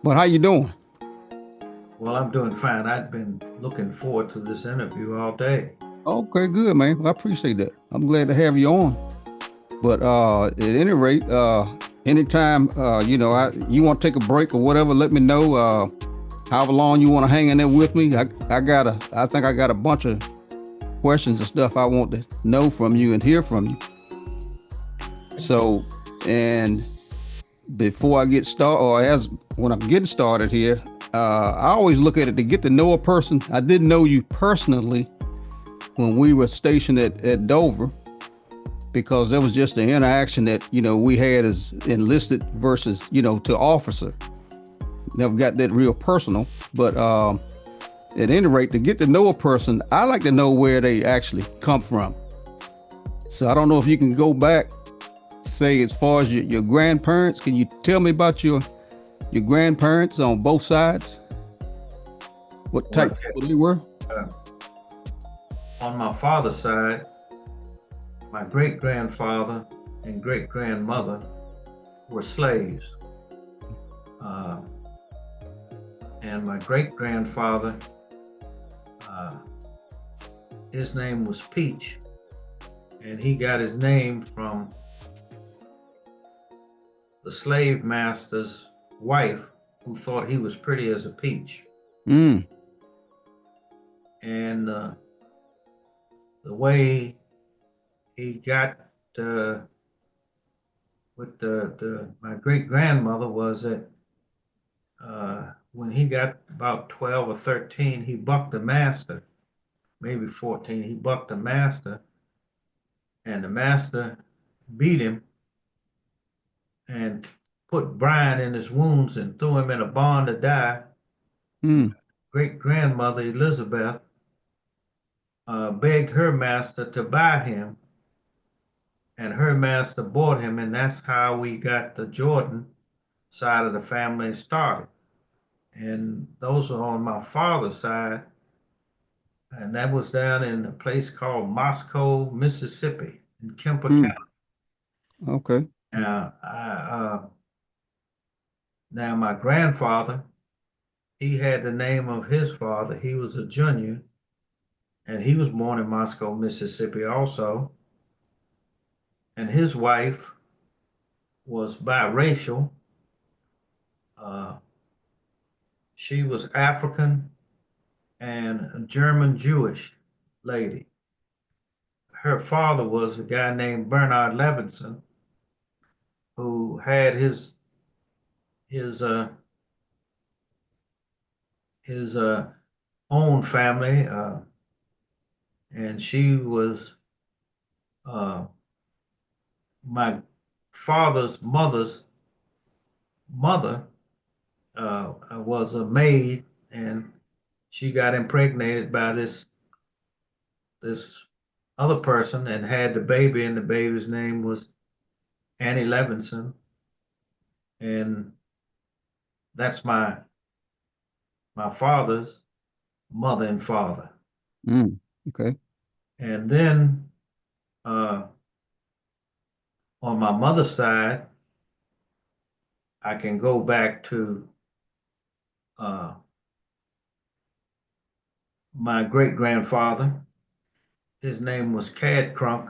But how you doing? Well, I'm doing fine. I've been looking forward to this interview all day. Okay, good, man. Well, I appreciate that. I'm glad to have you on. But at any rate, anytime you want to take a break or whatever, let me know. However long you want to hang in there with me, I think I got a bunch of questions and stuff I want to know from you and hear from you. So, and before I get started, or as when I'm getting started here, I always look at it to get to know a person. I didn't know you personally when we were stationed at Dover, because there was just the interaction that we had as enlisted versus to officer. Never got that real personal, but at any rate, to get to know a person, I like to know where they actually come from. So I don't know if you can go back, say as far as your grandparents. Can you tell me about your grandparents on both sides? What Well, type of people they were? uh, on my father's side, my great grandfather and great grandmother were slaves. Uh, and my great grandfather, uh, his name was Peach, and he got his name from the slave master's wife who thought he was pretty as a peach. Mm. And the way he got uh, with my great grandmother was that when he got about 12 or 13, he bucked the master, maybe 14. He bucked the master, and the master beat him and put brine in his wounds and threw him in a barn to die. Mm. Great grandmother Elizabeth begged her master to buy him, and her master bought him, and that's how we got the Jordan side of the family started. And those are on my father's side, and that was down in a place called Moscow, Mississippi, in Kemper Mm. County. Okay. Now my grandfather, he had the name of his father. He was a junior, and he was born in Moscow, Mississippi, also. And his wife was biracial. Uh, she was African and a German Jewish lady. Her father was a guy named Bernard Levinson, who had his own family, and she was uh, my father's mother's mother. Was a maid, and she got impregnated by this other person and had the baby, and the baby's name was Annie Levinson, and that's my father's mother and father. Mm. Okay. And then uh, on my mother's side, I can go back to uh, my great grandfather. His name was Cad Crunk,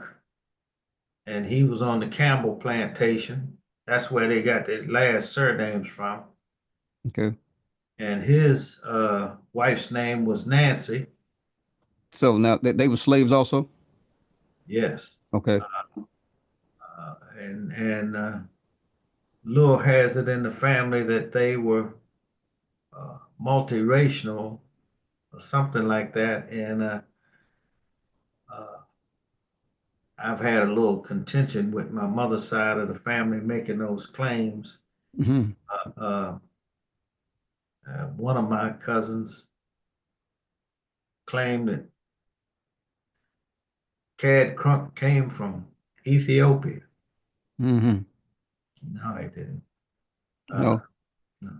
and he was on the Campbell plantation. That's where they got their last surnames from. Okay. And his wife's name was Nancy. So now they were slaves also. Yes. Okay. And Lure has it in the family that they were multiracial or something like that. And uh, I've had a little contention with my mother's side of the family making those claims. Hmm. Uh, uh, one of my cousins claimed that Cad Crunk came from Ethiopia. Hmm. No, he didn't. Uh, No. no,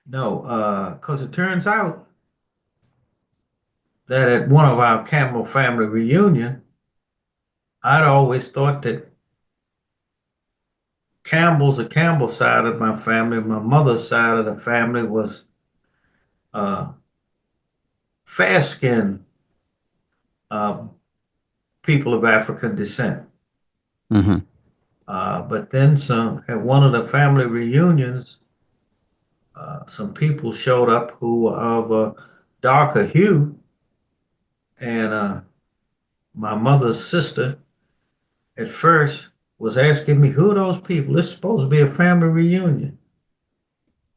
no, because it turns out that at one of our Campbell family reunion, I'd always thought that Campbell's, the Campbell side of my family. My mother's side of the family was uh, fair-skinned uh, people of African descent. Mm-hmm. But then some at one of the family reunions, some people showed up who were of a darker hue, and my mother's sister at first was asking me, "Who are those people? It's supposed to be a family reunion."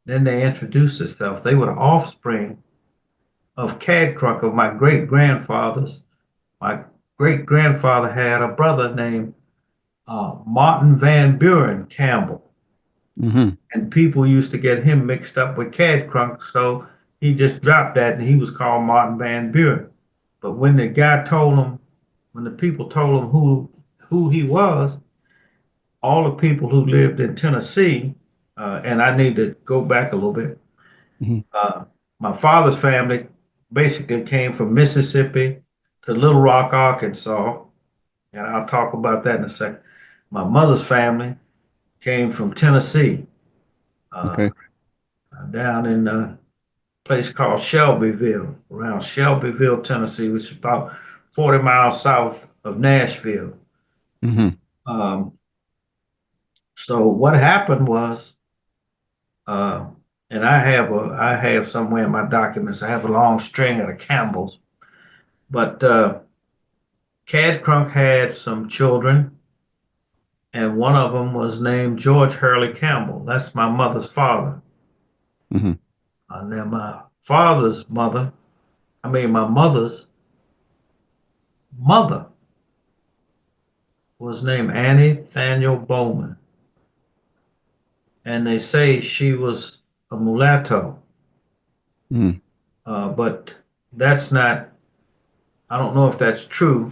Then they introduced themselves. They were the offspring of Cad Crunk, of my great grandfathers. My great grandfather had a brother named Martin Van Buren Campbell, Mm-hmm. and people used to get him mixed up with Cad Crunk, so he just dropped that and he was called Martin Van Buren. But when the guy told him, when the people told him who he was, all the people who lived in Tennessee, and I need to go back a little bit. Mm-hmm. Uh, my father's family basically came from Mississippi to Little Rock, Arkansas, and I'll talk about that in a second. My mother's family came from Tennessee, uh, Okay. down in a place called Shelbyville, around Shelbyville, Tennessee, which is about 40 miles south of Nashville. Mm-hmm. Um, so what happened was, uh, and I have somewhere in my documents, I have a long string of the Campbells, but Cad Crunk had some children, and one of them was named George Hurley Campbell. That's my mother's father. Mm-hmm. And then my father's mother, I mean, my mother's mother was named Annie Thaniel Bowman. And they say she was a mulatto, Mm-hmm. but that's not, I don't know if that's true,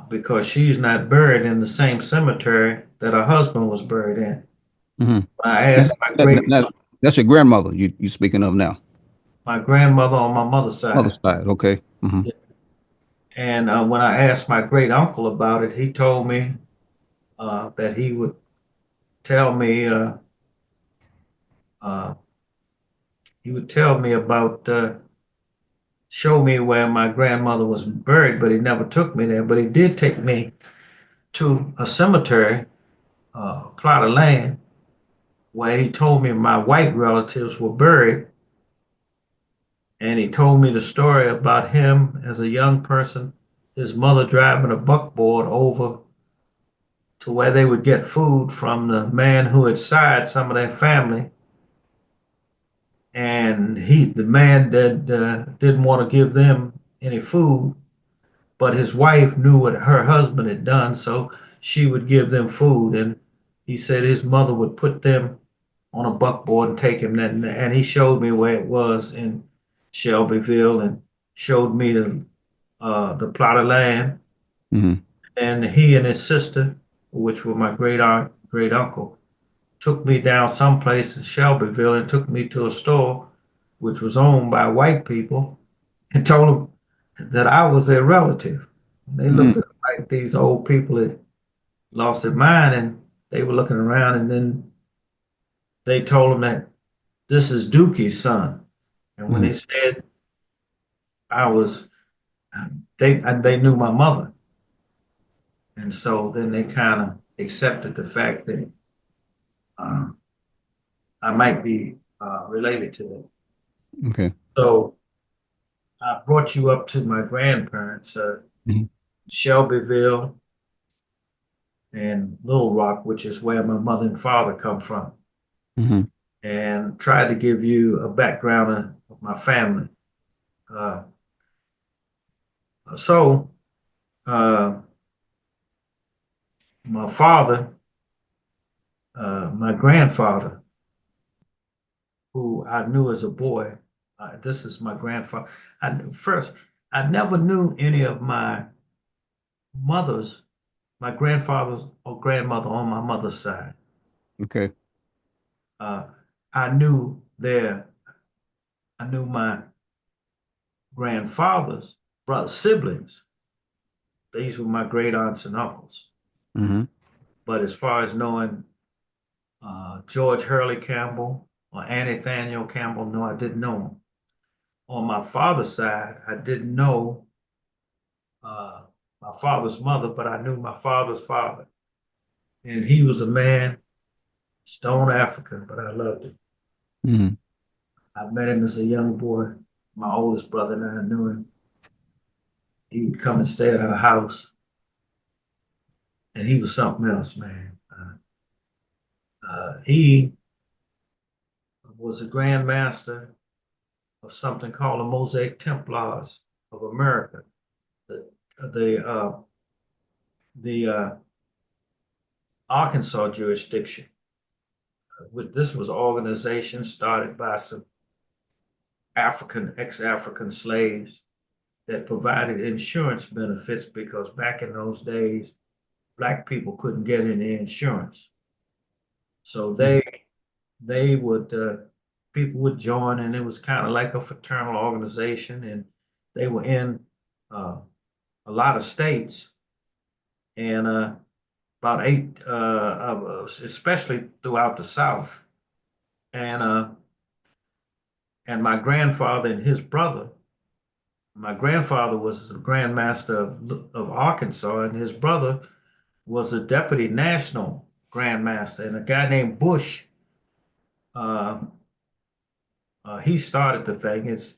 because she's not buried in the same cemetery that her husband was buried in. Mm-hmm. I Now, asked that's your grandmother you speaking of now. my grandmother on my mother's Other side. side. Okay. Mm-hmm. And when I asked my great uncle about it, he told me that he would tell me, uh, he would tell me about, show me where my grandmother was buried, but he never took me there. But he did take me to a cemetery, plot of land, where he told me my white relatives were buried. And he told me the story about him as a young person, his mother driving a buckboard over to where they would get food from the man who had sired some of their family. And the man didn't want to give them any food, but his wife knew what her husband had done, so she would give them food. And he said his mother would put them on a buckboard and take him. And he showed me where it was in Shelbyville and showed me the plot of land. Mm-hmm. And he and his sister, which were my great aunt, great uncle, took me down someplace in Shelbyville and took me to a store which was owned by white people and told them that I was their relative. They Mm-hmm. looked at me like these old people had lost their mind, and they were looking around, and then they told them that this is Dookie's son. And when Mm-hmm. they said I was, they knew my mother, and so then they kind of accepted the fact that uh, I might be related to them. Okay. So I brought you up to my grandparents, Mm-hmm. Shelbyville and Little Rock, which is where my mother and father come from, Mm-hmm. and tried to give you a background of my family. Uh, so, uh, my father, my grandfather, who I knew as a boy, this is my grandfather. First, I never knew any of my mother's, my grandfather's or grandmother on my mother's side. Okay. Uh, I knew their, I knew my grandfather's brother siblings. These were my great aunts and uncles. Mm-hmm. But as far as knowing George Hurley Campbell or Nathaniel Campbell, no, I didn't know him. On my father's side, I didn't know my father's mother, but I knew my father's father. And he was a man, stone African, but I loved him. Mm-hmm. I met him as a young boy. My oldest brother and I knew him. He would come and stay at our house, and he was something else, man. He was a Grand Master of something called the Mosaic Templars of America. The the Arkansas jurisdiction. This was an organization started by some ex-African slaves that provided insurance benefits because back in those days, Black people couldn't get any insurance. So they would people would join, and it was kind of like a fraternal organization, and they were in a lot of states, and about eight, especially throughout the South, and my grandfather and his brother. My grandfather was the Grand Master of Arkansas, and his brother was a deputy national Grand Master, and a guy named Bush. Uh, he started the thing. It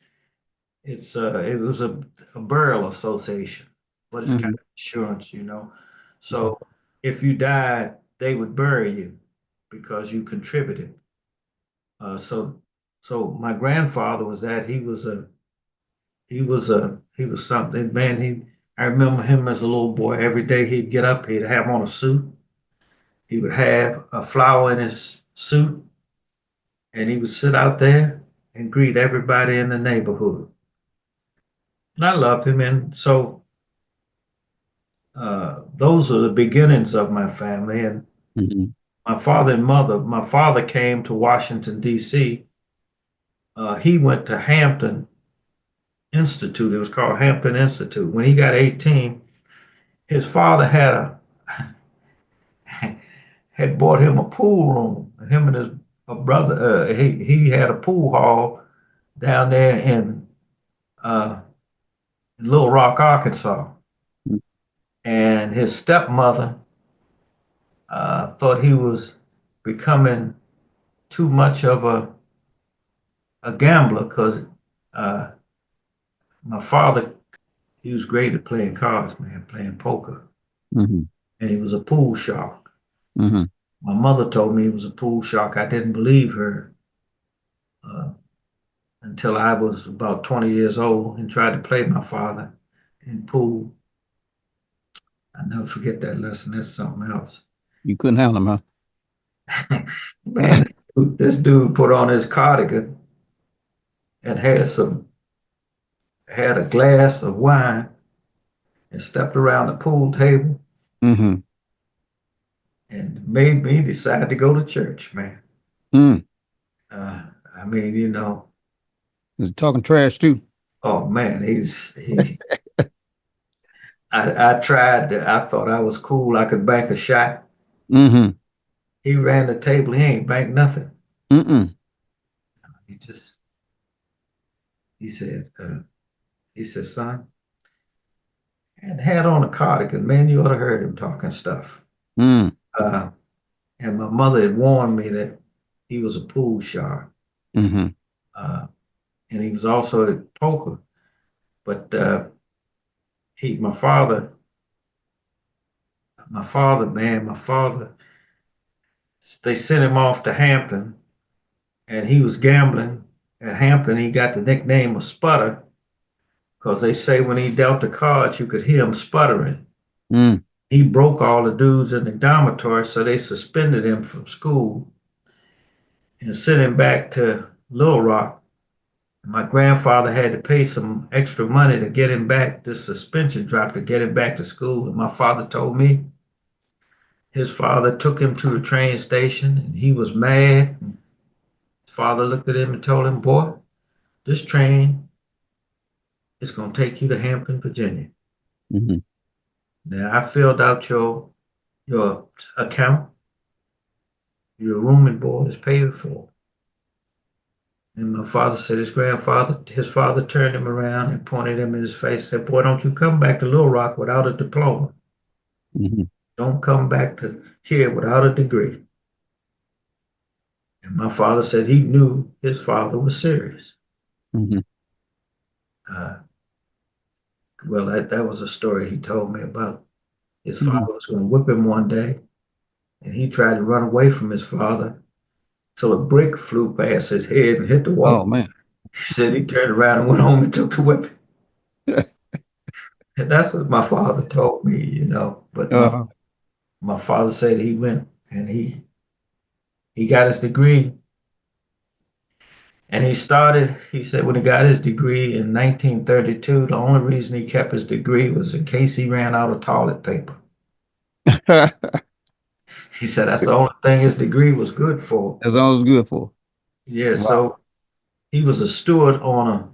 was a burial association, but it's kind of insurance, you know. So if you died, they would bury you because you contributed. So my grandfather was that. He was something, man. I remember him as a little boy. Every day he'd get up, he'd have on a suit. He would have a flower in his suit, and he would sit out there and greet everybody in the neighborhood. And I loved him, and so those are the beginnings of my family. And Mm-hmm. my father and mother. My father came to Washington D.C. He went to Hampton Institute. It was called Hampton Institute. When he got 18, his father had bought him a pool room. Him and his brother, he had a pool hall down there in Little Rock, Arkansas. And his stepmother thought he was becoming too much of a gambler because my father, he was great at playing cards, man, playing poker. Mm-hmm. And he was a pool shark. Mm-hmm. My mother told me he was a pool shark. I didn't believe her until I was about 20 years old and tried to play my father in pool. I never forget that lesson. That's something else. You couldn't handle him, huh? Man, this dude put on his cardigan and had a glass of wine and stepped around the pool table Mm-hmm. and made me decide to go to church, man. Mm. I mean, you know, He's talking trash too. oh man, I tried I thought I was cool. I could bank a shot. Mm-hmm. He ran the table. He ain't banked nothing. Mm-mm. He just, he said, son, and had on a cardigan. Man, you ought to heard him talking stuff. Mm. Uh, and my mother had warned me that he was a pool shark. Mm-hmm. Uh, and he was also at poker. But my father, they sent him off to Hampton, and he was gambling at Hampton. He got the nickname of Sputter because they say when he dealt the cards, you could hear him sputtering. Mm. He broke all the dudes in the dormitory, so they suspended him from school and sent him back to Little Rock. My grandfather had to pay some extra money to get him back, this suspension drop to get him back to school. And my father told me his father took him to the train station and he was mad. His father looked at him and told him, boy, this train is going to take you to Hampton, Virginia. Mm-hmm. Now, I filled out your your account, your room and board is paid for. And my father said his father turned him around and pointed him in his face, said, "Boy, don't you come back to Little Rock without a diploma. Hmm. Don't come back to here without a degree." And my father said he knew his father was serious. Hmm. Uh, well, that was a story he told me about. His Hmm. father was going to whip him one day, and he tried to run away from his father till a brick flew past his head and hit the Oh wall. man. He said he turned around and went home and took the whipping. And that's what my father told me, you know. But Uh-huh. my father said he went and he got his degree. And he said when he got his degree in 1932, the only reason he kept his degree was in case he ran out of toilet paper. He said that's the only thing his degree was good for. That's all it's good for. Yeah, Wow. so he was a steward on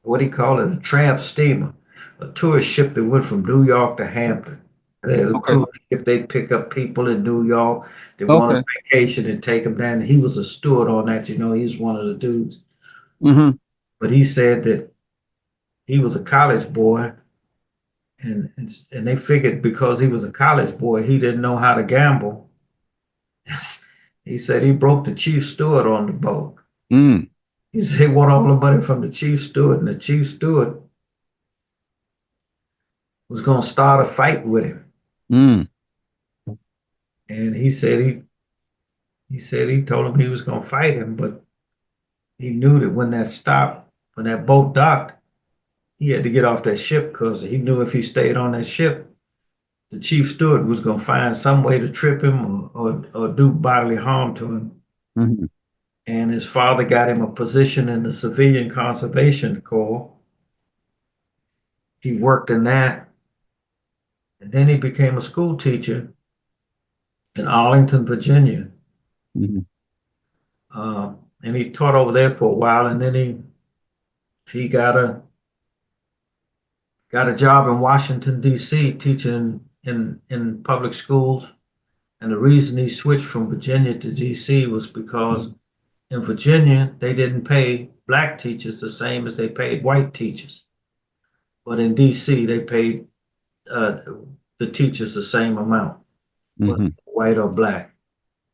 what do you call it, a tramp steamer, a tourist ship that went from New York to Hampton. There's a Okay. cruise ship, they'd pick up people in New York that wanted Okay. vacation and take them down. He was a steward on that, you know, he's one of the dudes. Hmm. But he said that he was a college boy, and they figured because he was a college boy, he didn't know how to gamble. He said he broke the chief steward on the boat. Mm. He said he won all the money from the chief steward, and the chief steward was going to start a fight with him. Mm. And he said he told him he was going to fight him, but he knew that when that boat docked, he had to get off that ship because he knew if he stayed on that ship, the chief steward was going to find some way to trip him or do bodily harm to him. Hmm. And his father got him a position in the Civilian Conservation Corps. He worked in that, and then he became a school teacher in Arlington, Virginia. Hmm. And he taught over there for a while, and then he got a job in Washington, D.C., teaching in public schools. And the reason he switched from Virginia to D.C. was because in Virginia, they didn't pay black teachers the same as they paid white teachers. But in D.C., they paid uh, the teachers the same amount, whether Hmm. white or black.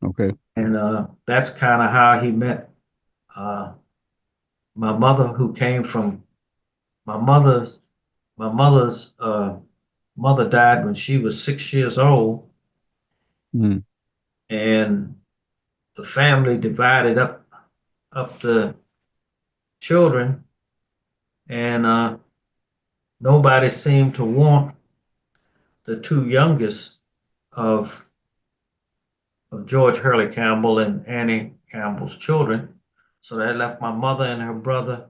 Okay. And that's kind of how he met uh, my mother, who came from my mother's my mother's mother died when she was 6 years old, Mm. and the family divided up the children, and nobody seemed to want the two youngest of George Hurley Campbell and Annie Campbell's children. So that left my mother and her brother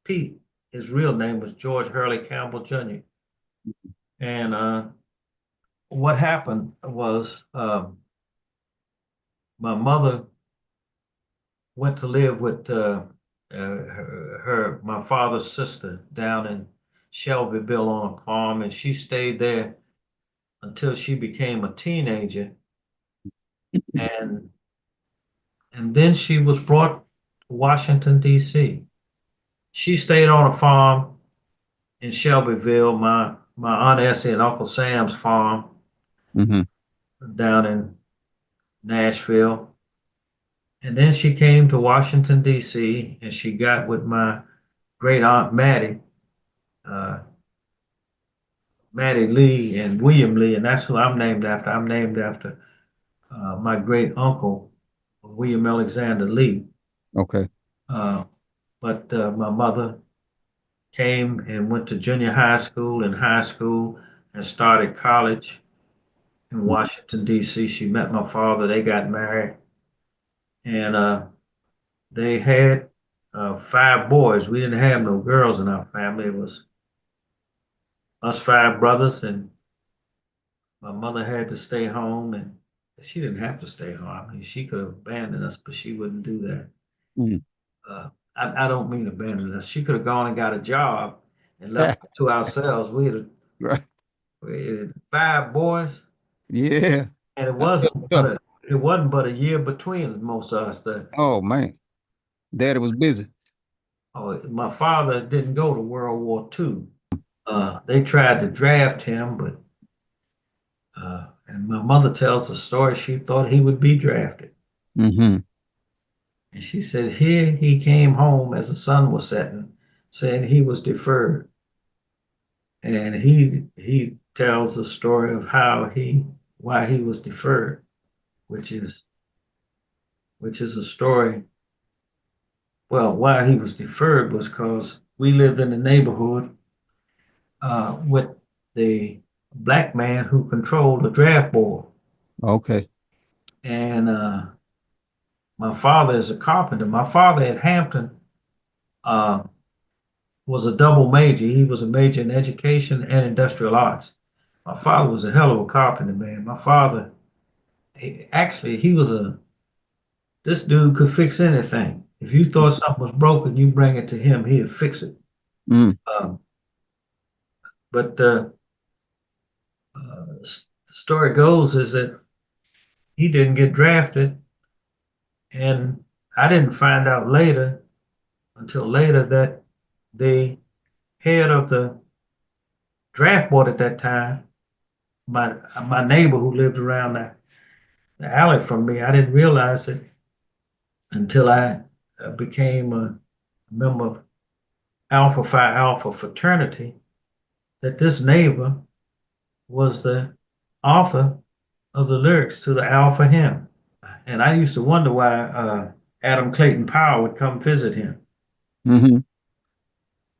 Pete. His real name was George Hurley Campbell Jr. And what happened was my mother went to live with my father's sister down in Shelbyville on a farm, and she stayed there until she became a teenager, and then she was brought to Washington D.C. She stayed on a farm in Shelbyville, my Aunt Essie and Uncle Sam's farm Hmm. down in Nashville. And then she came to Washington, D.C., and she got with my great aunt uh, Mattie Lee and William Lee, and that's who I'm named after. I'm named after my great uncle, William Alexander Lee. Okay. Uh, but my mother came and went to junior high school and high school and started college in Washington, D.C. She met my father, they got married, and they had five boys. We didn't have no girls in our family. It was us five brothers, and my mother had to stay home, and she didn't have to stay home. I mean, she could have abandoned us, but she wouldn't do that. Mm. I don't mean abandon us. She could have gone and got a job and left to ourselves. Right. We had five boys. Yeah. And That's tough. it wasn't but a year between most of us. Oh man, Daddy was busy. My father didn't go to World War II. They tried to draft him, but and my mother tells the story. She thought he would be drafted, Mm-hmm. and she said here he came home as the sun was setting, saying he was deferred, and he tells the story of why he was deferred, which is a story. Well, why he was deferred was because we lived in the neighborhood with the black man who controlled the draft board. Okay. And my father is a carpenter. My father at Hampton uh, was a double major. He was a major in education and industrial arts. My father was a hell of a carpenter, man. My father, he was this dude could fix anything. If you thought something was broken, you bring it to him, he'd fix it. Mm. Um, but the story goes is that he didn't get drafted, and I didn't find out until later that the head of the draft board at that time, my neighbor who lived around the alley from me, I didn't realize it until I became a member of Alpha Phi Alpha fraternity, that this neighbor was the author of the lyrics to the Alpha hymn. And I used to wonder why Adam Clayton Powell would come visit him. Mm-hmm.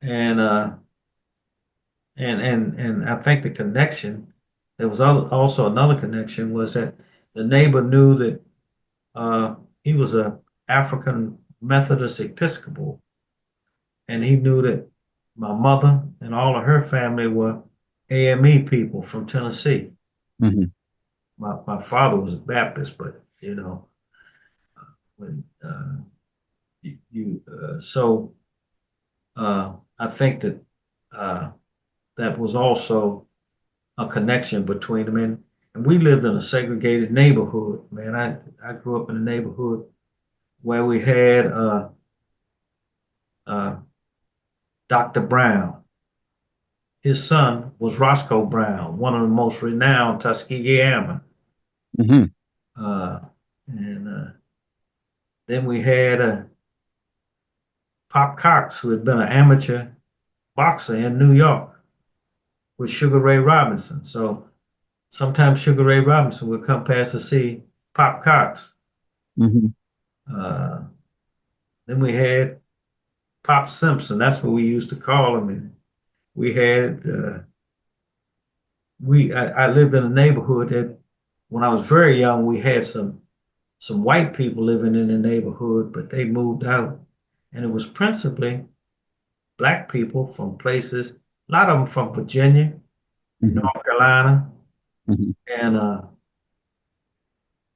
And and I think the connection, there was also another connection, was that the neighbor knew that he was a African Methodist Episcopal, and he knew that my mother and all of her family were AME people from Tennessee. Mm-hmm. My father was a Baptist, but when so I think that uh, that was also a connection between them. And we lived in a segregated neighborhood, man. I grew up in a neighborhood where we had uh, Dr. Brown. His son was Roscoe Brown, one of the most renowned Tuskegee Airmen. Mm-hmm. Uh, and then we had Pop Cox, who had been an amateur boxer in New York with Sugar Ray Robinson. So sometimes Sugar Ray Robinson would come past to see Pop Cox. Mm-hmm. Uh, then we had Pop Simpson. That's what we used to call him. And we had I lived in a neighborhood that when I was very young, we had some white people living in the neighborhood, but they moved out, and it was principally black people from places. A lot of them from Virginia, Mm-hmm. North Carolina, Mm-hmm.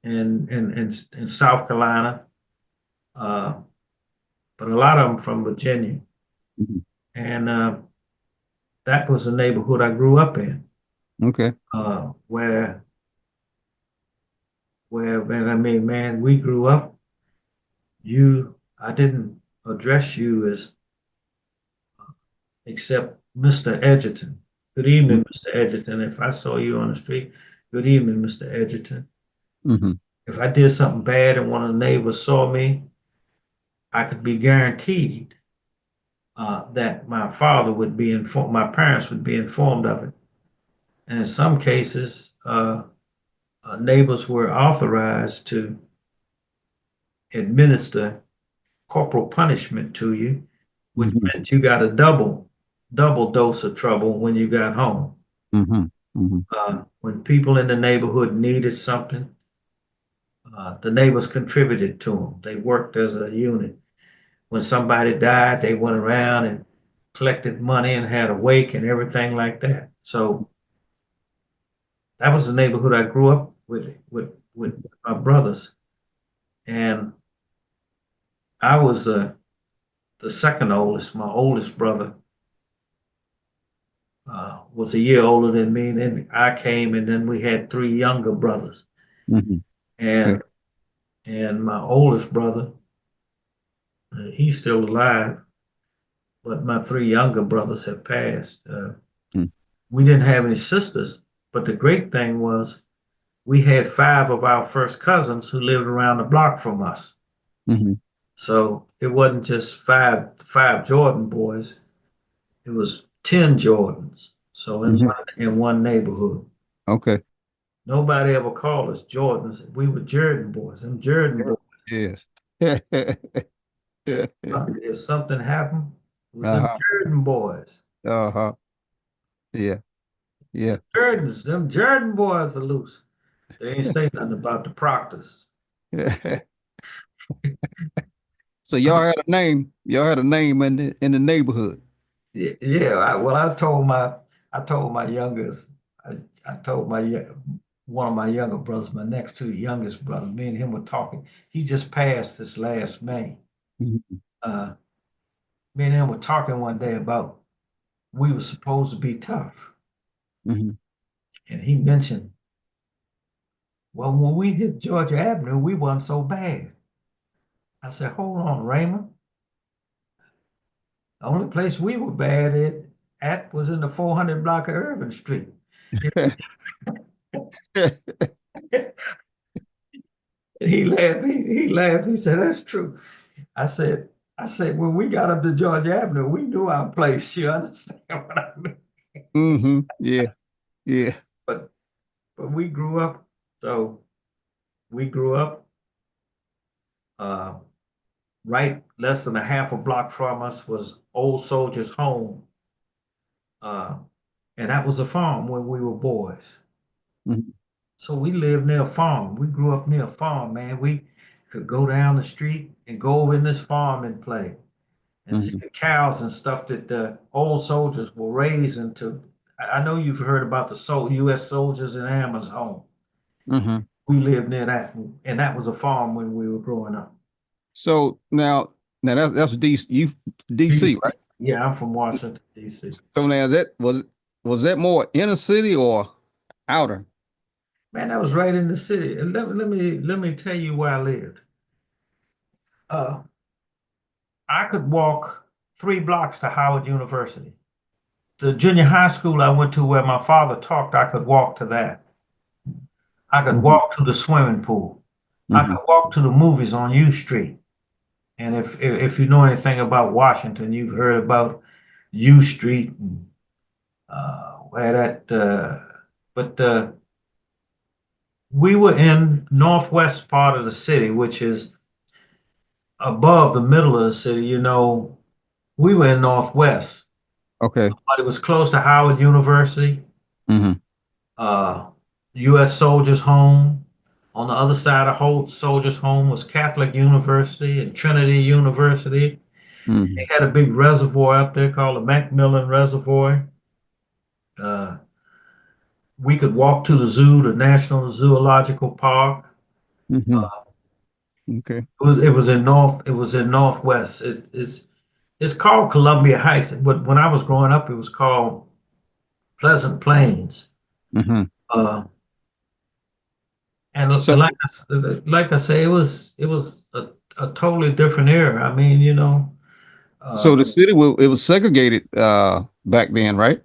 and and South Carolina, uh, but a lot of them from Virginia, Mm-hmm. and that was the neighborhood I grew up in, Okay. where man, I mean, man, we grew up. I didn't address you as except Mr. Edgerton. Good evening, Mr. Edgerton. If I saw you on the street, good evening, Mr. Edgerton. Mm-hmm. If I did something bad and one of the neighbors saw me, I could be guaranteed that my father would be informed, my parents would be informed of it. And in some cases, neighbors were authorized to administer corporal punishment to you, which Mm-hmm. meant you got a double dose of trouble when you got home. Mm-hmm. Mm-hmm. When people in the neighborhood needed something, the neighbors contributed to them. They worked as a unit. When somebody died, they went around and collected money and had a wake and everything like that. So that was the neighborhood I grew up with my brothers, and I was the second oldest. My oldest brother was a year older than me. And then I came, and then we had three younger brothers. Hmm. Okay. And my oldest brother, he's still alive, but my three younger brothers have passed. We didn't have any sisters, but the great thing was we had five of our first cousins who lived around the block from us. Mm-hmm. So it wasn't just five Jordan boys; it was 10 Jordans. So Hmm. in one neighborhood, Okay. nobody ever called us Jordans. We were Jordan boys. Them Jordan boys. Yes. If something happened, it was them Uh-huh. Jordan boys. Uh-huh. Yeah. Yeah. Them Jordan boys are loose. They ain't say nothing about the Proctors. So y'all had a name. Y'all had a name in the neighborhood. Yeah. Well, I told my youngest, I told one of my younger brothers, my next to the youngest brother, me and him were talking. He just passed this last May. Mm-hmm. Uh, Me and him were talking one day about we were supposed to be tough, Mm-hmm. and he mentioned, well, when we hit Georgia Avenue, we wasn't so bad. I said, hold on, Raymond. The only place we were bad at was in the 400 block of Urban Street. He laughed. He laughed. He said, "That's true." I said, when we got up to Georgia Avenue, we knew our place. You understand what I mean? Mm-hmm. Yeah. Yeah. But we grew up. So we grew up uh, right less than a half a block from us was Old Soldiers Home, uh, and that was a farm when we were boys. Mm-hmm. So we lived near a farm. We grew up near a farm, man. We could go down the street and go over in this farm and play and see Mm-hmm. the cows and stuff that the old soldiers were raising to. I know you've heard about the U.S. soldiers in Airman's home. Mm-hmm. We lived near that, and that was a farm when we were growing up. So now that's DC, DC, right? Yeah, I'm from Washington, D.C. So now is that was that more inner city or outer? Man, that was right in the city. And let me tell you where I lived. Uh, I could walk 3 blocks to Howard University. The junior high school I went to where my father taught, I could walk to that. I could Mm-hmm. walk to the swimming pool. I Mm-hmm. could walk to the movies on U Street. And if you know anything about Washington, you've heard about U Street and where that. But we were in northwest part of the city, which is above the middle of the city. You know, we were in northwest, Okay. but it was close to Howard University, Mm-hmm. uh, U.S. Soldiers Home. On the other side of Holt Soldiers Home was Catholic University and Trinity University. They Mm-hmm. had a big reservoir up there called the Macmillan Reservoir. Uh, we could walk to the zoo, the National Zoological Park. Mm-hmm. Okay. It was in Northwest. It's called Columbia Heights, but when I was growing up, it was called Pleasant Plains. Mm-hmm. Uh, and So like I say, it was a totally different era. I mean, you know, so uh, the city it was segregated back then, right?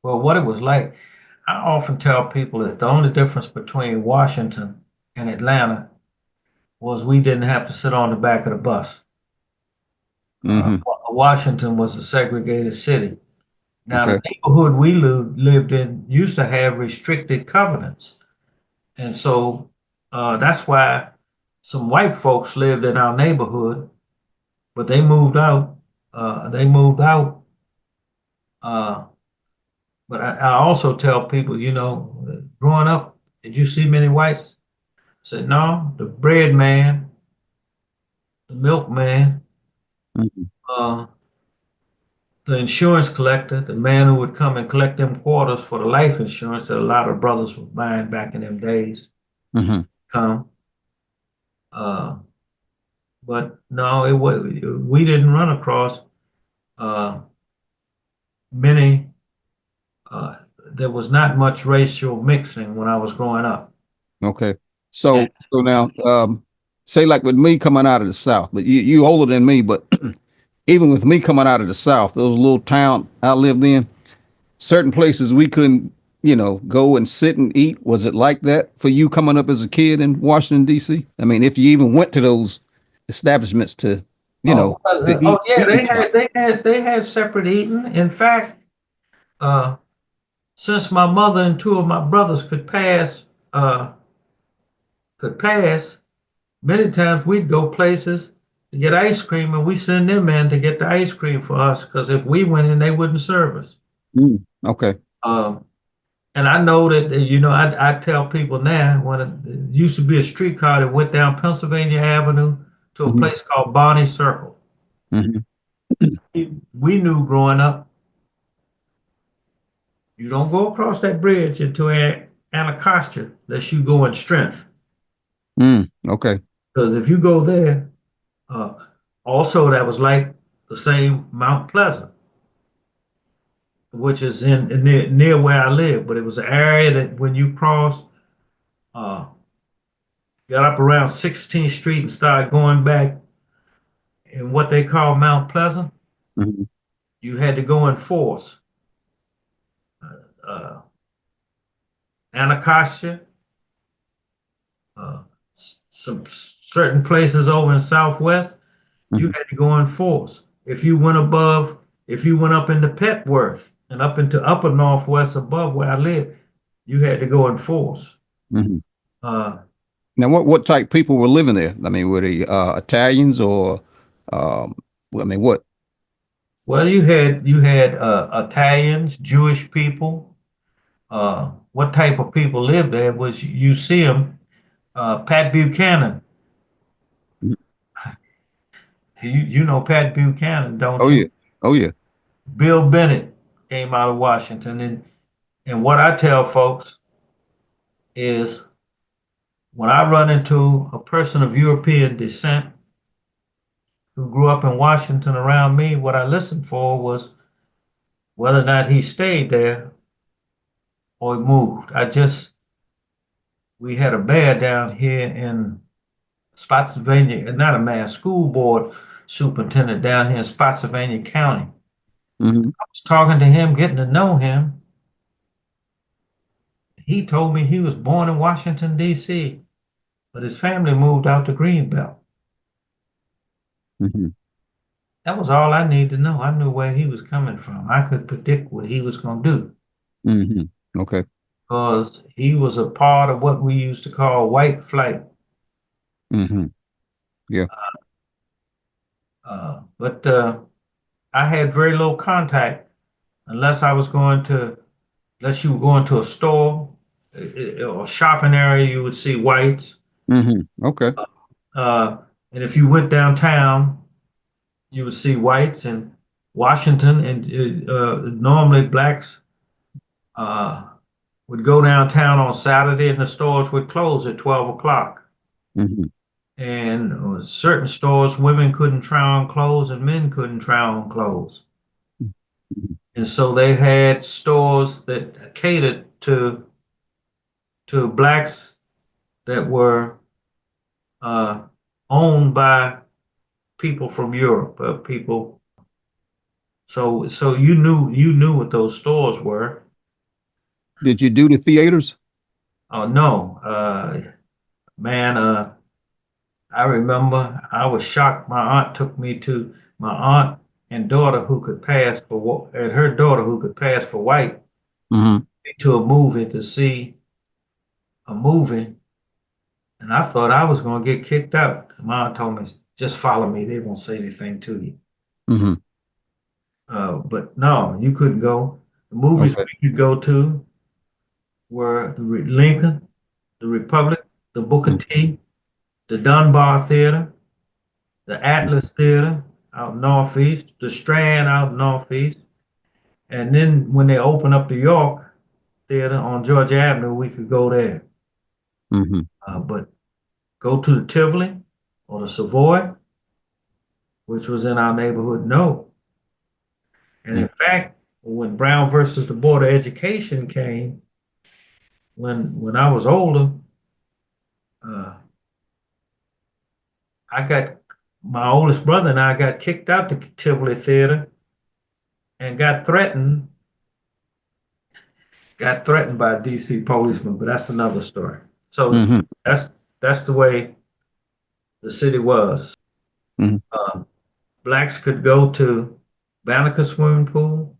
well, what it was like. I often tell people that the only difference between Washington and Atlanta was we didn't have to sit on the back of the bus. Mm-hmm. Washington was a segregated city. Now, the Okay. neighborhood we lived in used to have restricted covenants. And so that's why some white folks lived in our neighborhood, but they moved out. They moved out. Uh, but I also tell people, you know, growing up, did you see many whites? I said, no, the bread man, the milkman, Mm-hmm. uh, the insurance collector, the man who would come and collect them quarters for the life insurance that a lot of brothers were buying back in them days, Mm-hmm. come. Uh, but no, it was we didn't run across uh, many. Uh, there was not much racial mixing when I was growing up. Okay. And So now, say like with me coming out of the South, but you older than me, but even with me coming out of the South, those little town I lived in, certain places we couldn't, go and sit and eat. Was it like that for you coming up as a kid in Washington D.C.? I mean, if you even went to those establishments to oh eat, yeah, eat and stuff. they had separate eating. In fact, uh, since my mother and two of my brothers uh, could pass, many times we'd go places to get ice cream, and we send them in to get the ice cream for us because if we went in, they wouldn't serve us. Okay. Um, and I know that I tell people now when it used to be a streetcar that went down Pennsylvania Avenue to a Hmm. place called Bonnie Circle. Hmm. We knew growing up, you don't go across that bridge into Anacostia unless you go in strength. Okay. Because if you go there, uh, also that was like the same Mount Pleasant, which is in near where I live. But it was an area that when you cross, uh, got up around 16th Street and started going back in what they call Mount Pleasant, Hmm. you had to go in force. Uh, Anacostia, uh, some certain places over in Southwest, you Hmm. had to go in force. If you went up into Petworth and up into upper Northwest above where I live, you had to go in force. Hmm. Uh, Now, what type people were living there? I mean, were they Italians or, um, I mean, what? well, you had Italians, Jewish people. What type of people lived there was you see them. Pat Buchanan, you know Pat Buchanan, don't Oh you? yeah. Oh yeah. Bill Bennett came out of Washington, and what I tell folks is when I run into a person of European descent who grew up in Washington around me, what I listened for was whether or not he stayed there or he moved. We had a bear down here in Spotsylvania, not a man, school board superintendent down here in Spotsylvania County. Hmm. I was talking to him, getting to know him. He told me he was born in Washington, D.C., but his family moved out to Greenbelt. Hmm. That was all I needed to know. I knew where he was coming from. I could predict what he was going to do Hmm. Okay. because he was a part of what we used to call white flight. Hmm. Yeah. But I had very little contact unless I was going to, unless you were going to a store or shopping area, you would see whites. Okay. Uh, and if you went downtown, you would see whites in Washington, and normally blacks uh, would go downtown on Saturday, and the stores would close at 12 o'clock. Hmm. And certain stores, women couldn't try on clothes and men couldn't try on clothes. And so they had stores that catered to blacks that were uh, owned by people from Europe, people. So you knew what those stores were. Did you do the theaters? Oh no, man, I remember I was shocked. My aunt and daughter who could pass and her daughter who could pass for white Hmm. to a movie to see a movie, and I thought I was going to get kicked out. Mom told me, just follow me. They won't say anything to you. Hmm. But no, you couldn't go. The movies Okay. we could go to were Lincoln, the Republic, the Booker Mm-hmm. T, the Dunbar Theater, the Atlas Theater out northeast, the Strand out northeast. And then when they opened up the York Theater on Georgia Avenue, we could go there. Hmm. But go to the Tivoli or the Savoy, which was in our neighborhood, no. And in fact, when Brown versus the Board of Education came, when I was older, I got my oldest brother and I got kicked out the Tivoli Theater and got threatened by a DC policeman, but that's another story. So Mm-hmm. that's the way the city was. Mm-hmm. Uh, Blacks could go to Banneker swimming pool,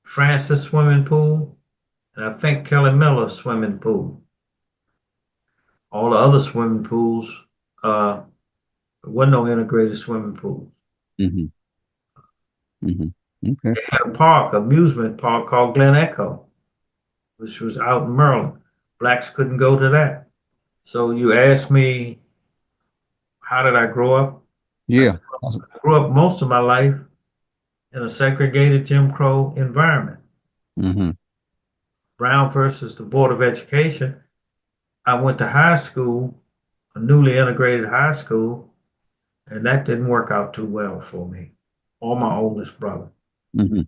Francis swimming pool, and I think Kelly Miller swimming pool. All the other swimming pools, there wasn't no integrated swimming pool. Mm-hmm. Mm-hmm. Okay. They had a park, amusement park called Glen Echo, which was out in Maryland. Blacks couldn't go to that. So you asked me, how did I grow up? I Yeah. grew up most of my life in a segregated Jim Crow environment. Mm-hmm. Brown versus the Board of Education. I went to high school, a newly integrated high school, and that didn't work out too well for me or my oldest brother. Mm-hmm.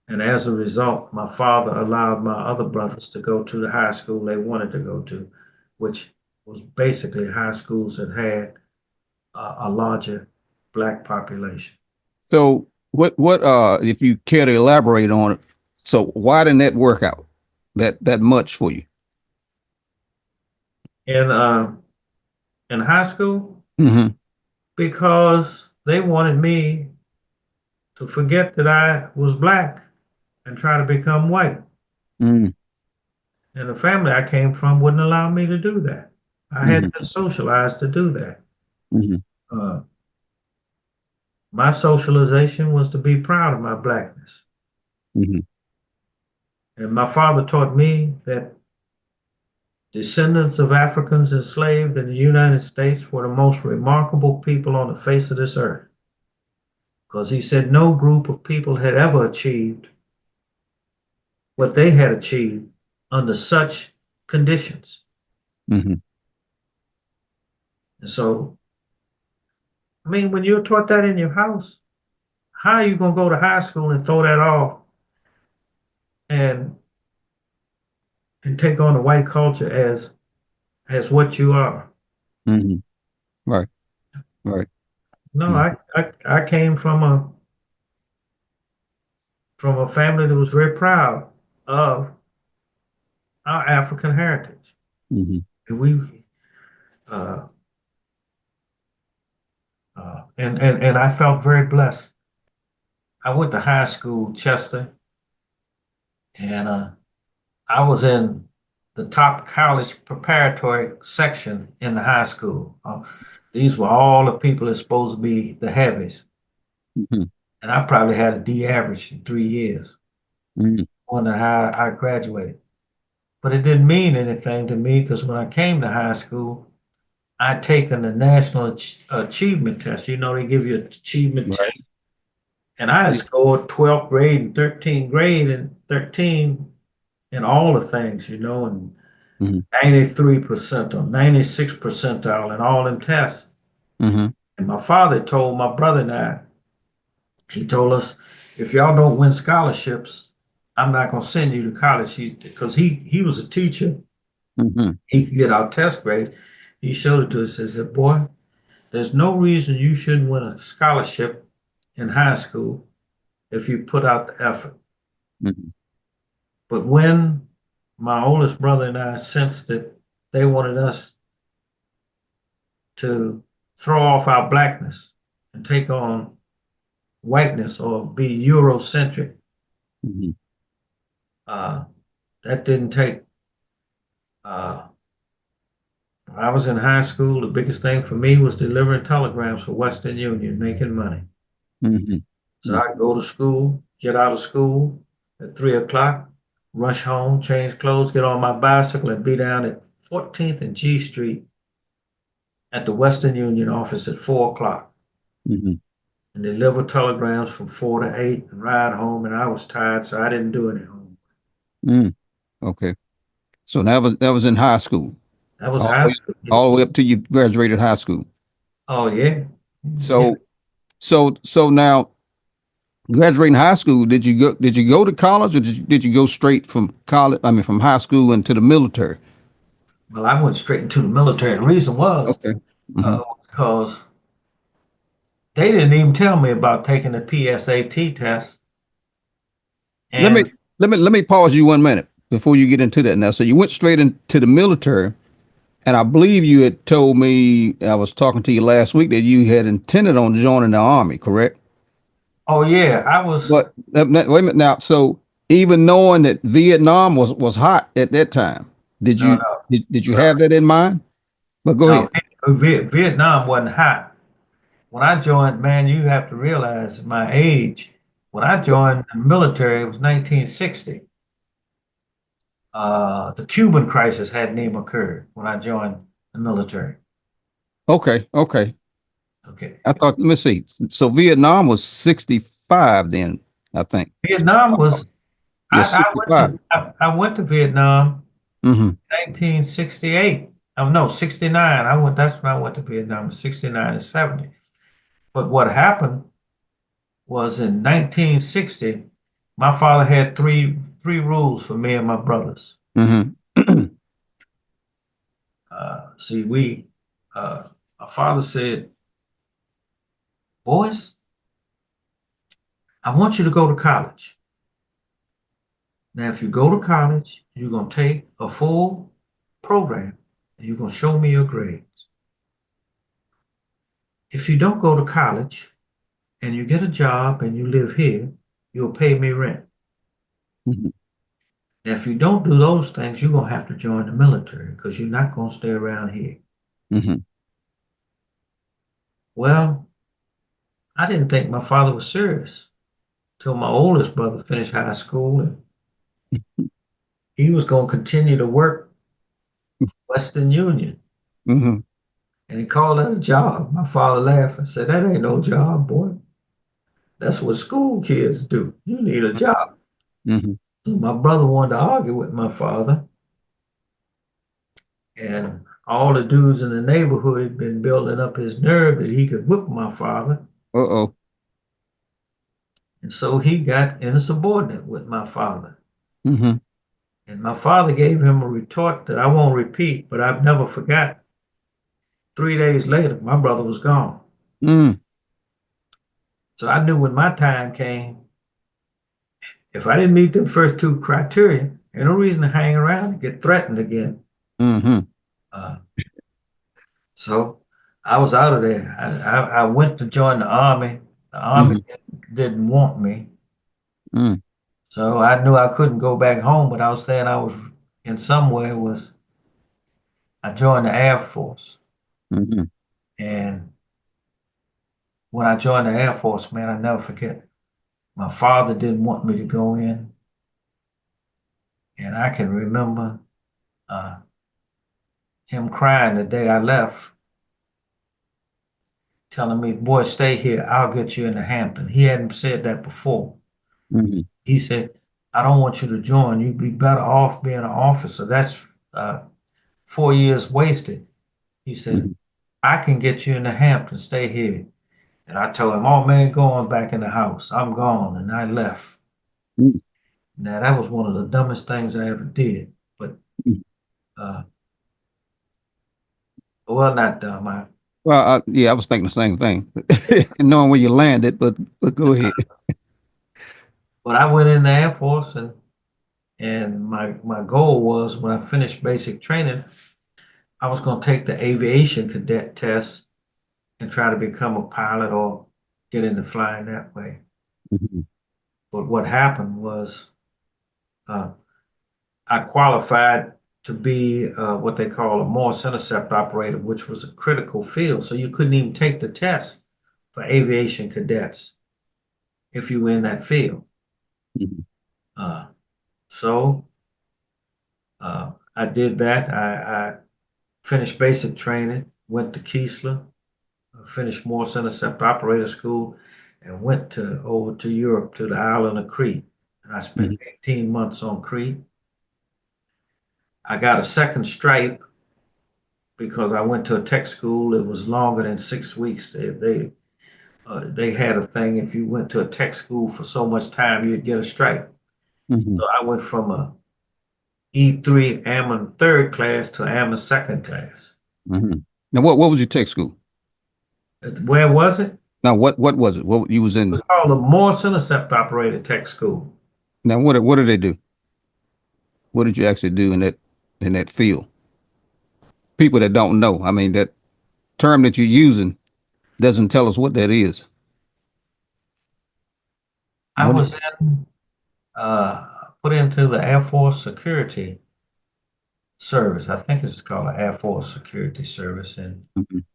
And as a result, my father allowed my other brothers to go to the high school they wanted to go to, which was basically high schools that had a larger Black population. So what if you care to elaborate on it, so why didn't that work out that much for you? In in high school, Mm-hmm. because they wanted me to forget that I was Black and try to become white. Mm-hmm. And the family I came from wouldn't allow me to do that. I Mm-hmm. had been socialized to do that. Mm-hmm. Uh, my socialization was to be proud of my Blackness. Mm-hmm. And my father taught me that descendants of Africans enslaved in the United States were the most remarkable people on the face of this earth. Because he said no group of people had ever achieved what they had achieved under such conditions. Mm-hmm. And so, I mean, when you're taught that in your house, how are you going to go to high school and throw that off and take on the white culture as what you are? Mm-hmm. Right. Right. No, Mm-hmm. I came from a family that was very proud of our African heritage. Mm-hmm. And we uh, and I felt very blessed. I went to high school, Chester, and I was in the top college preparatory section in the high school. These were all the people that's supposed to be the heavies. Mm-hmm. And I probably had a D average in 3 years. Mm-hmm. Wonder how I graduated. But it didn't mean anything to me because when I came to high school, I'd taken the National Achievement Test. You know, they give you an achievement Right. test. And I had Yeah. scored 12th grade and 13th grade and 13 in all the things, and Mm-hmm. 93 percentile, 96 percentile in all them tests. Mm-hmm. And my father told my brother and I, he told us, if y'all don't win scholarships, I'm not going to send you to college. Because he was a teacher. Mm-hmm. He could get our test grades. He showed it to us and said, boy, there's no reason you shouldn't win a scholarship in high school if you put out the effort. Mm-hmm. But when my oldest brother and I sensed that they wanted us to throw off our Blackness and take on whiteness or be Eurocentric, Mm-hmm. uh, that didn't take. Uh, I was in high school. The biggest thing for me was delivering telegrams for Western Union, making money. Mm-hmm. So I'd go to school, get out of school at 3 o'clock, rush home, change clothes, get on my bicycle, and be down at 14th and G Street at the Western Union office at 4 o'clock Mm-hmm. and deliver telegrams from 4 to 8 and ride home. And I was tired, so I didn't do any home. Mm. Okay. So that was in high school, That was all high the way, school. all the way up till you graduated high school. Oh, yeah. Yeah. So now graduating high school, did you go to college or did you go straight from college? I mean, from high school into the military? Well, I went straight into the military. The reason was Okay. Hmm. because they didn't even tell me about taking the PSAT test. Let me And let me pause you 1 minute before you get into that now. So you went straight into the military, and I believe you had told me I was talking to you last week that you had intended on joining the army, correct? oh yeah, I was But wait a minute now. So even knowing that Vietnam was hot at that time, did no you no did you no have that in mind? But go no ahead. Vietnam wasn't hot. When I joined, man, you have to realize my age. When I joined the military, it was 1960. The Cuban crisis hadn't even occurred when I joined the military. Okay, okay. Okay. I thought. Let me see. So Vietnam was 65 then, I think. Vietnam was Yes, I 65. went to I went to Vietnam Mm-hmm. 1968. Oh no, 69. That's when I went to Vietnam, 69 and 70. But what happened was in 1960, my father had three rules for me and my brothers. Mm-hmm. See, my father said, boys, I want you to go to college. Now, if you go to college, you're going to take a full program and you're going to show me your grades. If you don't go to college and you get a job and you live here, you'll pay me rent. Mm-hmm. Now, if you don't do those things, you're going to have to join the military because you're not going to stay around here. Mm-hmm. Well, I didn't think my father was serious till my oldest brother finished high school and he was going to continue to work Western Union. Mm-hmm. And he called that a job. My father laughed and said, that ain't no job, boy. That's what school kids do. You need a job. Mm-hmm. So my brother wanted to argue with my father. And all the dudes in the neighborhood had been building up his nerve that he could whip my father. Uh-oh. And so he got insubordinate with my father. Mm-hmm. And my father gave him a retort that I won't repeat, but I've never forgot. 3 days later, my brother was gone. Mm. So I knew when my time came, if I didn't meet them first two criteria, there's no reason to hang around and get threatened again. Mm-hmm. Uh, so I was out of there. I went to join the army. The army Mm-hmm. didn't want me. Mm. So I knew I couldn't go back home, but I was saying I was in somewhere was I joined the Air Force. Mm-hmm. And when I joined the Air Force, man, I never forget. My father didn't want me to go in. And I can remember uh, him crying the day I left, telling me, boy, stay here. I'll get you into Hampton. He hadn't said that before. Mm-hmm. He said, I don't want you to join. You'd be better off being an officer. That's 4 years wasted. He said, Mm-hmm. I can get you into Hampton. Stay here. And I told him, oh man, go on back in the house. I'm gone. And I left. Now, that was one of the dumbest things I ever did. But, Mm-hmm. uh, well, not dumb. Well, yeah, I was thinking the same thing, knowing where you landed. But go ahead. But I went in the Air Force and my goal was when I finished basic training, I was going to take the aviation cadet test and try to become a pilot or get into flying that way. Mm-hmm. But what happened was uh, I qualified to be what they call a Morse intercept operator, which was a critical field. So you couldn't even take the test for aviation cadets if you were in that field. Mm-hmm. Uh, so I did that. I finished basic training, went to Keesler, finished Morse intercept operator school, and went to over to Europe to the island of Crete. And I spent 18 months on Crete. I got a second stripe because I went to a tech school. It was longer than 6 weeks. They had a thing. If you went to a tech school for so much time, you'd get a stripe. Mm-hmm. So I went from a E3 Airman third class to Airman second class. Mm-hmm. Now, what was your tech school? Where was it? Now, what was it? What you was It in? was called the Morse Intercept Operated Tech School. Now, what did they do? What did you actually do in that field? People that don't know. I mean, that term that you're using doesn't tell us what that is. I What? was put into the Air Force Security Service. I think it's called the Air Force Security Service, Mhm.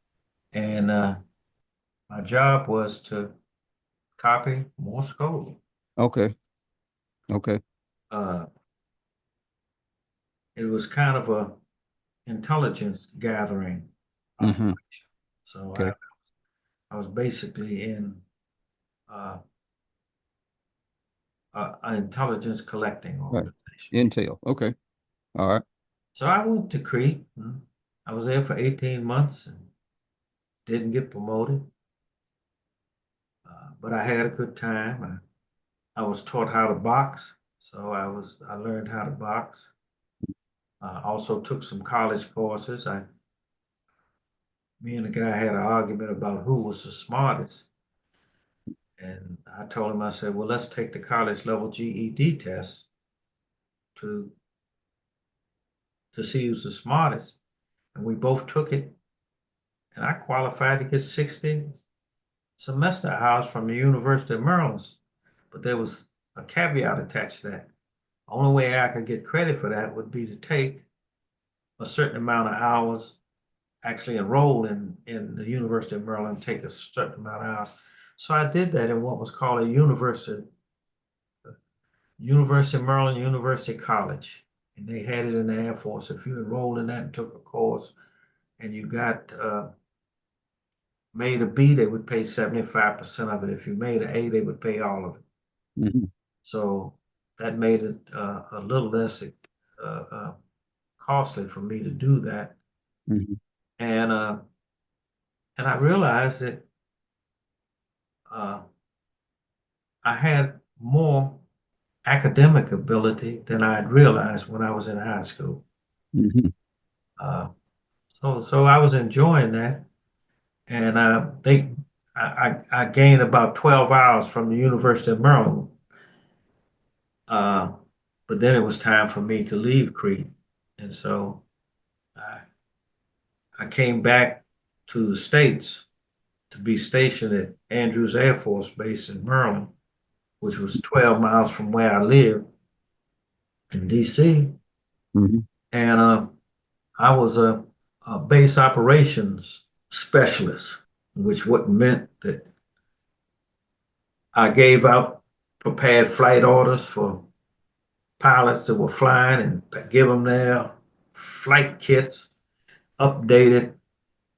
and my job was to copy Morse code. Okay. Okay. Uh, it was kind of a intelligence gathering Mm-hmm. operation. So Okay. I was basically in uh, an intelligence collecting Right. organization. Intel. Okay. All right. So I went to Crete. I was there for 18 months and didn't get promoted, but I had a good time. I was taught how to box, so I learned how to box. Also took some college courses. Me and the guy had an argument about who was the smartest. And I told him, I said, well, let's take the college level GED test to see who's the smartest. And we both took it, and I qualified to get 60 semester hours from the University of Maryland. But there was a caveat attached to that. The only way I could get credit for that would be to take a certain amount of hours, actually enroll in the University of Maryland, take a certain amount of hours. So I did that in what was called a University of Maryland University College. And they had it in the Air Force. If you enrolled in that and took a course and you got made a B, they would pay 75% of it. If you made an A, they would pay all of it. Mm-hmm. So that made it a little less costly for me to do that. Mm-hmm. And I realized that uh, I had more academic ability than I had realized when I was in high school. Mm-hmm. Uh, so I was enjoying that, and I gained about 12 hours from the University of Maryland. Uh, but then it was time for me to leave Crete, and so I, I came back to the States to be stationed at Andrews Air Force Base in Maryland, which was 12 miles from where I lived in DC. Mm-hmm. And I was a base operations specialist, which what meant that I gave out prepared flight orders for pilots that were flying and give them their flight kits, updated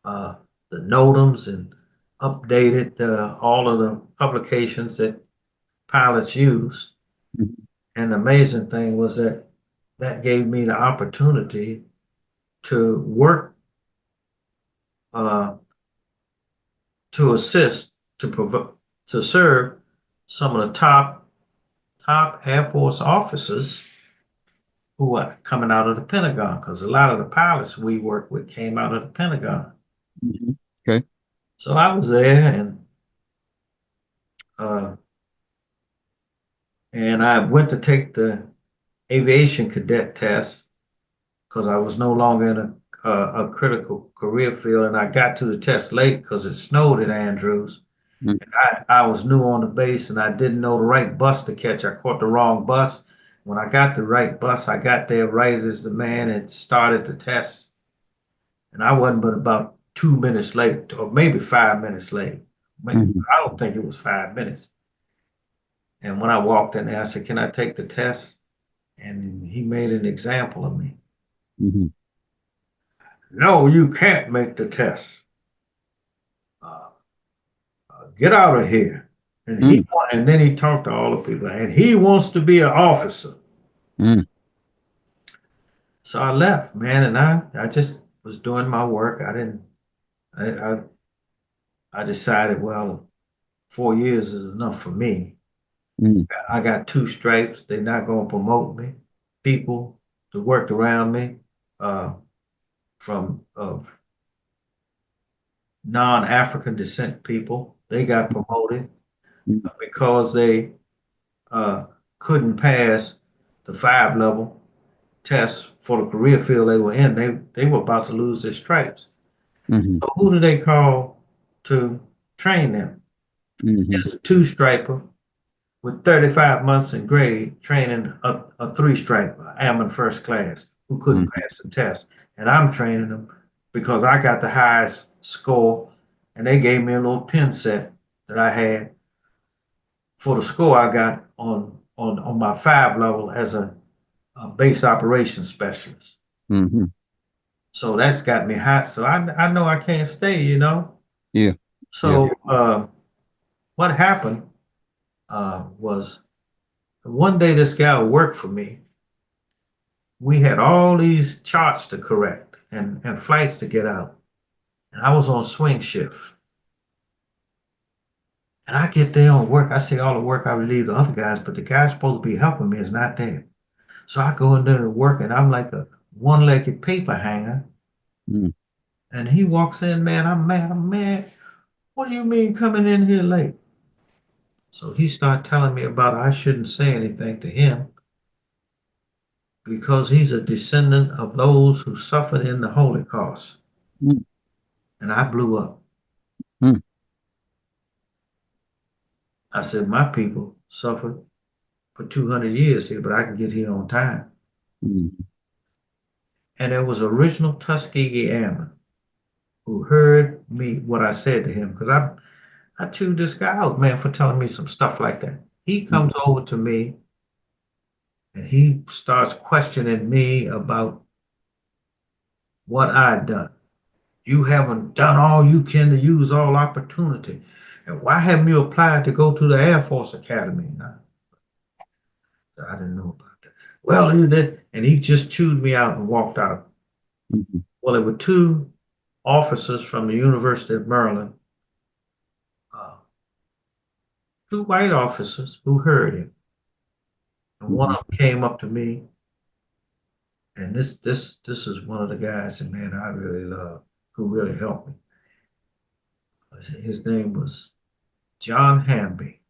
uh, the NOTAMs and updated all of the publications that pilots use. And the amazing thing was that that gave me the opportunity to work uh, to assist to serve some of the top Air Force officers who are coming out of the Pentagon, because a lot of the pilots we worked with came out of the Pentagon. Mm-hmm. Okay. So I was there, uh, and I went to take the aviation cadet test because I was no longer in a critical career field, and I got to the test late because it snowed at Andrews. I was new on the base and I didn't know the right bus to catch. I caught the wrong bus. When I got the right bus, I got there right as the man had started the test. And I wasn't but about 2 minutes late, or maybe 5 minutes late. Mm-hmm. I don't think it was 5 minutes. And when I walked in there, I said, "Can I take the test?" And he made an example of me. Mm-hmm. "No, you can't make the test. Uh, get out of here." And then he talked to all the people, and he wants to be an officer. Mm-hmm. So I left, man, and I just was doing my work. I, I, I decided, well, 4 years is enough for me. Mm-hmm. I got two stripes. They're not going to promote me. People that worked around me from non-African descent people. They got promoted because they couldn't pass the 5-level test for the career field they were in. They were about to lose their stripes. Mm-hmm. So who do they call to train them? Mm-hmm. It's a 2-striper with 35 months in grade training a 3-striper, airman first class, who couldn't pass the test. And I'm training them because I got the highest score, and they gave me a little pin set that I had for the score I got on my 5 level as a base operations specialist. Mm-hmm. So that's got me hot. So I know I can't stay, you know. Yeah. So what happened was one day this guy worked for me. We had all these charts to correct and flights to get out. And I was on swing shift. And I get there on work. I see all the work I relieve the other guys, but the guy supposed to be helping me is not there. So I go in there to work, and I'm like a one-legged paper hanger. Mm-hmm. And he walks in, man, I'm mad. What do you mean coming in here late? So he started telling me about I shouldn't say anything to him because he's a descendant of those who suffered in the Holocaust. And I blew up. Mm-hmm. I said, my people suffered for 200 years here, but I can get here on time. Mm-hmm. And there was original Tuskegee Airman who heard me, what I said to him, because I chewed this guy out, man, for telling me some stuff like that. He comes over to me and he starts questioning me about what I'd done. You haven't done all you can to use all opportunity. And why haven't you applied to go to the Air Force Academy? I didn't know about that. Well, and he just chewed me out and walked out. Mm-hmm. Well, there were 2 officers from the University of Maryland, 2 white officers who heard him. And one of them came up to me, and this is one of the guys that, man, I really love, who really helped me. His name was John Hamby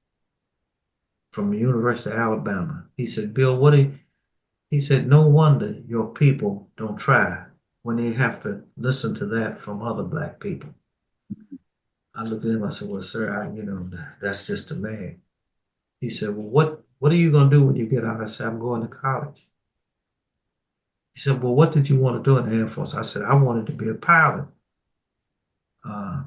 from the University of Alabama. He said, Bill, he said, no wonder your people don't try when they have to listen to that from other Black people. I looked at him, I said, well, sir, that's just a man. He said, well, what are you going to do when you get out? I said, I'm going to college. He said, well, what did you want to do in the Air Force? I said, I wanted to be a pilot,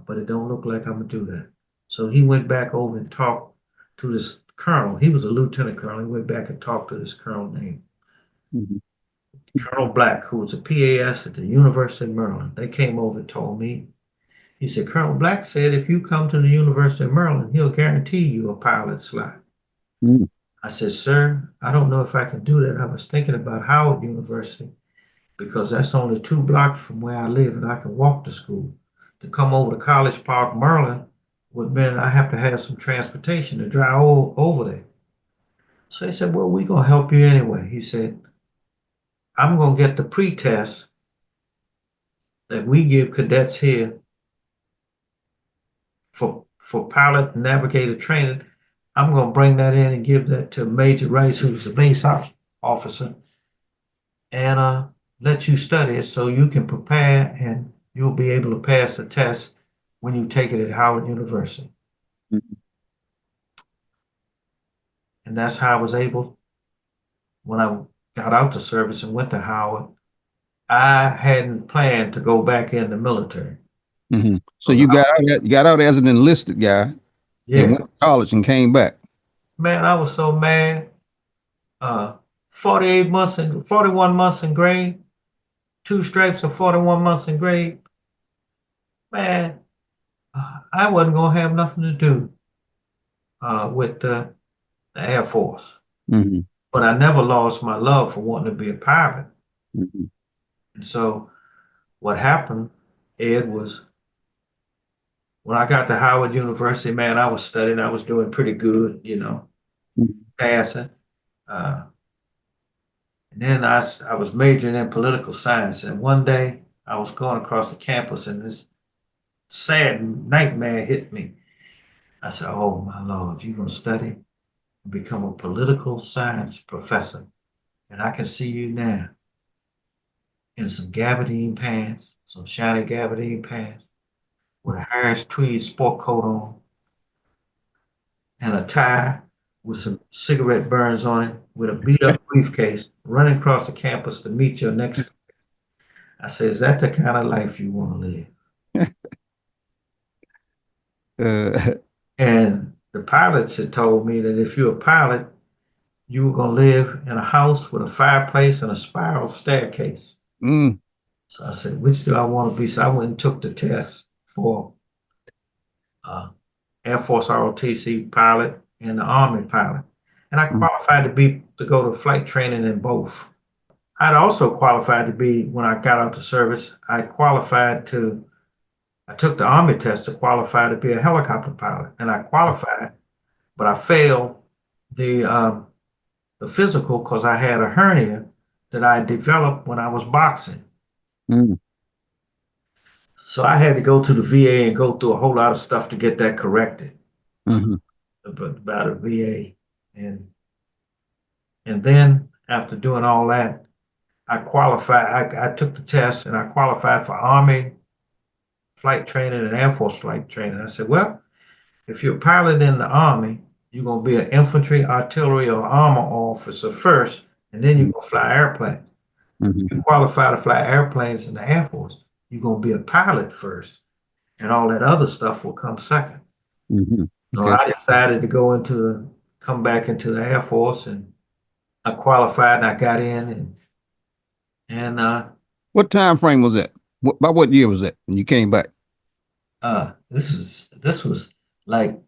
but it don't look like I'm going to do that. So he went back over and talked to this colonel. He was a lieutenant colonel. He went back and talked to this colonel named Colonel Black, who was a PAS at the University of Maryland. They came over and told me. He said, Colonel Black said, if you come to the University of Maryland, he'll guarantee you a pilot slot. Mm-hmm. I said, sir, I don't know if I can do that. I was thinking about Howard University because that's only 2 blocks from where I live and I can walk to school. To come over to College Park, Maryland, would mean I have to have some transportation to drive over there. So he said, well, we're going to help you anyway. He said, I'm going to get the pre-test that we give cadets here for pilot and navigator training. I'm going to bring that in and give that to Major Rice, who's the base officer, and let you study it so you can prepare and you'll be able to pass the test when you take it at Howard University. Mm-hmm. And that's how I was able, when I got out the service and went to Howard, I hadn't planned to go back in the military. Mm-hmm. So you got out as an enlisted guy and Yeah, went to college and came back. man, I was so mad. 41 months in grade, 2 stripes of 41 months in grade. Man, I wasn't gonna have nothing to do with the Air Force. Mm-hmm. But I never lost my love for wanting to be a pilot. Mm-hmm. And so what happened, Ed, was when I got to Howard University, man, I was studying, I was doing pretty good, Mm-hmm. passing. Uh, And then I was majoring in political science. And one day I was going across the campus and this sad nightmare hit me. I said, oh my Lord, you're going to study and become a political science professor. And I can see you now in some gabardine pants, some shiny gabardine pants, with a Harris tweed sport coat on and a tie with some cigarette burns on it, with a beat up briefcase, running across the campus to meet your next. I said, is that the kind of life you want to live? Uh, And the pilots had told me that if you're a pilot, you were going to live in a house with a fireplace and a spiral staircase. mm, So I said, which do I want to be? So I went and took the test for uh, Air Force ROTC pilot and the Army pilot. And I mm, qualified to go to flight training in both. I'd also qualified to be, when I got out of service, I took the Army test to qualify to be a helicopter pilot. And I qualified, but I failed the physical because I had a hernia that I developed when I was boxing. mm, So I had to go to the VA and go through a whole lot of stuff to get that corrected mhm, about a VA. And then after doing all that, I qualified. I took the test and I qualified for Army flight training and Air Force flight training. I said, well, if you're a pilot in the Army, you're going to be an infantry, artillery, or armor officer first, and then you're mhm, going to fly airplanes. mhm, You qualify to fly airplanes in the Air Force, you're going to be a pilot first, and all that other stuff will come second. mhm. So Okay. I decided to come back into the Air Force, and I qualified and I got in, and What time frame was that? By what year was that when you came back? this was like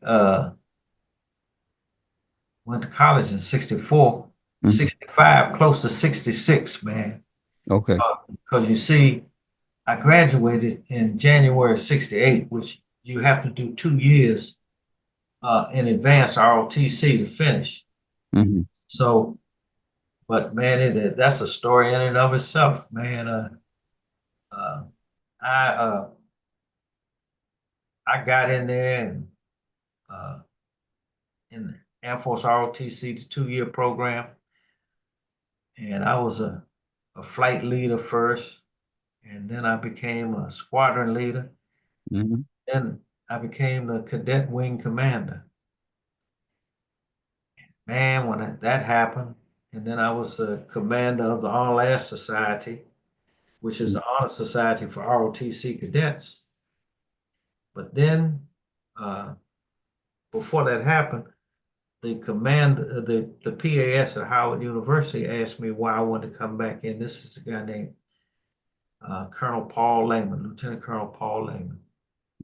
went to college in 64, Mhm. 65, close to 66, man. Okay. Because you see, I graduated in January 68, which you have to do 2 years in advance ROTC to finish. Mhm, So, but man, that's a story in and of itself, man. Uh, I uh, I got in there and in the Air Force ROTC, the 2 year program, and I was a flight leader first, and then I became a squadron leader. mhm, Then I became the cadet wing commander. Man, when that happened, and then I was the commander of the Honor Last Society, which is mhm, the honor society for ROTC cadets. But then, uh, before that happened, the PAS at Howard University asked me why I wanted to come back in. This is a guy named Colonel Paul Lehman, Lieutenant Colonel Paul Lehman,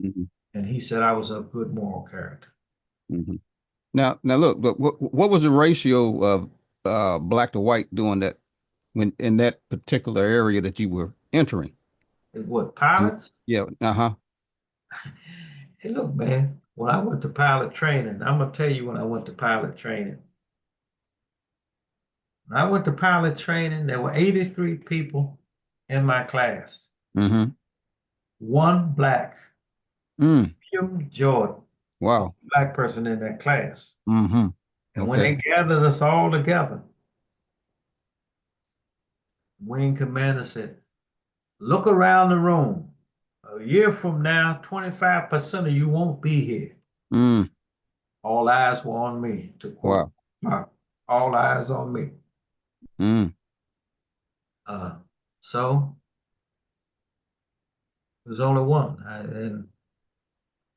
mhm, and he said I was a good moral character. mhm. Now look, but what was the ratio of black to white during that when in that particular area that you were entering? And what You, pilots? yeah, uh-huh. Hey, look, man. When I went to pilot training, I'm gonna tell you when I went to pilot training. When I went to pilot training, there were 83 people in my class. Mm-hmm. One black, Mm. Kim Jordan, Wow. black person in that class. Mm-hmm. And when Okay. they gathered us all together, wing commander said, look around the room. A year from now, 25% of you won't be here. Mm. All eyes were on me, to quote Wow. Mark. All eyes on me. Mm. Uh, so there's only one. And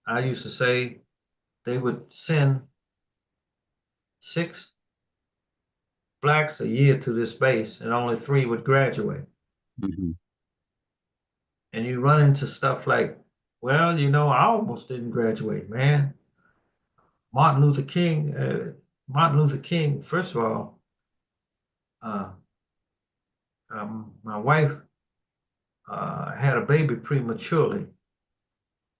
I used to say they would send 6 blacks a year to this base, and only 3 would graduate. Mm-hmm. And you run into stuff like, well, I almost didn't graduate, man. Martin Luther King, first of all, uh, my wife had a baby prematurely.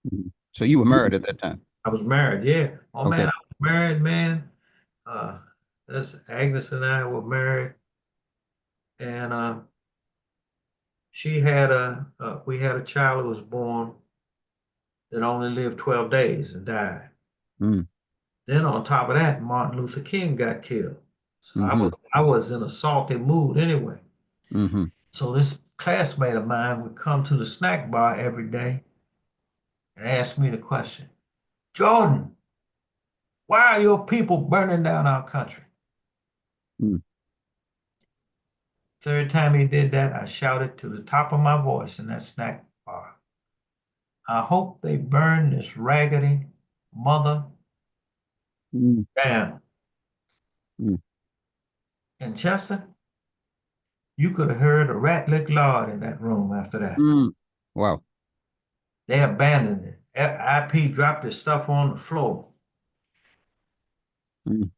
Mm-hmm. So you were married at that time. I was married, yeah. Oh man, Okay. I was married, man. Uh, that's Agnes and I were married, And we had a child who was born that only lived 12 days and died. Mm. Then on top of that, Martin Luther King got killed. So Mm-hmm. I was in a salty mood anyway. Mm-hmm. So this classmate of mine would come to the snack bar every day and ask me the question, Jordan, why are your people burning down our country? Mm. Third time he did that, I shouted to the top of my voice in that snack bar, I hope they burn this raggedy mother Mm. down. Mm. And Chester, you could have heard a rat lick lord in that room after that. Mm. Wow. They abandoned it. IP dropped his stuff on the floor. Mm.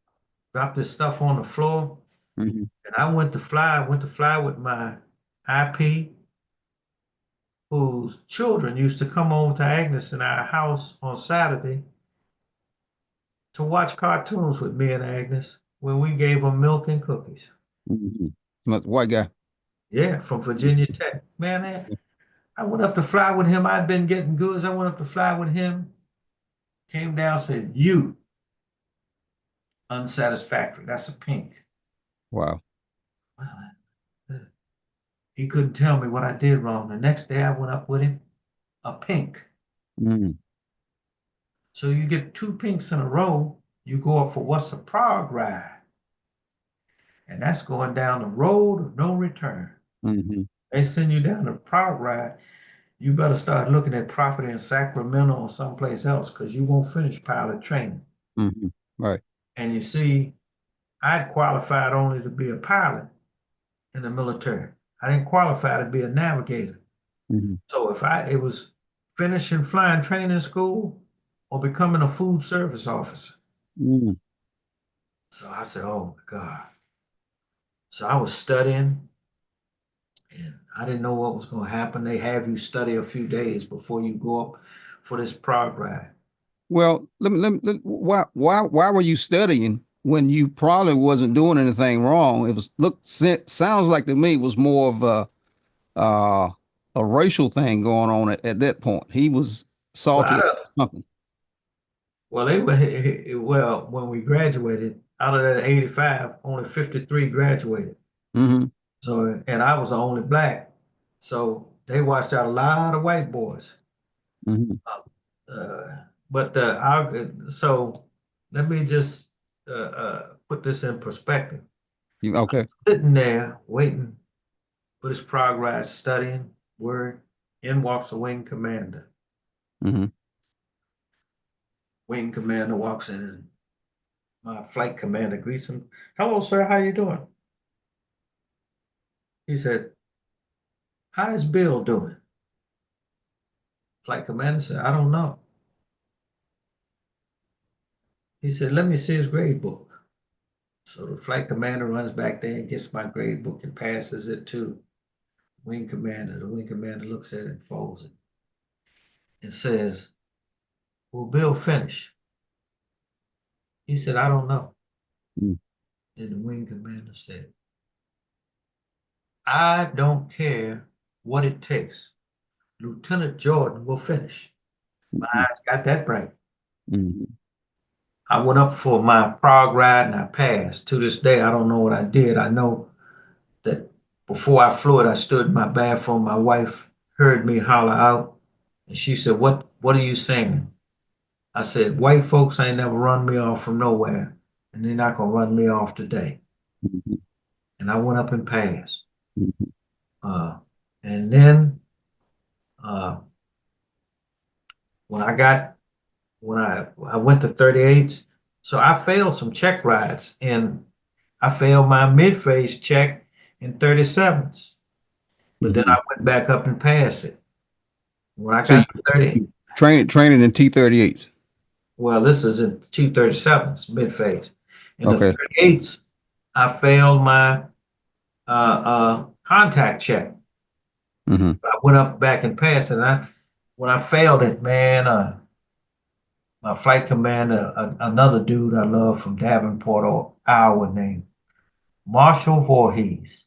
Dropped his stuff on the floor. Mm-hmm. And I went to fly with my IP, whose children used to come over to Agnes in our house on Saturday to watch cartoons with me and Agnes when we gave them milk and cookies. Mm-hmm. White guy. Yeah, from Virginia Tech. Man, I went up to fly with him. I'd been getting goods. I went up to fly with him. Came down, said, you, unsatisfactory. That's a pink. Wow. He couldn't tell me what I did wrong. The next day I went up with him, a pink. Mm. So you get two pinks in a row, you go up for what's a prog ride. And that's going down the road of no return. Mm-hmm. They send you down the prog ride. You better start looking at property in Sacramento or someplace else because you won't finish pilot training. Mm-hmm. Right. And you see, I'd qualified only to be a pilot in the military. I didn't qualify to be a navigator. Mm-hmm. So it was finishing flying training school or becoming a food service officer. Mm. So I said, oh my God. So I was studying and I didn't know what was going to happen. They have you study a few days before you go up for this prog ride. Well, why were you studying when you probably wasn't doing anything wrong? It was sounds like to me it was more of uh, a racial thing going on at that point. He was Well, salty about something. well, when we graduated, out of that 85, only 53 graduated. Mm-hmm. So, and I was the only black. So they watched out a lot of white boys. Mm-hmm. So let me just put this in perspective. Okay. Sitting there waiting for this progress, studying, word, in walks the wing commander. Mm-hmm. Wing commander walks in and my flight commander greets him. Hello, sir, how you doing? He said, how's Bill doing? Flight commander said, I don't know. He said, let me see his grade book. So the flight commander runs back there and gets my grade book and passes it to wing commander. The wing commander looks at it and folds it and says, will Bill finish? He said, I don't know. Mm. Then the wing commander said, I don't care what it takes. Lieutenant Jordan will finish. My Mm-hmm. eyes got that bright. Mm-hmm. I went up for my prog ride and I passed. To this day, I don't know what I did. I know that before I flew it, I stood in my bathroom. My wife heard me holler out and she said, what are you singing? I said, white folks ain't never run me off from nowhere and they're not gonna run me off today. Mm-hmm. And I went up and passed. Mm-hmm. Uh, and then uh, when I got when I went to 38s, so I failed some check rides and I failed my mid-phase check in 37s. But then Mm-hmm. I went back up and passed it. When I So got to 30, you training in T-38s. well, this is in 237s, mid-phase. In the Okay. 38s, I failed my contact check. Mm-hmm. I went up back and passed it. When I failed it, man, my flight commander, another dude I love from Davenport, Iowa, named Marshall Voorhees.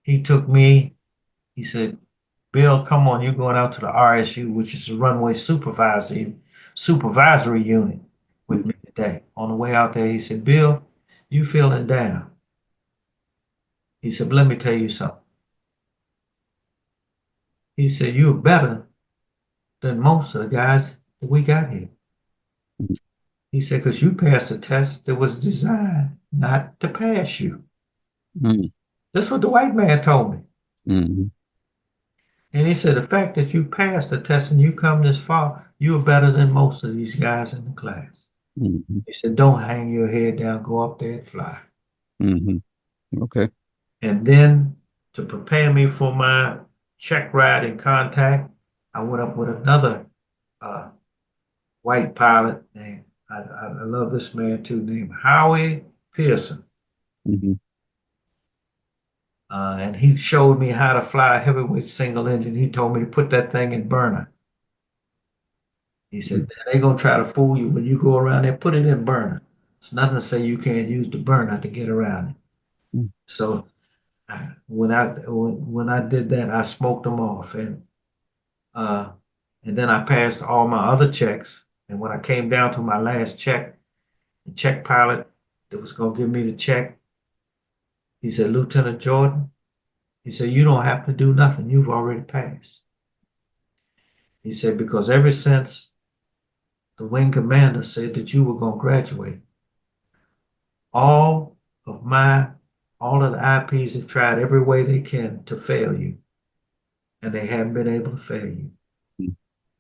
he took me, he said, Bill, come on, you're going out to the RSU, which is the runway supervisory unit with me today. On the way out there, he said, Bill, you feeling down. He said, let me tell you something. He said, you're better than most of the guys that we got here. He said, because you passed a test that was designed not to pass you. Mm. That's what the white man told me. Mm-hmm. And he said, the fact that you passed the test and you come this far, you're better than most of these guys in the class. Mm-hmm. He said, don't hang your head down, go up there and fly. Mm-hmm. Okay. And then to prepare me for my check ride in contact, I went up with another uh, white pilot named, I love this man too, named Howie Pearson. Mm-hmm. And he showed me how to fly a heavyweight single engine. He told me to put that thing in burner. He said, they're going to try to fool you when you go around there, put it in burner. It's nothing to say you can't use the burner to get around it. Mm-hmm. So when I did that, I smoked them off, uh, and then I passed all my other checks. And when I came down to my last check, the check pilot that was going to give me the check, he said, Lieutenant Jordan, he said, you don't have to do nothing. You've already passed. He said, because ever since the wing commander said that you were going to graduate, all all of the IPs have tried every way they can to fail you, and they haven't been able to fail you.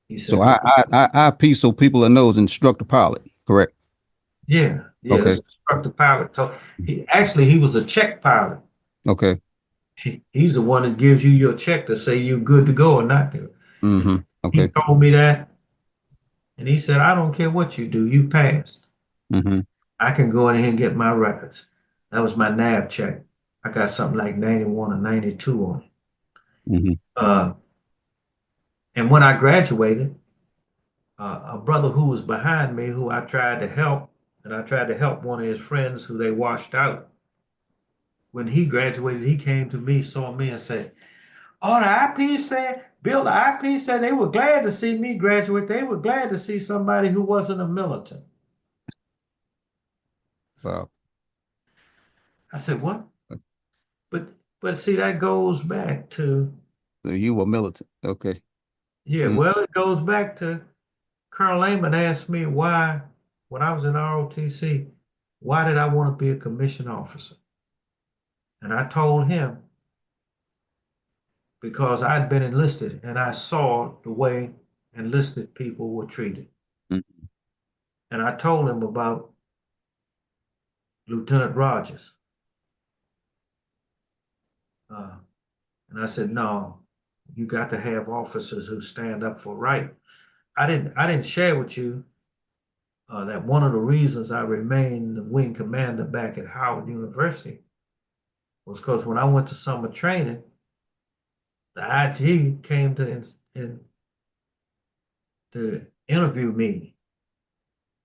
He So said, IP, so people know, is instructor pilot, correct? yeah, Okay. this instructor pilot told he was a check pilot. Okay. He's the one that gives you your check to say you're good to go or not to. Mm-hmm. He Okay. told me that, and he said, I don't care what you do, you passed. Mm-hmm. I can go in here and get my records. That was my NAV check. I got something like 91 or 92 on it. Mm-hmm. And when I graduated, a brother who was behind me, who I tried to help, and I tried to help one of his friends who they washed out. When he graduated, he came to me, saw me, and said, "Oh, the IP said, Bill, the IP said they were glad to see me graduate. They were glad to see somebody who wasn't a militant." Wow. I said, "What?" But see, that goes back to, So you were militant. Okay. yeah, Mm-hmm. well, it goes back to Colonel Airman asked me why, when I was in ROTC, why did I want to be a commissioned officer? And I told him because I'd been enlisted and I saw the way enlisted people were treated. And I told him about Lieutenant Rogers. Uh, and I said, no, you got to have officers who stand up for right. I didn't share with you that one of the reasons I remained the wing commander back at Howard University was because when I went to summer training, the IG came to interview me,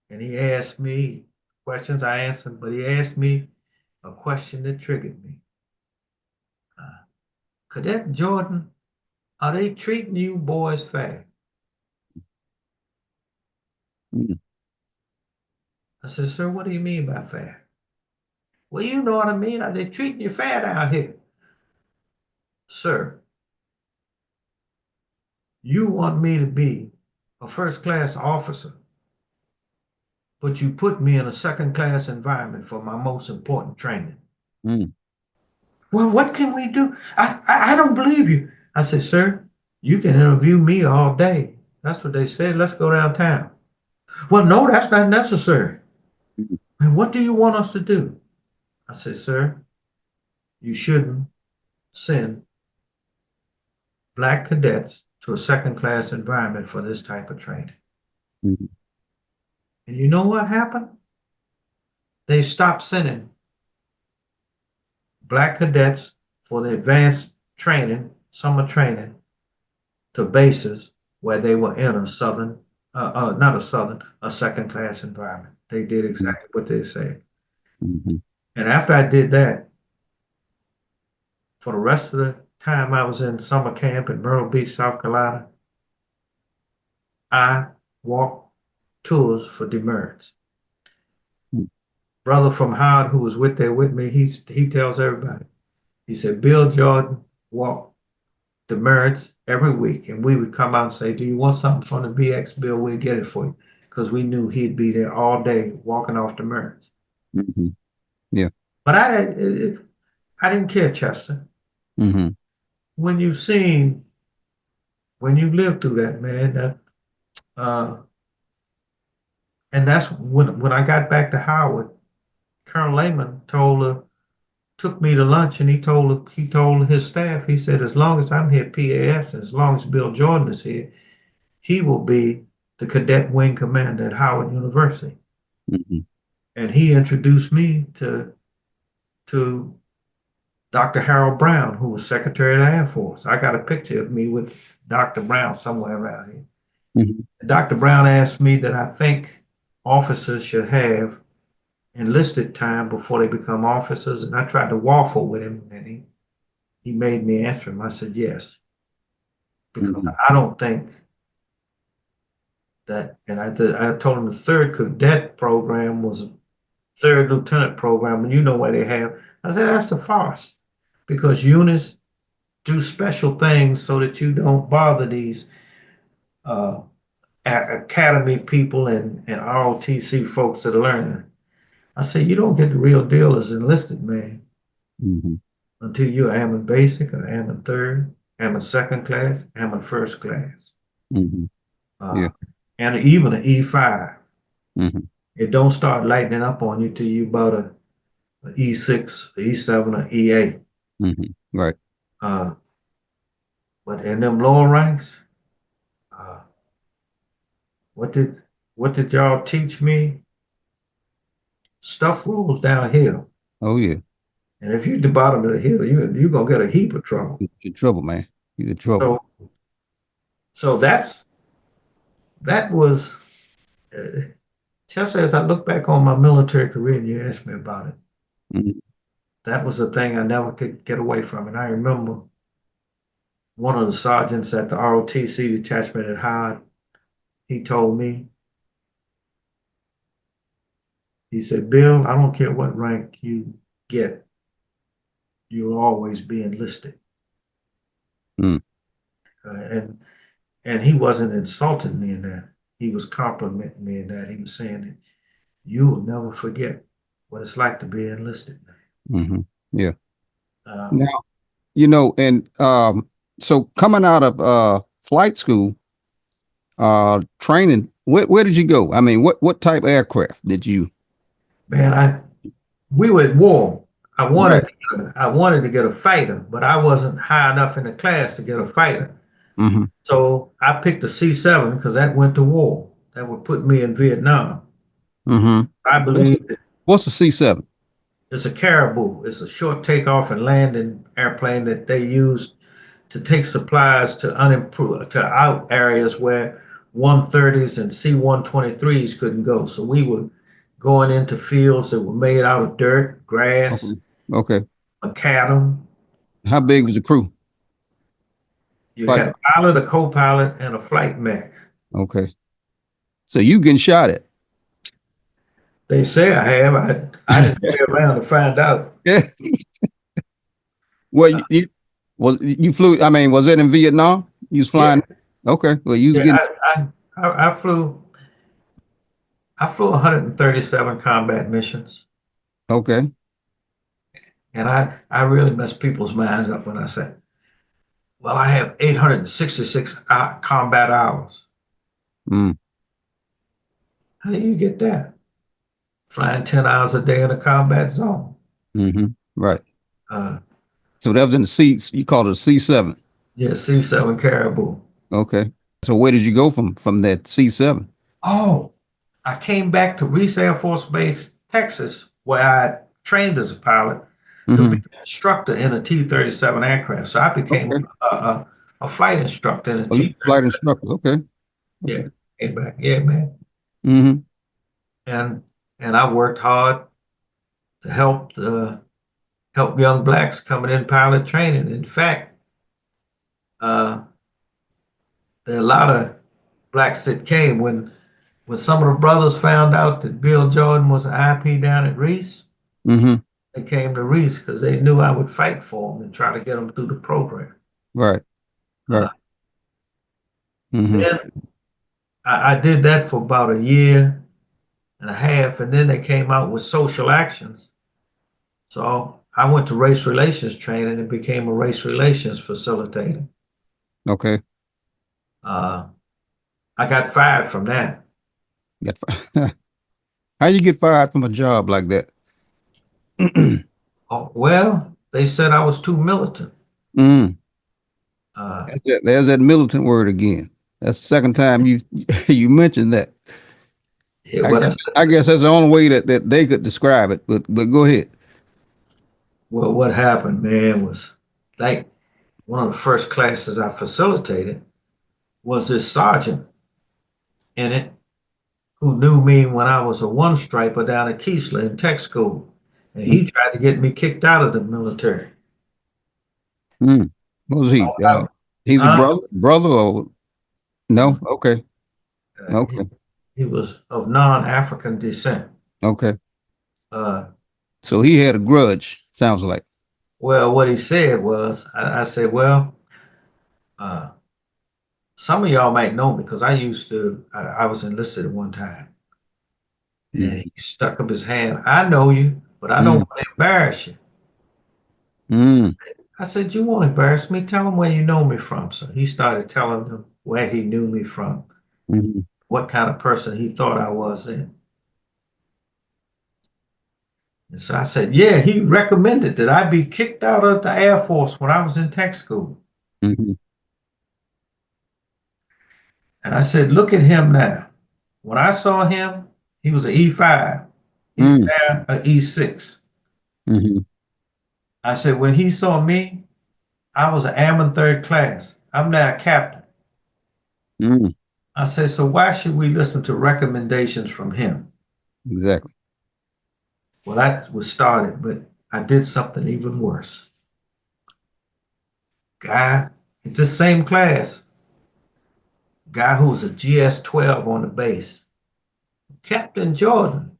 and he asked me questions. I answered, but he asked me a question that triggered me. Cadet Jordan, are they treating you boys fair? Mm-hmm. I said, sir, what do you mean by fair? Well, you know what I mean. Are they treating you fair down here? Sir, you want me to be a first class officer, but you put me in a second class environment for my most important training. Mm-hmm. Well, what can we do? I don't believe you. I said, sir, you can interview me all day. That's what they said. Let's go downtown. Well, no, that's not necessary. And what do you want us to do? I said, sir, you shouldn't send black cadets to a second class environment for this type of training. Mm-hmm. And you know what happened? They stopped sending black cadets for the advanced training, summer training, to bases where they were in a not a southern, a second class environment. They did exactly what they said. Mm-hmm. And after I did that, for the rest of the time I was in summer camp in Myrtle Beach, South Carolina, I walked tours for demerits. Brother from Howard who was with me, he tells everybody. He said, Bill Jordan walked demerits every week, and we would come out and say, do you want something from the BX, Bill? We'll get it for you. Because we knew he'd be there all day walking off demerits. Mm-hmm. Yeah. But I didn't care, Chester. Mm-hmm. When you lived through that, man, and that's when I got back to Howard, Colonel Lehman took me to lunch, and he told his staff, he said, as long as I'm here, PAS, as long as Bill Jordan is here, he will be the cadet wing commander at Howard University. Mm-hmm. And he introduced me to Dr. Harold Brown, who was Secretary of the Air Force. I got a picture of me with Dr. Brown somewhere around here. Mm-hmm. Dr. Brown asked me that I think officers should have enlisted time before they become officers, and I tried to waffle with him, and he made me answer him. I said yes, because Mm-hmm. I don't think that, and I told him the third cadet program was a third lieutenant program, and you know what they have. I said that's a farce, because units do special things so that you don't bother these academy people and ROTC folks that are learning. I said, you don't get the real deal as enlisted man Mm-hmm. until you're airman basic or airman third, airman second class, airman first class. Mm-hmm. Yeah. And even an E5. Mm-hmm. It don't start lightening up on you till you about a E6, E7, or E8. Mm-hmm. Right. But in them lower ranks, what did y'all teach me? Stuff rolls downhill. Oh yeah. And if you're at the bottom of the hill, you're gonna get a heap of trouble. You're in trouble, man. You're in trouble. So that was just as I look back on my military career, and you asked me about it. Mm-hmm. That was the thing I never could get away from. And I remember one of the sergeants at the ROTC detachment at Howard, he told me, he said, Bill, I don't care what rank you get, you'll always be enlisted. Mm. And he wasn't insulting me in that. He was complimenting me in that. He was saying that you will never forget what it's like to be enlisted. Mm-hmm. Yeah. Now, you know, and so coming out of flight school, training, where did you go? I mean, what type of aircraft did you? Man, we were at war. I wanted Right. to get a fighter, but I wasn't high enough in the class to get a fighter. Mm-hmm. So I picked a C-7 because that went to war. That would put me in Vietnam. Mm-hmm. I believe that What's the C-7? it's a Caribou. It's a short takeoff and landing airplane that they use to take supplies to out areas where 130s and C-123s couldn't go. So we were going into fields that were made out of dirt, grass, Okay. macadam. How big was the crew? You Like, had a pilot, a co-pilot, and a flight mech. okay. So you getting shot at? They say I have. I didn't stay around to find out. Yeah. Well, you flew. I mean, was it in Vietnam? You was flying. Yeah, Okay. Well, you was yeah. getting. I flew. I flew 137 combat missions, Okay. and I really mess people's minds up when I say, "Well, I have 866 combat hours." Mm. How do you get that? Flying 10 hours a day in a combat zone. Mm-hmm. Right. Uh, So that was in the seats. You called it a C-7. yeah, C-7 Caribou. Okay. So where did you go from that C-7? Oh, I came back to Reese Air Force Base, Texas, where I trained as a pilot to be Mm-hmm. an instructor in a T-37 aircraft. So I became Okay. a flight instructor in a Oh, you flight T-37. instructor. Okay. Yeah, Okay. came back. Yeah, man. Mm-hmm. And I worked hard to help the help young blacks coming in pilot training. In fact, there are a lot of blacks that came when some of the brothers found out that Bill Jordan was an IP down at Reese. Mm-hmm. They came to Reese because they knew I would fight for them and try to get them through the program. Right. Uh, Right. Mm-hmm. then I did that for about a year and a half, and then they came out with social actions. So I went to race relations training and became a race relations facilitator. Okay. Uh, I got fired from that. Got How you get fired from a job like that? Oh, well, they said I was too militant. Mm. Uh, There's that militant word again. That's the second time you you mentioned that. yeah, well, that's, I guess that's the only way that they could describe it. But go ahead. well, what happened, man, was like one of the first classes I facilitated was this sergeant in it who knew me when I was a one striper down at Keesler in tech school. And he tried to get me kicked out of the military. Mm. What was he? He's a Uh, brother or no? Okay. he, Okay. he was of non-African descent. Okay. Uh, So he had a grudge, sounds like. well, what he said was, I said, well, uh, some of y'all might know me because I was enlisted at one time. And Mm. he stuck up his hand. I know you, but I don't Mm. want to embarrass you. Mm. I said, you won't embarrass me. Tell him where you know me from. So he started telling them where he knew me from, Mm. what kind of person he thought I was in. And so I said, yeah, he recommended that I be kicked out of the Air Force when I was in tech school. Mm. And I said, look at him now. When I saw him, he was an E5. He's Mm. now an E6. Mm. I said, when he saw me, I was an airman third class. I'm now a captain. Mm. I said, so why should we listen to recommendations from him? Exactly. Well, that was started, but I did something even worse. Guy in this same class, guy who was a GS-12 on the base, Captain Jordan.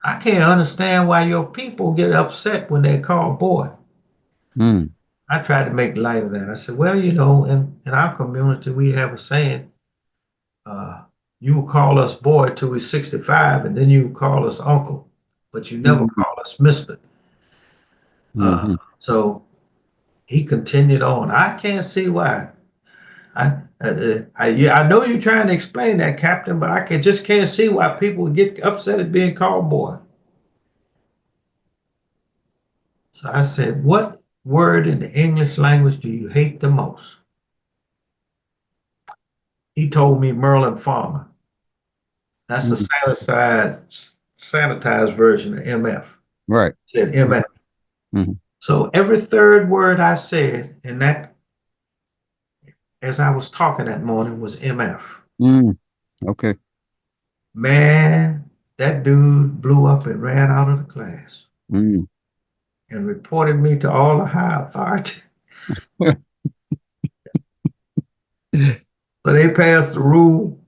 I can't understand why your people get upset when they call boy. Mm. I tried to make light of that. I said, well, you know, in our community, we have a saying, uh, you will call us boy till we're 65, and then you will call us uncle, but you never Mm. call us mister. Mm. So he continued on. I can't see why. Yeah, I know you're trying to explain that, Captain, but just can't see why people would get upset at being called boy. So I said, what word in the English language do you hate the most? He told me Merlin Farmer. That's the Mm. sanitized version of MF. Right. Said MF. Mm. So every third word I said in that, as I was talking that morning, was MF. Mm. Okay. Man, that dude blew up and ran out of the class Mm. and reported me to all the high authority. So they passed the rule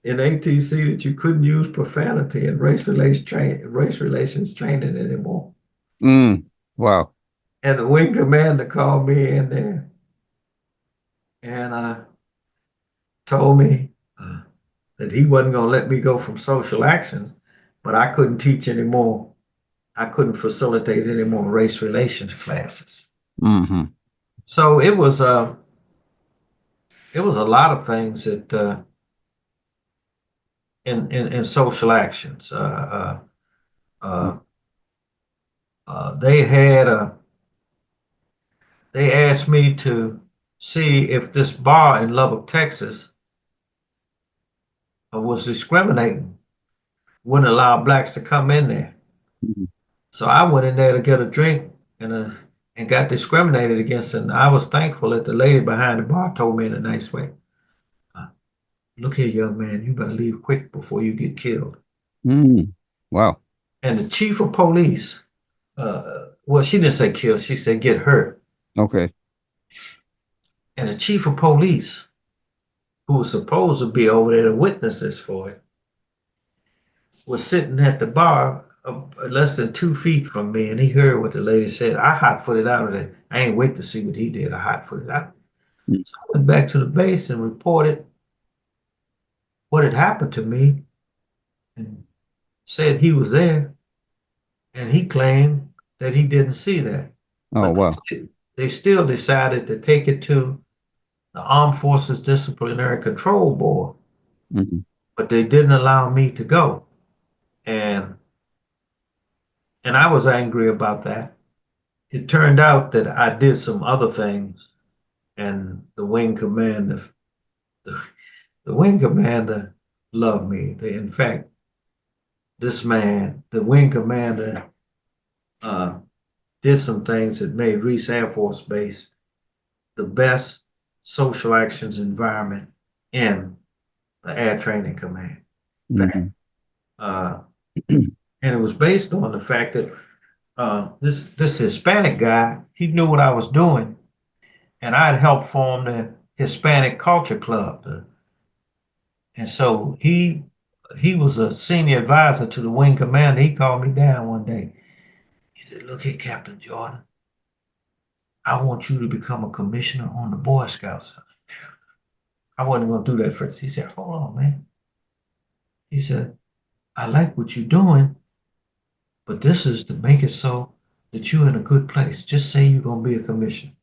in ATC that you couldn't use profanity in race relations training anymore. Mm. Wow. And the wing commander called me in there and told me that he wasn't going to let me go from social actions, but I couldn't teach anymore. I couldn't facilitate any more race relations classes. Mm-hmm. So it was a lot of things that in social actions. Uh, they had they asked me to see if this bar in Lubbock, Texas, was discriminating, wouldn't allow blacks to come in there. Mm-hmm. So I went in there to get a drink and got discriminated against. And I was thankful that the lady behind the bar told me in a nice way, look here, young man, you better leave quick before you get killed. Mm. Wow. And the chief of police, uh, well, she didn't say kill, she said get hurt. Okay. And the chief of police, who was supposed to be over there to witness this for it, was sitting at the bar less than 2 feet from me, and he heard what the lady said. I hot-footed out of there. I ain't wait to see what he did. I hot-footed out. Mm. So I went back to the base and reported what had happened to me and said he was there, and he claimed that he didn't see that. Oh, But wow. they still decided to take it to the Armed Forces Disciplinary Control Board, Mhm. but they didn't allow me to go. And I was angry about that. It turned out that I did some other things, and the, the wing commander loved me. In fact, this man, the wing commander, uh, did some things that made Reese Air Force Base the best social actions environment in the Air Training Command. In fact, Mhm. uh, and it was based on the fact that this Hispanic guy, he knew what I was doing, and I had helped form the Hispanic Culture Club. And so he was a senior advisor to the wing commander. He called me down one day. He said, "Look here, Captain Jordan, I want you to become a commissioner on the Boy Scouts." I wasn't going to do that first. He said, "Hold on, man." He said, "I like what you're doing, but this is to make it so that you're in a good place. Just say you're going to be a commissioner."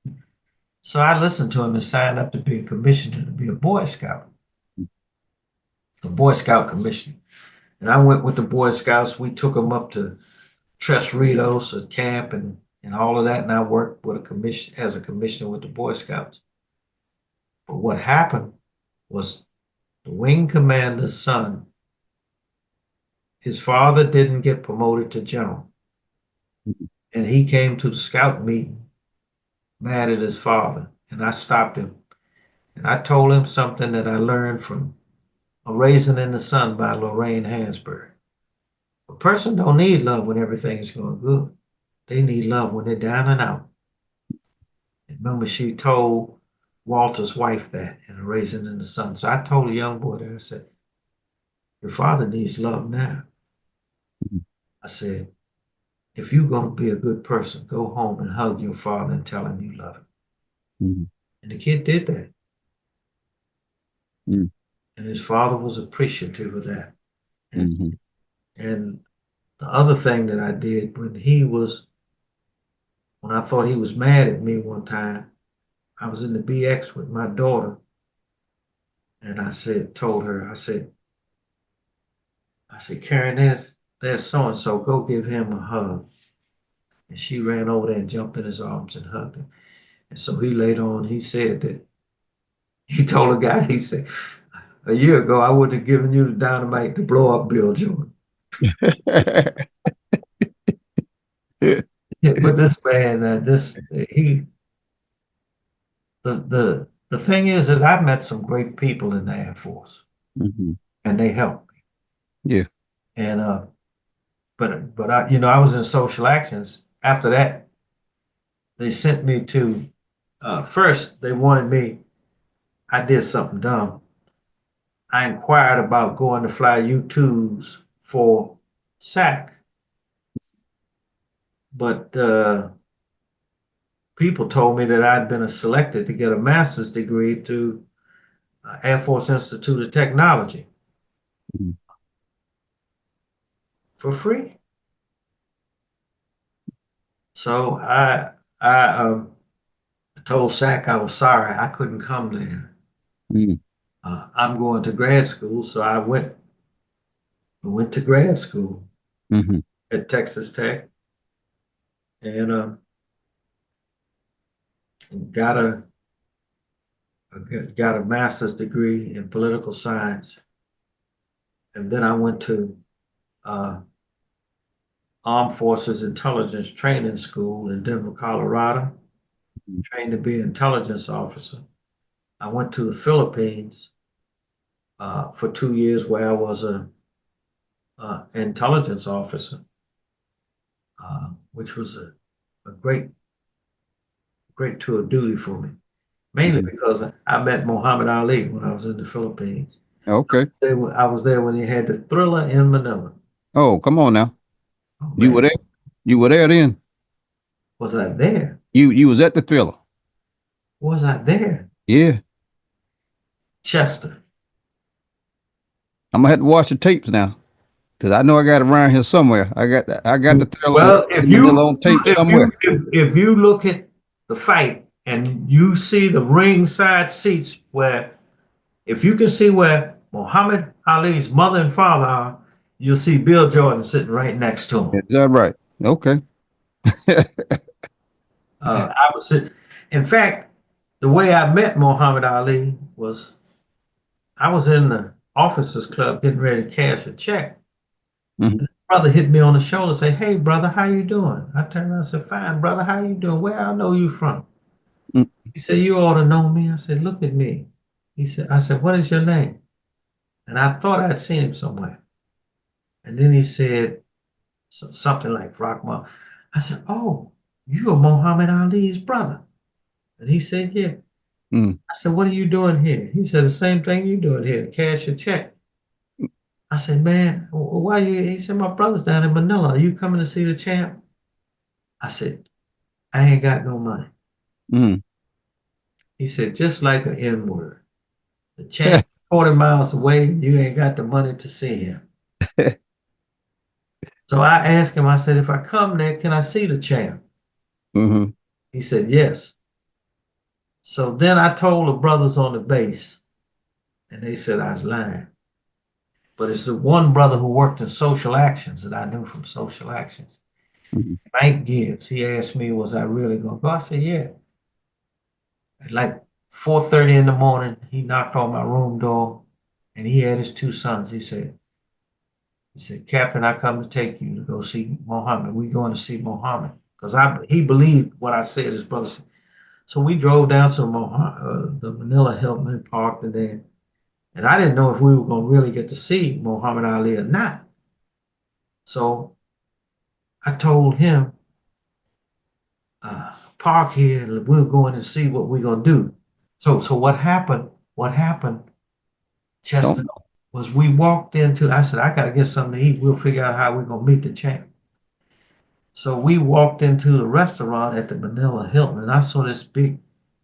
So I listened to him and signed up to be a commissioner, to be a Boy Scout, a Boy Scout commissioner. And I went with the Boy Scouts. We took them up to Tres Ritos, a camp, and all of that. And I worked with a commission as a commissioner with the Boy Scouts. But what happened was the wing commander's son, his father didn't get promoted to general. And he came to the scout meeting mad at his father. And I stopped him. And I told him something that I learned from A Raisin in the Sun by Lorraine Hansberry. A person don't need love when everything's going good. They need love when they're down and out. And remember, she told Walter's wife that in A Raisin in the Sun. So I told the young boy that, I said, your father needs love now. I said, if you're going to be a good person, go home and hug your father and tell him you love him. Mhm. And the kid did that. Mhm. And his father was appreciative of that. And, Mhm. and the other thing that I did when I thought he was mad at me one time, I was in the BX with my daughter. And told her, Karen, there's so and so. Go give him a hug. And she ran over there and jumped in his arms and hugged him. And so he later on, he said that he told a guy, he said, a year ago, I wouldn't have given you the dynamite to blow up Bill Jordan. But this man, the thing is that I've met some great people in the Air Force, Mhm. and they helped me. Yeah. And but I was in social actions. After that, they sent me to. First, they wanted me. I did something dumb. I inquired about going to fly U-2s for SAC, but people told me that I'd been selected to get a master's degree through Air Force Institute of Technology Mhm. for free. So I told SAC I was sorry I couldn't come there. Mhm. I'm going to grad school, so I went to grad school Mhm. at Texas Tech and got a got a master's degree in political science. And then I went to uh, Armed Forces Intelligence Training School in Denver, Colorado, trained to be an intelligence officer. I went to the Philippines for 2 years where I was a intelligence officer, which was a great tour of duty for me, mainly because I met Muhammad Ali when I was in the Philippines. Okay. I was there when he had the Thriller in Manila. Oh, come on now. Oh You were man, there. You were there then. was I there? You was at the Thriller. Was I there? Yeah. Chester. I'm gonna have to watch the tapes now because I know I got it around here somewhere. I got the Thriller Well, in Manila on tape somewhere. if you look at the fight and you see the ringside seats where, if you can see where Muhammad Ali's mother and father are, you'll see Bill Jordan sitting right next to him. Is that right? Okay. I was sitting. In fact, the way I met Muhammad Ali was I was in the officers club getting ready to cash a check. Mhm. Brother hit me on the shoulder, say, "Hey, brother, how you doing?" I turned around and said, "Fine, brother, how you doing? Where I know you from?" Mm. He said, "You ought to know me." I said, "Look at me." I said, "What is your name?" And I thought I'd seen him somewhere. And then he said something like Rockmore. I said, "Oh, you are Muhammad Ali's brother." And he said, "Yeah." Mm. I said, "What are you doing here?" He said, "The same thing you doing here, cash your check." I said, "Man, why you?" He said, "My brother's down in Manila. Are you coming to see the champ?" I said, "I ain't got no money." Mm. He said, "Just like an N word. The champ 40 miles away, you ain't got the money to see him." So I asked him, I said, "If I come there, can I see the champ?" Hmm. He said, "Yes." So then I told the brothers on the base, and they said I was lying. But it's the one brother who worked in social actions that I knew from social actions. Hmm. Mike Gibbs, he asked me, was I really going to go? I said, yeah. At like 4:30 in the morning, he knocked on my room door, and he had his two sons. He said, "Captain, I come to take you to go see Mohammed. We going to see Mohammed." Because he believed what I said, his brother said. So we drove down to the Manila Hilton Park today. And I didn't know if we were going to really get to see Muhammad Ali or not. So I told him, "Park here, and we'll go in and see what we're going to do." So what happened, Don't Chester, was we walked into, I said, "I got to get something to eat. We'll figure out how we're going to meet the champ." So we walked into the restaurant at the Manila Hilton, and I saw this big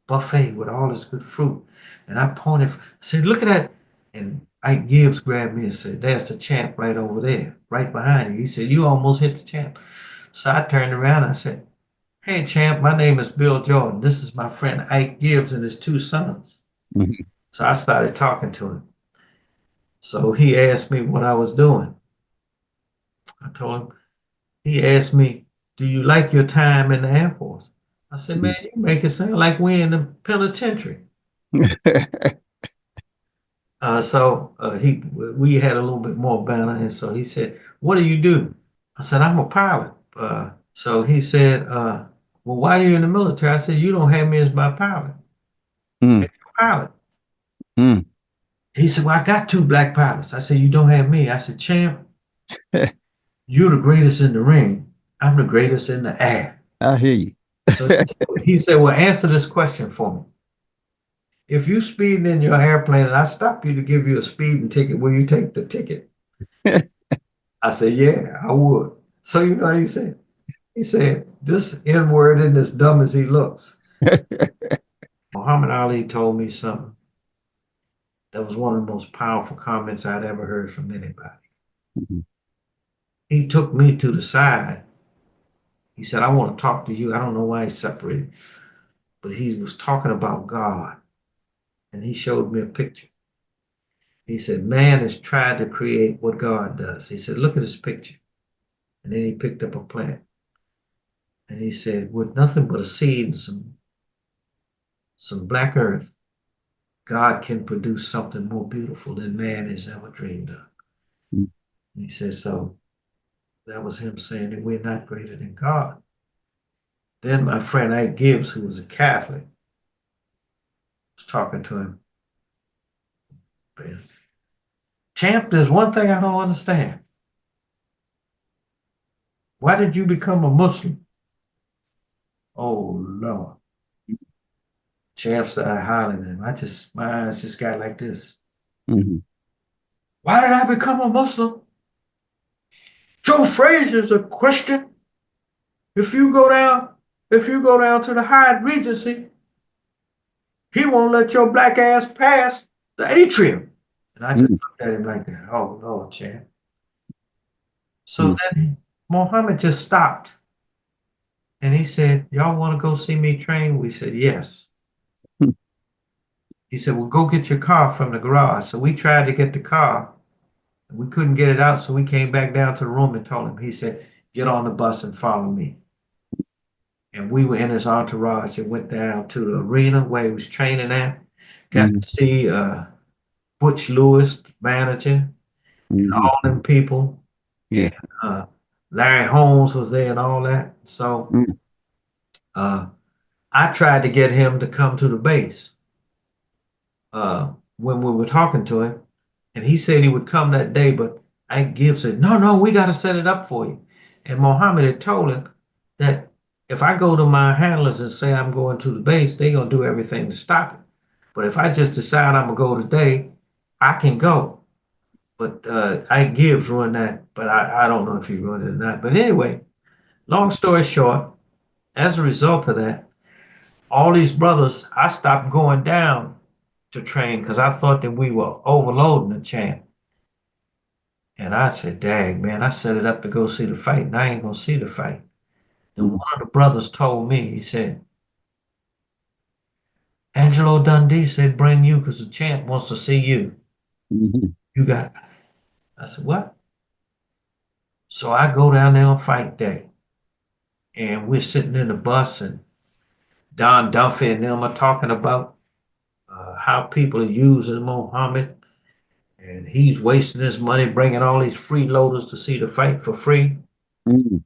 buffet with all this good fruit. And I pointed, I said, "Look at that." And Ike Gibbs grabbed me and said, "There's the champ right over there, right behind you." He said, "You almost hit the champ." So I turned around and I said, "Hey, champ, my name is Bill Jordan. This is my friend Ike Gibbs and his two sons." Mhm. So I started talking to him. So he asked me what I was doing. I told him, he asked me, "Do you like your time in the Air Force?" I said, "Man, you make it sound like we're in the penitentiary." We had a little bit more banter, and so he said, "What do you do?" I said, "I'm a pilot." So he said, "Well, why are you in the military?" I said, "You don't have me as my pilot." Mm. Pilot. Mm. He said, "Well, I got two black pilots." I said, "You don't have me." I said, "Champ, you're the greatest in the ring. I'm the greatest in the air." I hear you. So he said, "Well, answer this question for me. If you speeding in your airplane and I stop you to give you a speeding ticket, will you take the ticket?" I said, "Yeah, I would." So you know what he said? He said, "This N word isn't as dumb as he looks." Muhammad Ali told me something that was one of the most powerful comments I'd ever heard from anybody. Mhm. He took me to the side. He said, "I want to talk to you." I don't know why he separated, but he was talking about God. And he showed me a picture. He said, "Man has tried to create what God does." He said, "Look at this picture." And then he picked up a plant. And he said, "With nothing but a seed and some black earth, God can produce something more beautiful than man has ever dreamed of." Mm. And he said, so that was him saying that we're not greater than God. Then my friend Ike Gibbs, who was a Catholic, was talking to him. "Champ, there's one thing I don't understand. Why did you become a Muslim?" Oh Lord. Champ started hollering at him. My eyes just got like this. Mhm. Why did I become a Muslim? Joe Frazier's a Christian. If you go down, if you go down to the Howard Regency, he won't let your black ass pass the atrium. And I just Mhm. looked at him like that. Oh Lord, champ. So Mhm. then Mohammed just stopped and he said, y'all want to go see me train? We said, yes. He said, well, go get your car from the garage. So we tried to get the car. We couldn't get it out. So we came back down to the room and told him, he said, get on the bus and follow me. And we were in his entourage and went down to the arena where he was training at. Got Mhm. to see Butch Lewis, the manager, Mhm. all them people. Yeah. And Larry Holmes was there and all that. So Mhm. uh, I tried to get him to come to the base when we were talking to him. And he said he would come that day, but Ike Gibbs said, no, no, we got to set it up for you. And Mohammed had told him that if I go to my handlers and say I'm going to the base, they're going to do everything to stop it. But if I just decide I'm going to go today, I can go. But Ike Gibbs ruined that, but I don't know if he ruined it or not. But anyway, long story short, as a result of that, all these brothers, I stopped going down to train because I thought that we were overloading the champ. And I said, dang, man, I set it up to go see the fight, and I ain't gonna see the fight. Then one Mhm. of the brothers told me, he said, Angelo Dundee said, bring you because the champ wants to see you. Mhm. You got, I said, what? So I go down there on fight day, and we're sitting in the bus, and Don Duffy and them are talking about how people are using Muhammad, and he's wasting his money bringing all these freeloaders to see the fight for free. Mhm.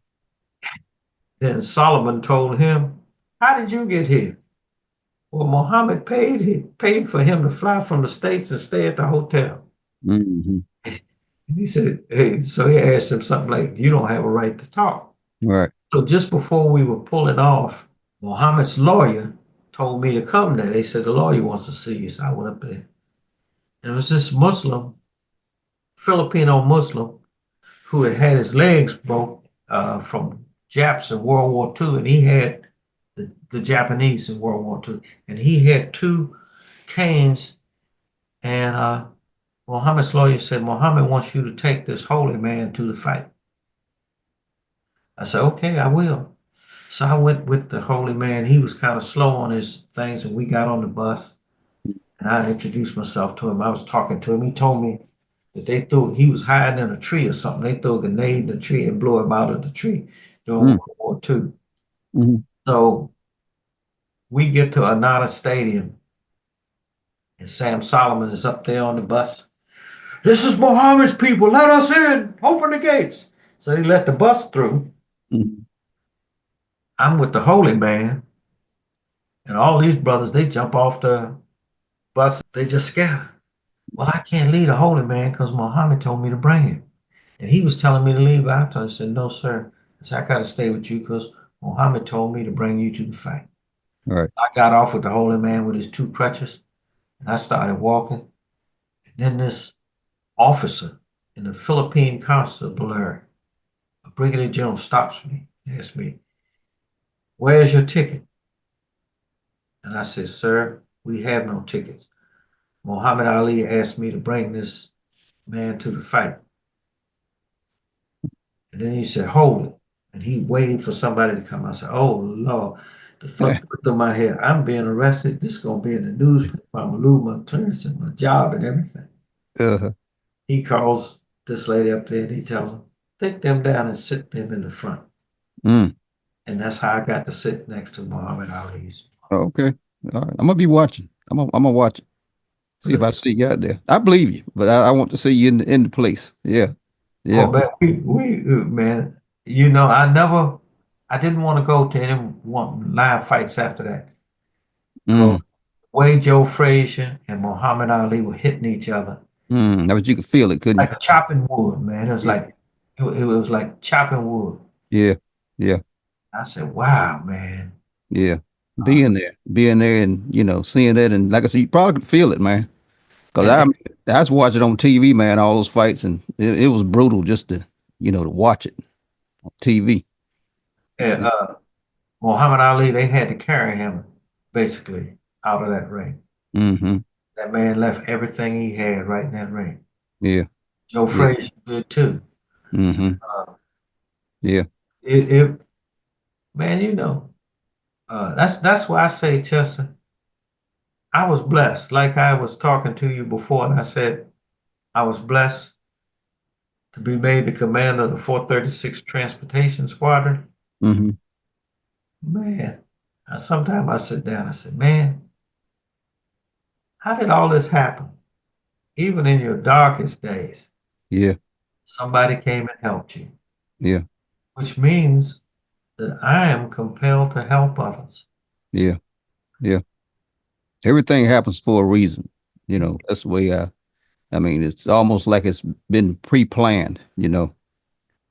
Then Solomon told him, how did you get here? Well, Muhammad paid for him to fly from the States and stay at the hotel. Mhm. And he said, hey, so he asked him something like, you don't have a right to talk. Right. So just before we were pulling off, Muhammad's lawyer told me to come there. They said the lawyer wants to see you. So I went up there. And it was this Muslim, Filipino Muslim, who had had his legs broke from Japs in World War II, and he had the Japanese in World War II, and he had two canes. And Muhammad's lawyer said, Muhammad wants you to take this holy man to the fight. I said, okay, I will. So I went with the holy man. He was kind of slow on his things, and we got on the bus. And I introduced myself to him. I was talking to him. He told me that he was hiding in a tree or something. They threw a grenade in the tree and blew him out of the tree during Mhm. World War II. Mhm. So we get to Anata Stadium, and Sam Solomon is up there on the bus. This is Muhammad's people. Let us in. Open the gates. So they let the bus through. Mhm. I'm with the holy man, and all these brothers, they jump off the bus. They just scatter. Well, I can't leave the holy man because Muhammad told me to bring him. And he was telling me to leave. I told him, I said, no, sir. I said, I got to stay with you because Muhammad told me to bring you to the fight. Right. I got off with the holy man with his two crutches, and I started walking. And then this officer in the Philippine constabulary, a brigadier general, stops me and asks me, where's your ticket? And I said, sir, we have no tickets. Muhammad Ali asked me to bring this man to the fight. And then he said, hold it. And he waited for somebody to come. I said, oh, Lord. The thought through my head, I'm being arrested. This is going to be in the newspaper. I'm going to lose my clearance and my job and everything. Uh-huh. He calls this lady up there and he tells them, take them down and sit them in the front. Mm. And that's how I got to sit next to Muhammad Ali's. Okay. All right. I'm gonna be watching. I'm gonna watch it. See if I see you out there. I believe you, but I want to see you in the place. Yeah. Oh Yeah. man, man, I didn't want to go to any one live fights after that. Mm. Way Joe Frazier and Muhammad Ali were hitting each other Mm. Now, but you could feel it, couldn't like chopping wood, man. It was you? like it was like chopping wood. Yeah. Yeah. I said, "Wow, man." Yeah. Uh, Being there and, seeing that. And like I said, you probably could feel it, man. Cause and, I was watching on TV, man, all those fights and it was brutal just to watch it on TV. and Muhammad Ali, they had to carry him basically out of that ring. Mm-hmm. That man left everything he had right in that ring. Yeah. Joe Yeah. Frazier did too. Mm-hmm. Uh, Yeah. it man, that's why I say, Chester, I was blessed. Like I was talking to you before, and I said I was blessed to be made the commander of the 436 Transportation Squadron. Mm-hmm. Man, sometimes I sit down, I said, man, how did all this happen? Even in your darkest days, Yeah. somebody came and helped you, Yeah. which means that I am compelled to help others. Yeah. Yeah. Everything happens for a reason. That's the way I mean, it's almost like it's been pre-planned.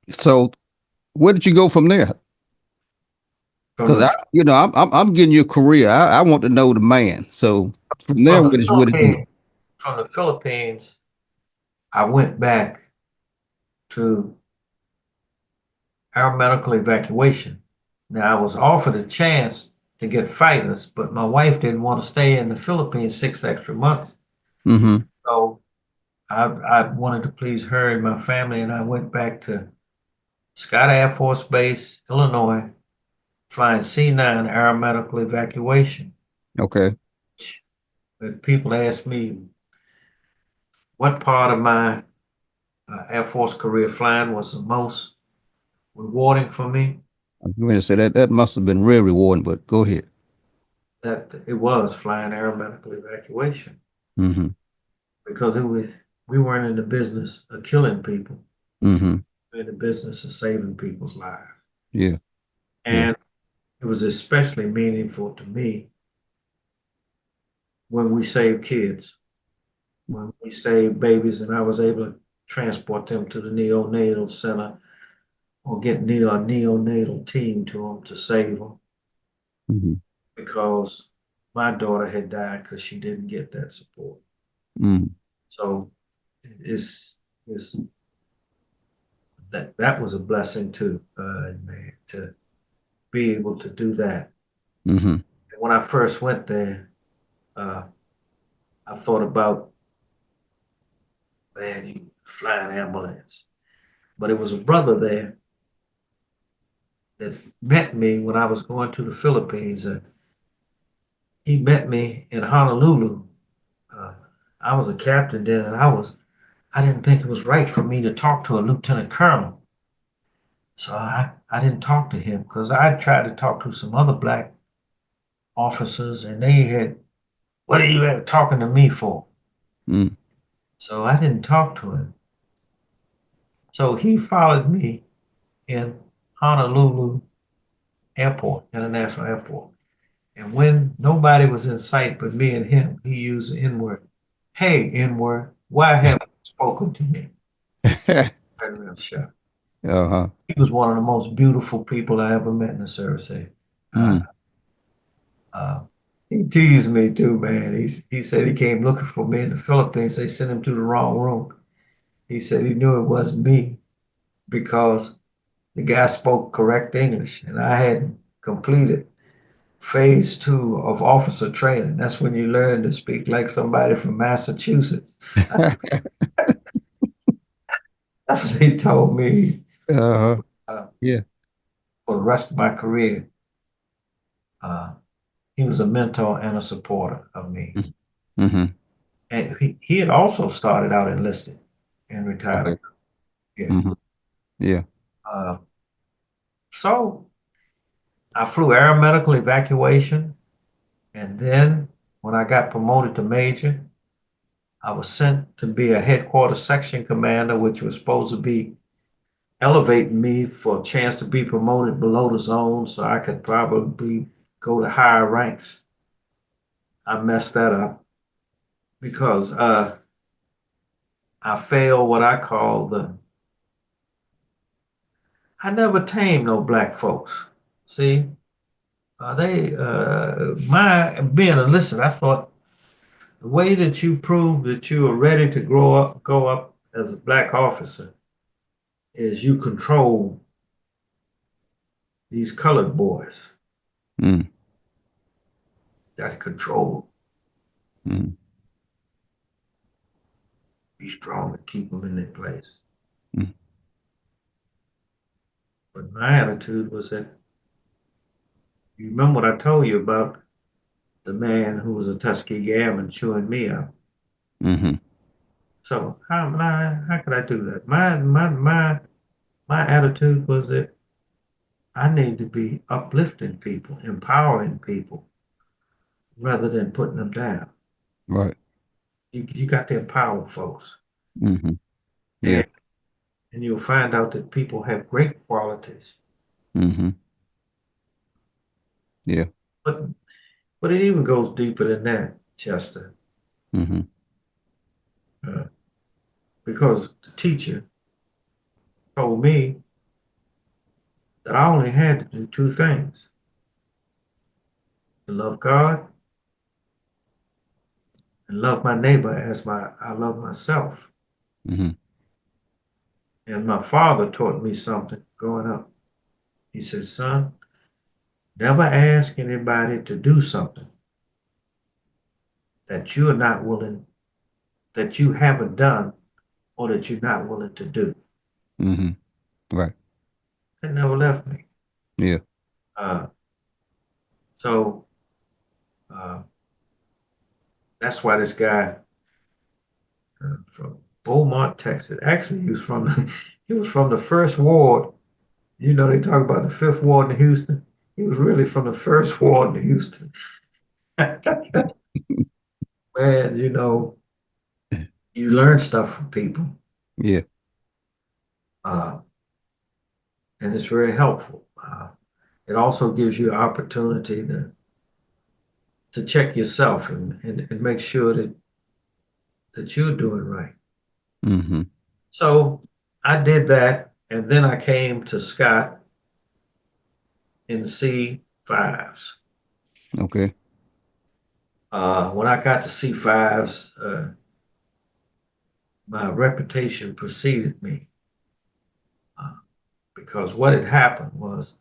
So where did you go from there? From Because the I'm getting your career. I want to know the man. So from there, from the what did you? Philippines, from the Philippines, I went back to aeromedical evacuation. Now I was offered a chance to get fighters, but my wife didn't want to stay in the Philippines 6 extra months. Mm-hmm. So I wanted to please her and my family, and I went back to Scott Air Force Base, Illinois, flying C-9 aeromedical evacuation. Okay. But people ask me what part of my Air Force career flying was the most rewarding for me. I'm going to say that must have been real rewarding. But go ahead. That it was flying aeromedical evacuation Mm-hmm. because we weren't in the business of killing people. Mm-hmm. We were in the business of saving people's lives. Yeah. Yeah. And it was especially meaningful to me when we saved kids, when we saved babies, and I was able to transport them to the neonatal center or get a neonatal team to them to save them Mm-hmm. because my daughter had died because she didn't get that support. Mm-hmm. So it's that was a blessing too, man, to be able to do that. Mm-hmm. And when I first went there, uh, I thought about, man, you fly an ambulance. But it was a brother there that met me when I was going to the Philippines. He met me in Honolulu. Uh, I was a captain then, and I didn't think it was right for me to talk to a lieutenant colonel. So I didn't talk to him because I tried to talk to some other black officers, and they had, what are you talking to me for? Mm-hmm. So I didn't talk to him. So he followed me in Honolulu Airport, International Airport. And when nobody was in sight but me and him, he used the N word. Hey, N word, why haven't you spoken to me? Very real shot. uh-huh. He was one of the most beautiful people I ever met in the service. Uh, Mm. uh, he teased me too, man. He said he came looking for me in the Philippines. They sent him to the wrong room. He said he knew it wasn't me because the guy spoke correct English and I hadn't completed phase 2 of officer training. That's when you learn to speak like somebody from Massachusetts. That's what he told me uh-huh. uh, Yeah. for the rest of my career. Uh, he was a mentor and a supporter of me. Mm-hmm. And he had also started out enlisted and retired. Okay. Yeah. Mm-hmm. Yeah. Uh, so I flew aeromedical evacuation. And then when I got promoted to major, I was sent to be a headquarters section commander, which was supposed to be elevating me for a chance to be promoted below the zone so I could probably go to higher ranks. I messed that up because I failed what I call I never tamed no black folks. See, My being enlisted, I thought the way that you prove that you are ready to go up as a black officer is you control these colored boys. Mm. That's control. Mm. Be strong and keep them in their place. Mm. But my attitude was that, you remember what I told you about the man who was a Tuskegee Airman chewing me up. Mm-hmm. So how could I do that? My attitude was that I need to be uplifting people, empowering people, rather than putting them down. Right. You got to empower folks, Mm-hmm. Yeah. and and you'll find out that people have great qualities. Mm-hmm. Yeah. But but it even goes deeper than that, Chester, Mm-hmm. uh, because the teacher told me that I only had to do two things: to love God and love my neighbor as I love myself. Mm-hmm. And my father taught me something growing up. He said, son, never ask anybody to do something that you are not willing, that you haven't done, or that you're not willing to do. Mm-hmm. Right. That never left me. Yeah. Uh, so uh, that's why this guy from Beaumont, Texas, actually he was from the first ward. You know, they talk about the fifth ward in Houston. He was really from the first ward in Houston. Man, you learn stuff from people, Yeah. uh, and it's very helpful. It also gives you an opportunity to check yourself and make sure that you're doing right. Mm-hmm. So I did that, and then I came to Scott in C5s. Okay. When I got to C5s, my reputation preceded me, uh, because what had happened was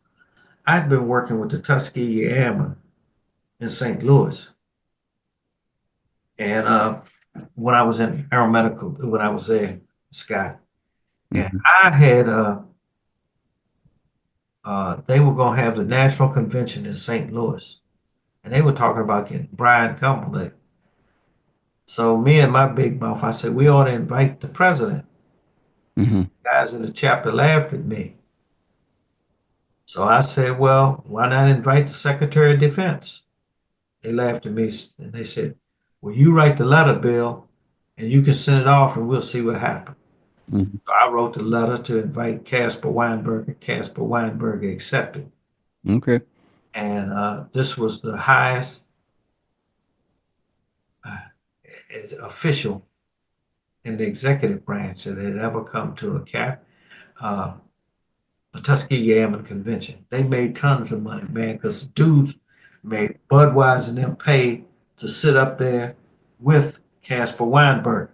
I'd been working with the Tuskegee Airmen in St. Louis. And when I was in aeromedical, when I was there, Scott, and Mm-hmm. I had, they were going to have the national convention in St. Louis, and they were talking about getting Brian Cumberland. So me and my big mouth, I said, we ought to invite the president. Mm-hmm. Guys in the chapter laughed at me. So I said, well, why not invite the Secretary of Defense? They laughed at me and they said, well, you write the letter, Bill, and you can send it off and we'll see what happens. Mm-hmm. So I wrote the letter to invite Caspar Weinberger, and Caspar Weinberger accepted. Okay. And this was the highest uh, official in the executive branch that had ever come to uh, a Tuskegee Airmen convention. They made tons of money, man, because dudes made Budweiser and them pay to sit up there with Caspar Weinberger.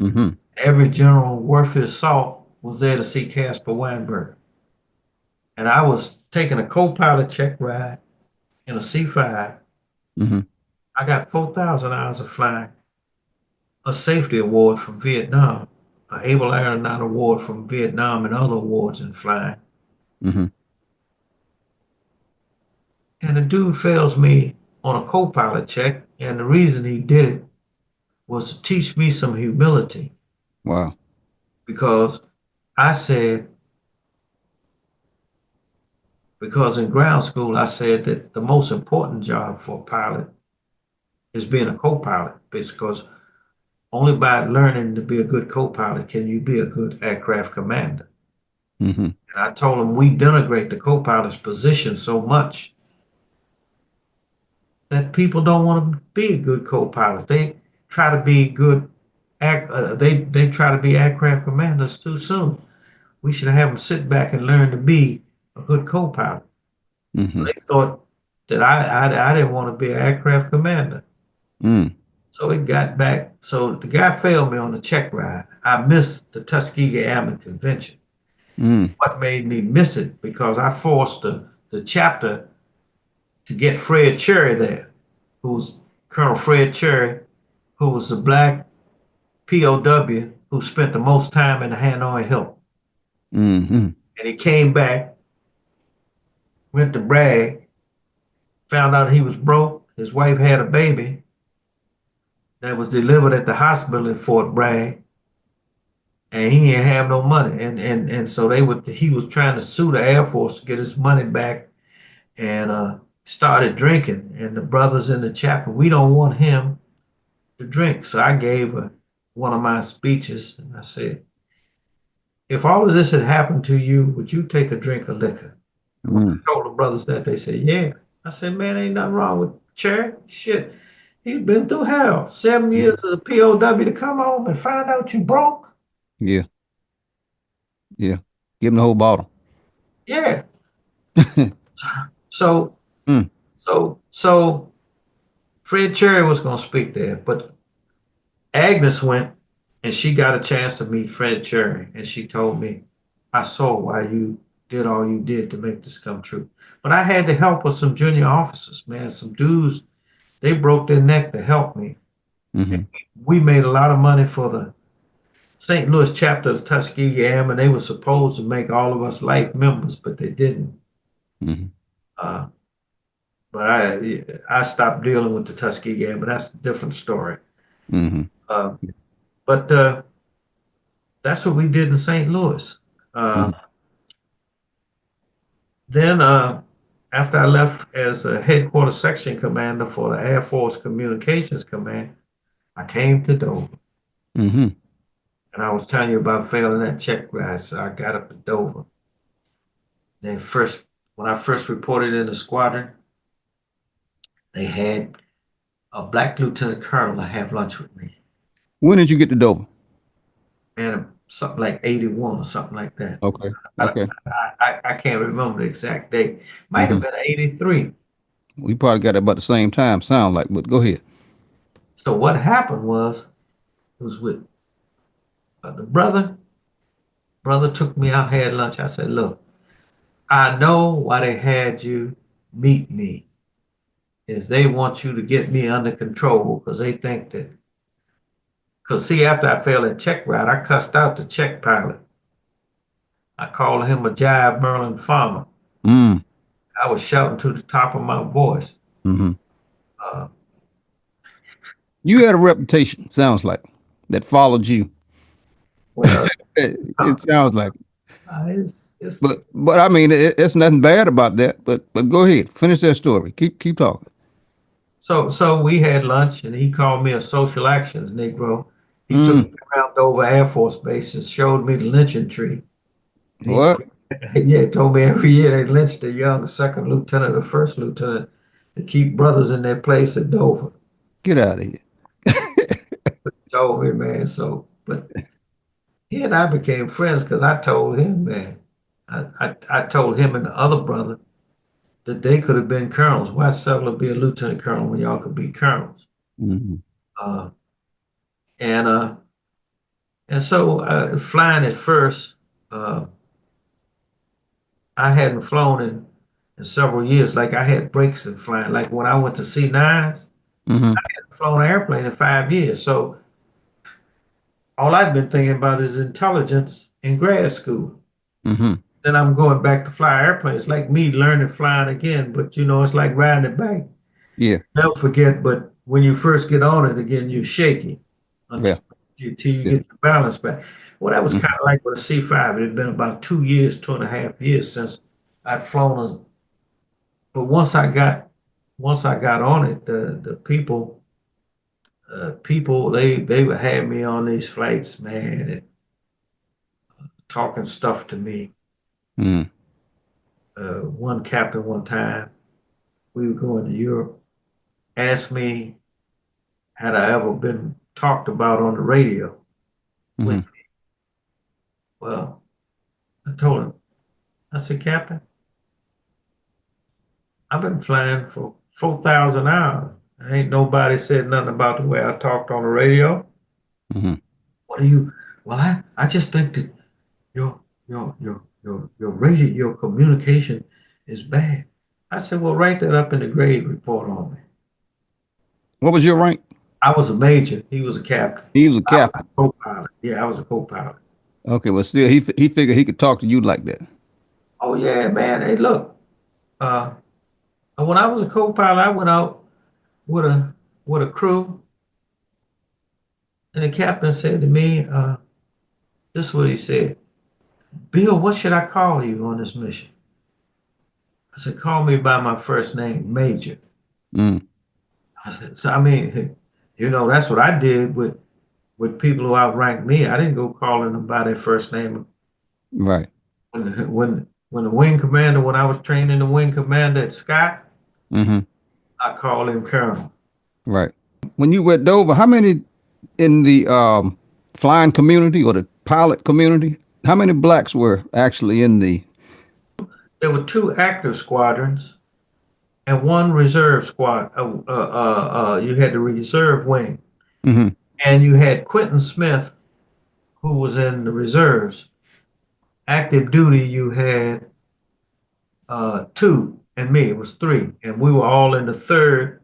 Mm-hmm. Every general worth his salt was there to see Caspar Weinberger. And I was taking a co-pilot check ride in a C5. Mm-hmm. I got 4,000 hours of flying, a safety award from Vietnam, an Able Aeronaut Award from Vietnam, and other awards in flying. Mm-hmm. And the dude fails me on a co-pilot check, and the reason he did it was to teach me some humility, Wow. because I said, because in ground school, I said that the most important job for a pilot is being a co-pilot, because only by learning to be a good co-pilot can you be a good aircraft commander. Mm-hmm. And I told him we denigrate the co-pilot's position so much that people don't want to be good co-pilots. They try to be good, they try to be aircraft commanders too soon. We should have them sit back and learn to be a good co-pilot. Mm-hmm. They thought that I didn't want to be an aircraft commander. Mm. So it got back. So the guy failed me on the check ride. I missed the Tuskegee Airman Convention. Mm. What made me miss it? Because I forced the chapter to get Fred Cherry there, who's Colonel Fred Cherry, who was the black POW who spent the most time in the Hanoi Hilton. Mm-hmm. And he came back, went to brag, found out he was broke. His wife had a baby that was delivered at the hospital in Fort Bragg, and he didn't have no money. And so he was trying to sue the Air Force to get his money back, and started drinking. And the brothers in the chapel, we don't want him to drink. So I gave one of my speeches, and I said, if all of this had happened to you, would you take a drink of liquor? And when I Mm. told the brothers that, they said, yeah. I said, man, ain't nothing wrong with Cherry. Shit. He's been through hell. 7 years of the POW to come home and find out you broke. Yeah. Yeah. Give him the whole bottle. Yeah. So, Mm. so Fred Cherry was going to speak there, but Agnes went and she got a chance to meet Fred Cherry. And she told me, I saw why you did all you did to make this come true. But I had the help of some junior officers, man, some dudes. They broke their neck to help me. Mm-hmm. We made a lot of money for the St. Louis chapter of the Tuskegee Airmen. They were supposed to make all of us life members, but they didn't. Mm-hmm. Uh, but I stopped dealing with the Tuskegee Airmen. That's a different story. Mm-hmm. Uh, but that's what we did in St. Louis. Uh, Mm-hmm. then after I left as a headquarters section commander for the Air Force Communications Command, I came to Dover. Mm-hmm. And I was telling you about failing that check ride, so I got up to Dover. Then when I first reported in the squadron, they had a black lieutenant colonel to have lunch with me, When did you get to Dover? and something like 81 or something like that. Okay. I, Okay. I can't remember the exact date. Might Mm-hmm. have been 83. We probably got it about the same time, sound like, but go ahead. So what happened was, it was with the brother. Brother took me out, had lunch. I said, look, I know why they had you meet me. Is they want you to get me under control because they think that, because see, after I failed that check ride, I cussed out the check pilot. I called him a jive Merlin farmer. Mm. I was shouting to the top of my voice. Mm-hmm. Uh, You had a reputation, sounds like, that followed you. well, It sounds like, it's but I mean, it's nothing bad about that. But go ahead, finish that story. Keep talking. so we had lunch and he called me a social actions Negro. He took Mm. me around Dover Air Force Base and showed me the lynching tree. He What? yeah, told me every year they lynched a young second lieutenant or first lieutenant to keep brothers in their place at Dover. Get out of here. Told me, man. So, but he and I became friends because I told him, man, I told him and the other brother that they could have been colonels. Why settle to be a lieutenant colonel when y'all could be colonels? Mm-hmm. Uh, and uh, and so flying at first, uh, I hadn't flown in several years. Like I had breaks in flying. Like when I went to C9s, Mm-hmm. flown an airplane in 5 years. So all I've been thinking about is intelligence in grad school. Mm-hmm. Then I'm going back to fly airplanes. It's like me learning flying again, but it's like riding a bike. Yeah. Never forget, but when you first get on it again, you're shaky until, Yeah. until you Yeah. get your balance back. Well, that was kind Mm-hmm. of like with a C5. It had been about 2 years, 2.5 years since I'd flown a, but once I got on it, the people they would have me on these flights, man, and talking stuff to me. Mm-hmm. One captain one time, we were going to Europe, asked me had I ever been talked about on the radio. Mm-hmm. Well, I told him, I said, Captain, I've been flying for 4,000 hours. Ain't nobody said nothing about the way I talked on the radio. Hmm. What are you? Well, I just think that your your radio, your communication is bad. I said, well, write that up in the grade report on me. What was your rank? I was a major. He was a captain. He was a I was a captain. co-pilot. Yeah, I was a co-pilot. Okay, but still, he figured he could talk to you like that. Oh yeah, man. Hey, look. Uh, when I was a co-pilot, I went out with a crew, and the captain said to me, "This is what he said: Bill, what should I call you on this mission?" I said, "Call me by my first name, Major." Mm, I said, "So I mean, that's what I did with people who outranked me. I didn't go calling them by their first name. right. When the wing commander, when I was training the wing commander at Scott, Hmm. I called him Colonel. Right. When you went Dover, how many in the flying community or the pilot community? How many blacks were actually in the? There were two active squadrons and one reserve squad. You had the reserve wing, Hmm. and you had Quentin Smith, who was in the reserves. Active duty, you had two, and me. It was three, and we were all in the third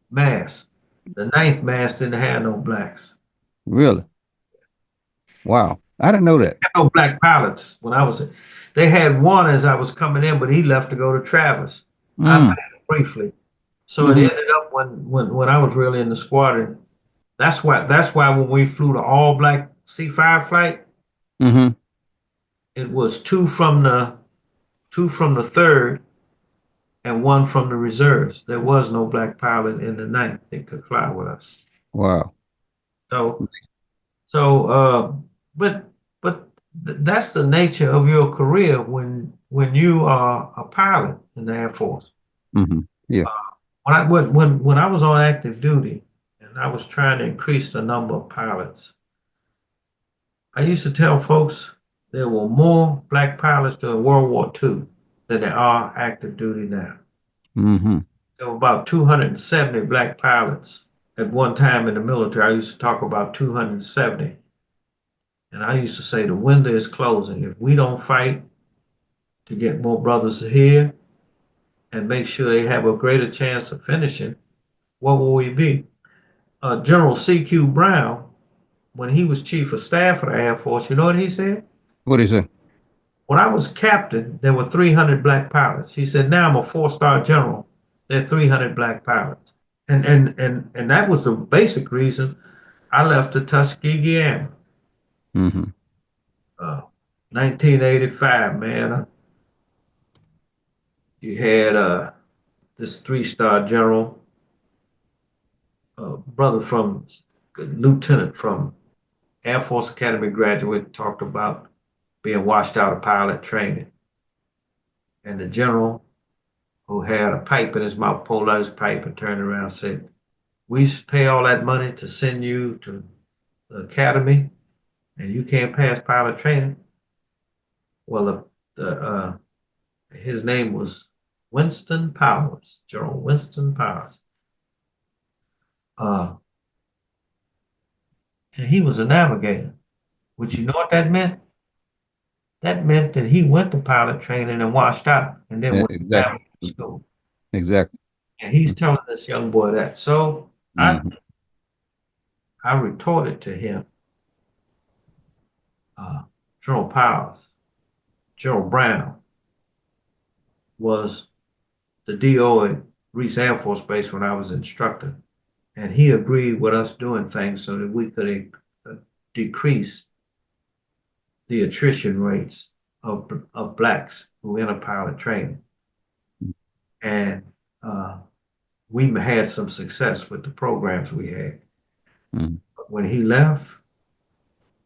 mass. The ninth mass didn't have no blacks. Really? Wow. I didn't know that. No black pilots when I was. They had one as I was coming in, but he left to go to Travis. I met Mm. him briefly, so it Hmm. ended up when I was really in the squadron. That's why when we flew the all black C5 flight, Hmm. it was two from the third and one from the reserves. There was no black pilot in the ninth that could fly with us. Wow. So so but that's the nature of your career when you are a pilot in the Air Force. Hmm. Yeah. When I was on active duty and I was trying to increase the number of pilots, I used to tell folks there were more black pilots during World War II than there are active duty now. Hmm. There were about 270 black pilots at one time in the military. I used to talk about 270. And I used to say the window is closing. If we don't fight to get more brothers here and make sure they have a greater chance of finishing, what will we be? General C.Q. Brown, when he was chief of staff of the Air Force, you know what he said? What do you say? When I was captain, there were 300 black pilots. He said, now I'm a four-star general. There are 300 black pilots. And that was the basic reason I left the Tuskegee Airmen. Hmm. Uh, 1985, man. You had this three-star general, brother from lieutenant from Air Force Academy graduate, talked about being washed out of pilot training. And the general who had a pipe in his mouth pulled out his pipe and turned around and said, we pay all that money to send you to the academy and you can't pass pilot training. Well, his name was Winston Powers, General Winston Powers. Uh, and he was a navigator, which you know what that meant? That meant that he went to pilot training and washed out and then went to Exactly. navigator school. Exactly. And he's telling this young boy that. So I, Hmm. I retorted to him, uh, General Powers, General Brown was the DO at Reese Air Force Base when I was instructor. And he agreed with us doing things so that we could decrease the attrition rates of blacks who enter pilot training. And we had some success with the programs we had. Hmm. But when he left,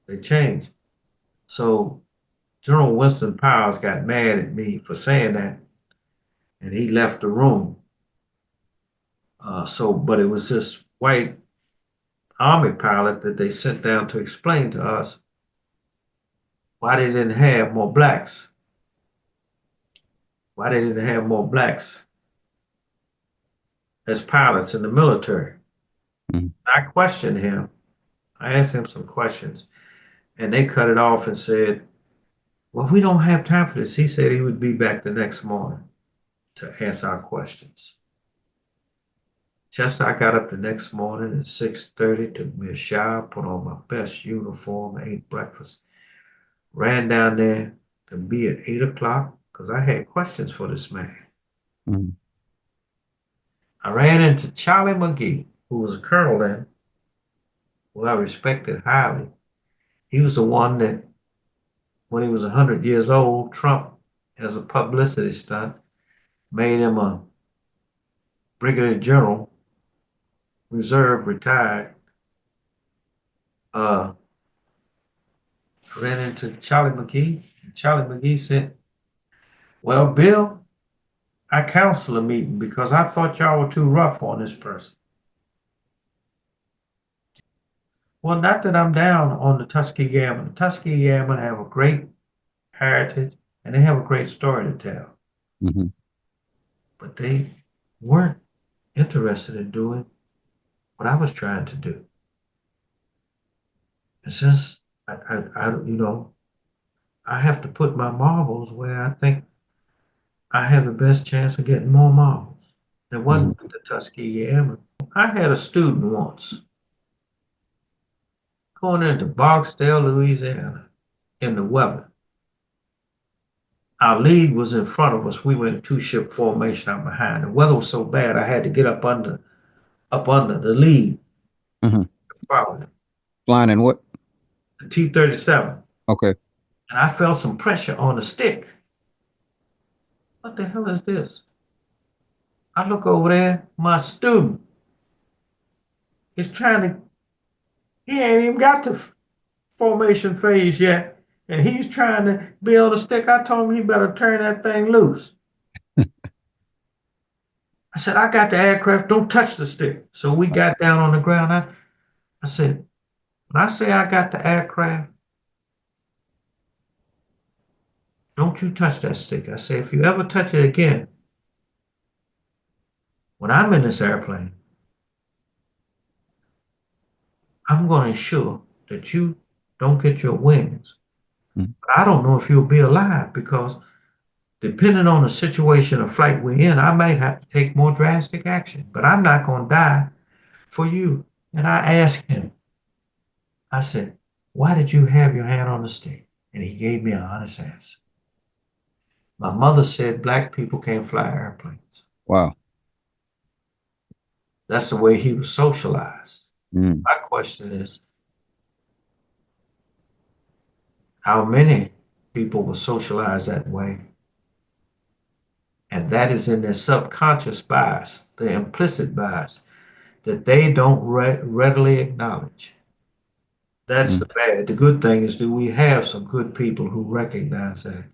they changed. So General Winston Powers got mad at me for saying that, and he left the room. But it was this white Army pilot that they sent down to explain to us why they didn't have more blacks. Why they didn't have more blacks as pilots in the military. Mhm. I questioned him. I asked him some questions, and they cut it off and said, well, we don't have time for this. He said he would be back the next morning to answer our questions. Just I got up the next morning at 6:30, took me a shower, put on my best uniform, ate breakfast, ran down there to be at 8 o'clock because I had questions for this man. Mhm. I ran into Charlie McGee, who was a colonel then, who I respected highly. He was the one that, when he was 100 years old, Trump, as a publicity stunt, made him a brigadier general, reserve, retired. I ran into Charlie McGee. Charlie McGee said, well, Bill, I canceled a meeting because I thought y'all were too rough on this person. Well, not that I'm down on the Tuskegee Airmen. The Tuskegee Airmen have a great heritage and they have a great story to tell, Mhm. but they weren't interested in doing what I was trying to do. And since I have to put my marbles where I think I have the best chance of getting more marbles. There Mhm. wasn't the Tuskegee Airmen. I had a student once going into Barksdale, Louisiana, in the weather. Our lead was in front of us. We were in two-ship formation out behind. The weather was so bad I had to get up under the lead, Mhm. probably Flying in what? the T-37. Okay. And I felt some pressure on the stick. What the hell is this? I look over there, my student is trying to, he ain't even got to formation phase yet. And he's trying to be on the stick. I told him he better turn that thing loose. I said, I got the aircraft, don't touch the stick. So we got down on the ground. I said, when I say I got the aircraft, don't you touch that stick. I said, if you ever touch it again, when I'm in this airplane, I'm going to ensure that you don't get your wings. Mhm. But I don't know if you'll be alive because depending on the situation of flight we're in, I might have to take more drastic action, but I'm not going to die for you. And I asked him, I said, why did you have your hand on the stick? And he gave me an honest answer. My mother said black people can't fly airplanes. Wow. That's the way he was socialized. Mm. My question is, how many people were socialized that way? And that is in their subconscious bias, the implicit bias that they don't readily acknowledge. That's Mm. the bad. The good thing is, do we have some good people who recognize that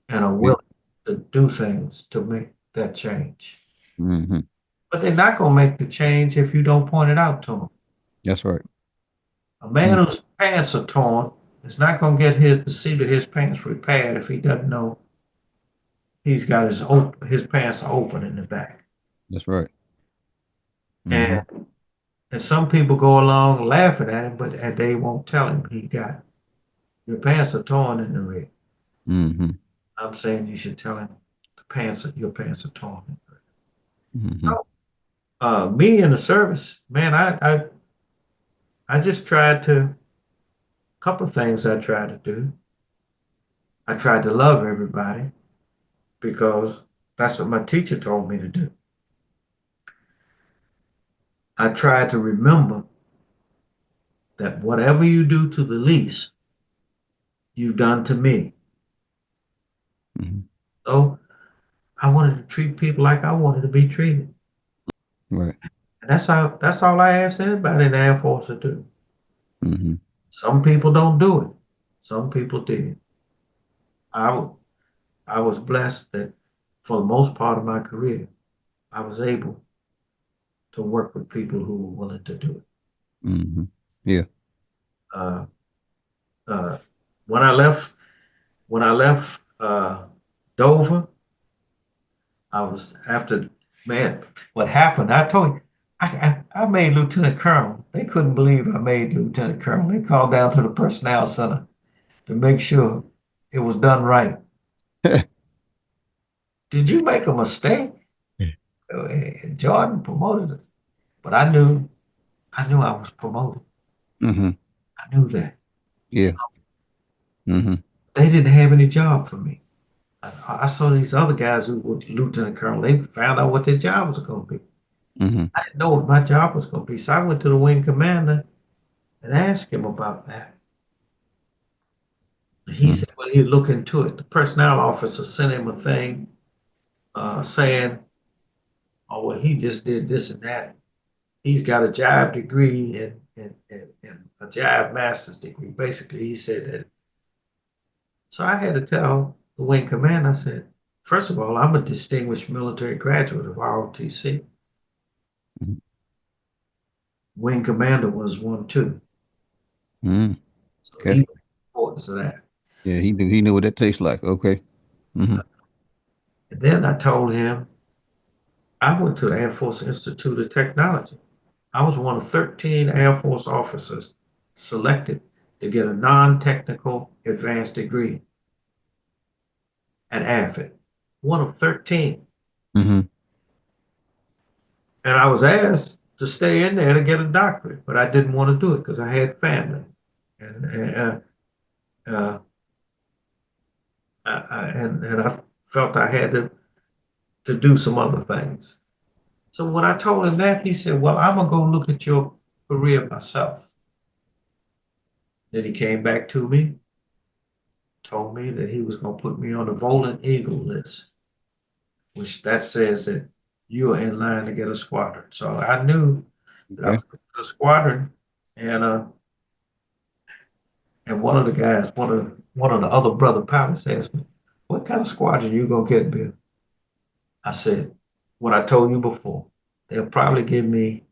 and are Yeah. willing to do things to make that change? Mhm. But they're not going to make the change if you don't point it out to them. That's right. A man Mm. whose pants are torn is not going to get the seat of his pants repaired if he doesn't know he's got his pants are open in the back. That's right. And Mhm. and some people go along laughing at him, but they won't tell him he got your pants are torn in the red. Mhm. I'm saying you should tell him your pants are torn in the red. Mhm. Me in the service, man, I just tried to a couple of things I tried to do. I tried to love everybody because that's what my teacher told me to do. I tried to remember that whatever you do to the least, you've done to me. Mhm. So I wanted to treat people like I wanted to be treated. Right. And that's all I ask anybody in the Air Force to do. Mhm. Some people don't do it. Some people did. I I was blessed that for the most part of my career, I was able to work with people who were willing to do it. Mhm. Yeah. Uh, uh, when I left, when I left Dover, I was after Man, what happened? I told you, I made Lieutenant Colonel. They couldn't believe I made Lieutenant Colonel. They called down to the personnel center to make sure it was done right. Did you make a mistake? Jordan promoted us, but I knew I was promoted. Mm-hmm. I knew that. Yeah. So Mm-hmm. they didn't have any job for me. I saw these other guys who were lieutenant colonel. They found out what their job was going to be. Mm-hmm. I didn't know what my job was going to be, so I went to the wing commander and asked him about that. He Mm-hmm. said, "Well, he'd look into it." The personnel officer sent him a thing saying, "Oh, well, he just did this and that. He's got a jive degree and a jive master's degree." Basically, he said that. So I had to tell the wing commander, I said, "First of all, I'm a distinguished military graduate of ROTC. Mm-hmm. Wing commander was one too. Mm-hmm. So Okay. he was important to that." Yeah, he knew what that tastes like. Okay. Mm-hmm. And then I told him I went to the Air Force Institute of Technology. I was one of 13 Air Force officers selected to get a non-technical advanced degree at AFIT. One of 13. Mm-hmm. And I was asked to stay in there to get a doctorate, but I didn't want to do it because I had family. And uh, and I felt I had to do some other things. So when I told him that, he said, "Well, I'm gonna go look at your career myself." Then he came back to me, told me that he was gonna put me on the Golden Eagle list, which that says that you are in line to get a squadron. So I knew that I Okay. was put in a squadron, and one of the guys, one of the other brother pilots asked me, "What kind of squadron you gonna get, Bill?" I said, "What I told you before. They'll probably give me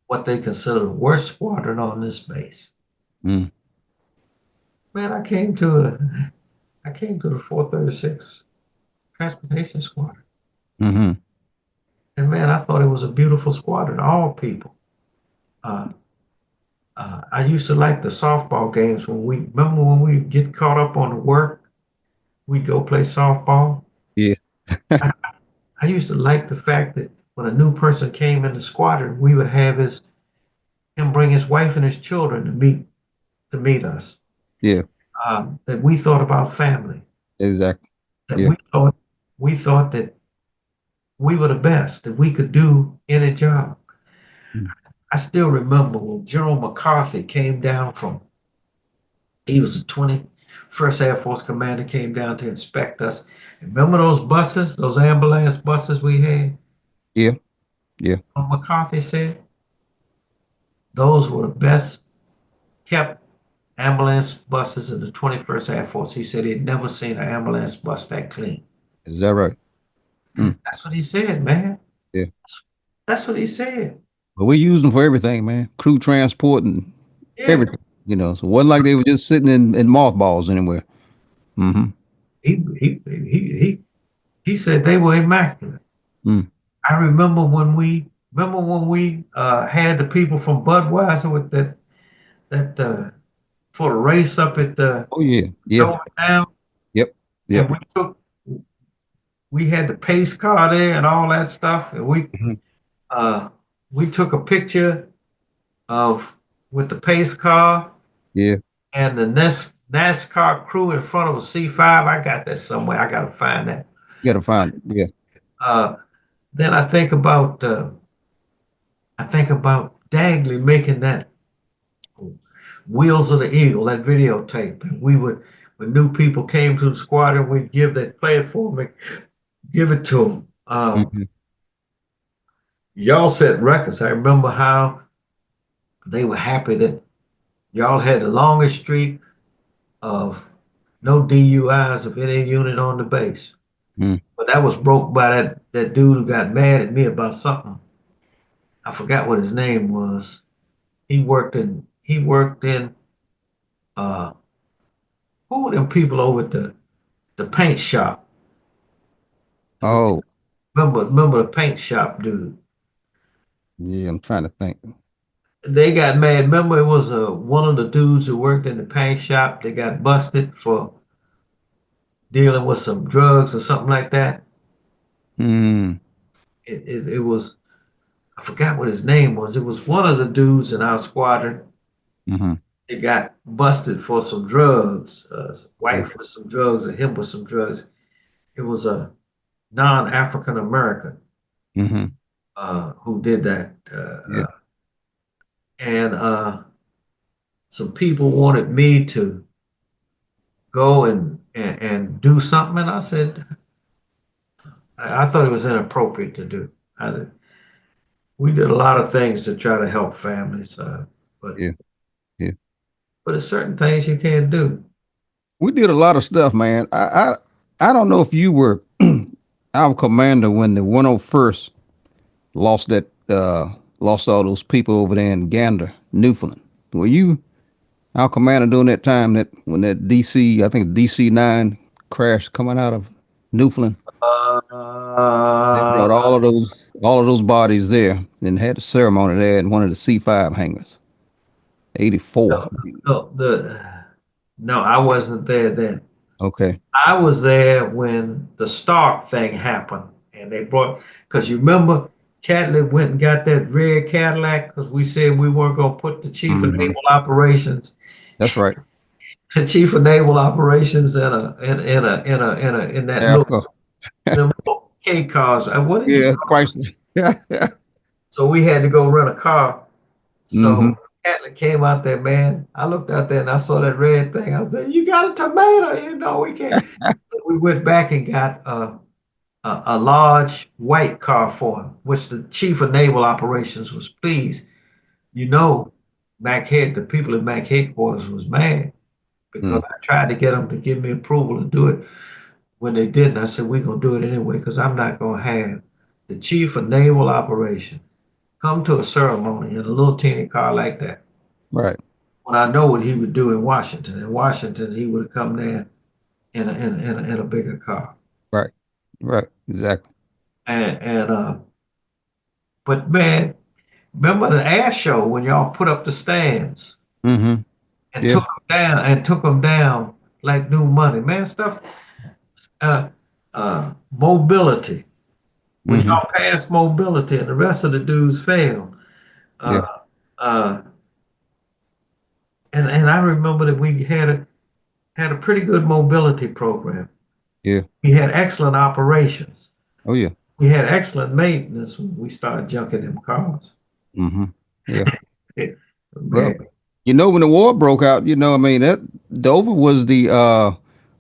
what they consider the worst squadron on this base." Mm. Man, I came to the 436 Transportation Squadron. Mm-hmm. And man, I thought it was a beautiful squadron, all people. Uh, I used to like the softball games remember when we get caught up on the work, we'd go play softball. Yeah. I, I used to like the fact that when a new person came in the squadron, we would have him bring his wife and his children to meet us. Yeah. That we thought about family, Exactly. that Yeah. we thought that we were the best, that we could do any job. Mm. I still remember when General McCarthy came down he was the 21st Air Force Commander, came down to inspect us. Remember those buses, those ambulance buses we had? Yeah. Yeah. McCarthy said those were the best kept ambulance buses in the 21st Air Force. He said he'd never seen an ambulance bus that clean. Is that right? Mm. That's what he said, man. Yeah. That's what he said. But we use them for everything, man. Crew transport and Yeah. everything. So it wasn't like they were just sitting in mothballs anywhere. Mm-hmm. He said they were immaculate. Mm. I remember when we had the people from Budweiser with that for the race up at the Oh yeah. Yeah. going down, Yep. and Yep. we had the pace car there and all that stuff, and Hmm. uh we took a picture of with the pace car Yeah. and the NASCAR crew in front of a C5. I got that somewhere. I gotta find that. You gotta find it. Yeah. Uh, then I think about Dagley making that Wheels of the Eagle, that videotape. And when new people came to the squadron, we'd give that, play it for them, give it to them. Hmm. Y'all set records. I remember how they were happy that y'all had the longest streak of no DUIs of any unit on the base. Mm. But that was broke by that dude who got mad at me about something. I forgot what his name was. He worked in uh who were them people over at the paint shop? Oh. Remember the paint shop dude? Yeah, I'm trying to think. They got mad. Remember, it was one of the dudes who worked in the paint shop. They got busted for dealing with some drugs or something like that. Hmm. It was, I forgot what his name was. It was one of the dudes in our squadron. Mm-hmm. They got busted for some drugs, Yeah. wife with some drugs and him with some drugs. It was a non-African American Mm-hmm. who did that. Yeah. And some people wanted me to go and do something. And I said, I thought it was inappropriate to do. I, we did a lot of things to try to help families, but Yeah. Yeah. but there's certain things you can't do. We did a lot of stuff, man. I don't know if you were our commander when the 101st lost that lost all those people over there in Gander, Newfoundland. Were you our commander during that time that when that DC, I think DC-9 crashed coming out of Newfoundland? They brought Uh, all of those bodies there and had a ceremony there in one of the C5 hangars. 84. no, no, I wasn't there then. Okay. I was there when the Stark thing happened, and they brought because you remember Catlett went and got that red Cadillac because we said we weren't going to put the chief of Hmm. naval operations, That's right. the chief of naval operations in that Yeah, of little course. them little K cars. What did you Yeah, call it? Chrysler. Yeah. So we had to go rent a car. Hmm. So Catlett came out there, man. I looked out there and I saw that red thing. I said, "You got a tomato?" You know, we can't. We went back and got a large white car for him, which the chief of naval operations was pleased. You know, the people at Mac headquarters was mad because Mm. I tried to get them to give me approval to do it. When they didn't, I said, we're going to do it anyway because I'm not going to have the chief of naval operations come to a ceremony in a little teeny car like that Right. when I know what he would do in Washington. In Washington, he would have come there in a bigger car. Right. Right. Exactly. And but man, remember the air show when y'all put up the stands Hmm. and Yeah. took them down like new money, man. Stuff, uh, mobility. When Hmm. y'all passed mobility and the rest of the dudes failed, Yeah. uh, uh, and I remember that we had a pretty good mobility program. Yeah. We had excellent operations. Oh yeah. We had excellent maintenance when we started junking them cars. Hmm. Yeah. Well, Man, when the war broke out, I mean that Dover was the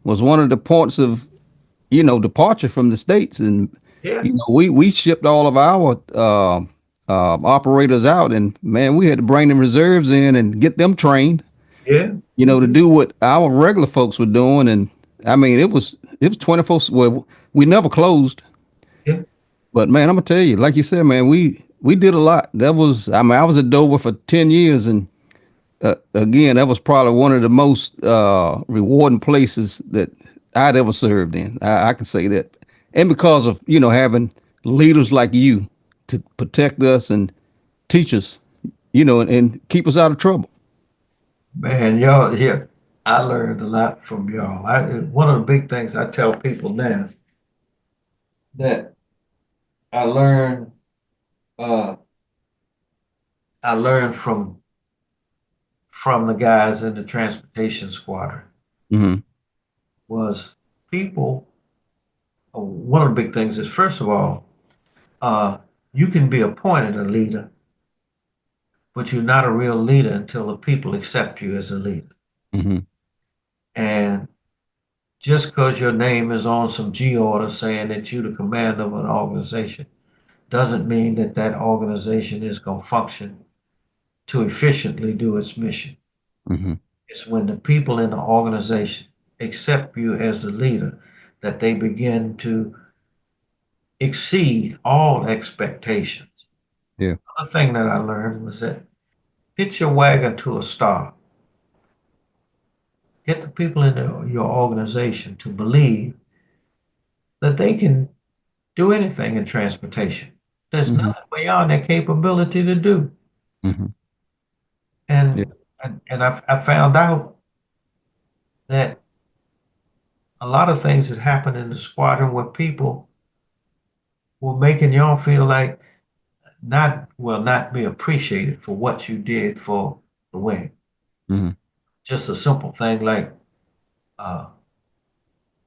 was one of the points of departure from the states, and yeah, we shipped all of our operators out, and man, we had to bring them reserves in and get them trained, yeah, to do what our regular folks were doing, and I mean it was 24. Well, we never closed, yeah, but man, I'm gonna tell you, like you said, man, we did a lot. That was I mean I was at Dover for 10 years, and again, that was probably one of the most rewarding places that I'd ever served in. I can say that, and because of having leaders like you to protect us and teach us, and keep us out of trouble. man, y'all, yeah. I learned a lot from y'all. One of the big things I tell people now that I learned, uh, I learned from the guys in the transportation squadron Hmm. was people. One of the big things is first of all, uh, you can be appointed a leader, but you're not a real leader until the people accept you as a leader. Hmm. And just because your name is on some G order saying that you're the commander of an organization doesn't mean that that organization is going to function to efficiently do its mission. Hmm. It's when the people in the organization accept you as a leader that they begin to exceed all expectations. Yeah. Another thing that I learned was that hitch your wagon to a star. Get the people in your organization to believe that they can do anything in transportation. There's Mm-hmm. nothing beyond their capability to do. Mm-hmm. Yeah. And I found out that a lot of things that happened in the squadron where people were making y'all feel like not be appreciated for what you did for the wing. Mm-hmm. Just a simple thing like uh,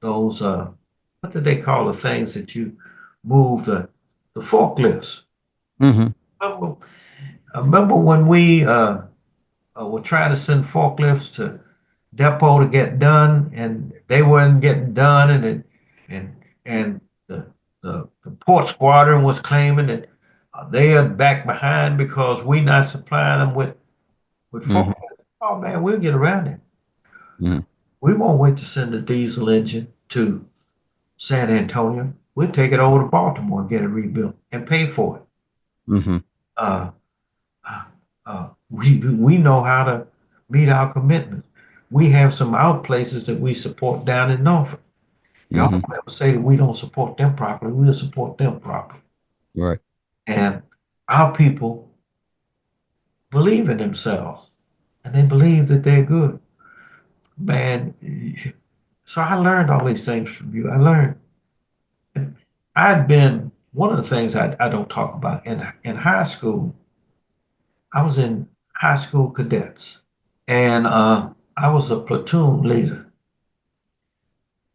those what did they call the things that you move the forklifts? Mm-hmm. Remember, I remember when we were trying to send forklifts to depot to get done, and they weren't getting done, and and the port squadron was claiming that they are back behind because we not supplying them with Mm-hmm. forklifts. Oh man, we'll get around it. Mm-hmm. We won't wait to send a diesel engine to San Antonio. We'll take it over to Baltimore and get it rebuilt and pay for it. Mm-hmm. Uh, we know how to meet our commitments. We have some out places that we support down in Norfolk. Y'all Mm-hmm. don't ever say that we don't support them properly. We'll support them properly. Right. And our people believe in themselves and they believe that they're good. Man, so I learned all these things from you. I learned. I'd been one of the things I don't talk about in high school. I was in high school cadets, and I was a platoon leader.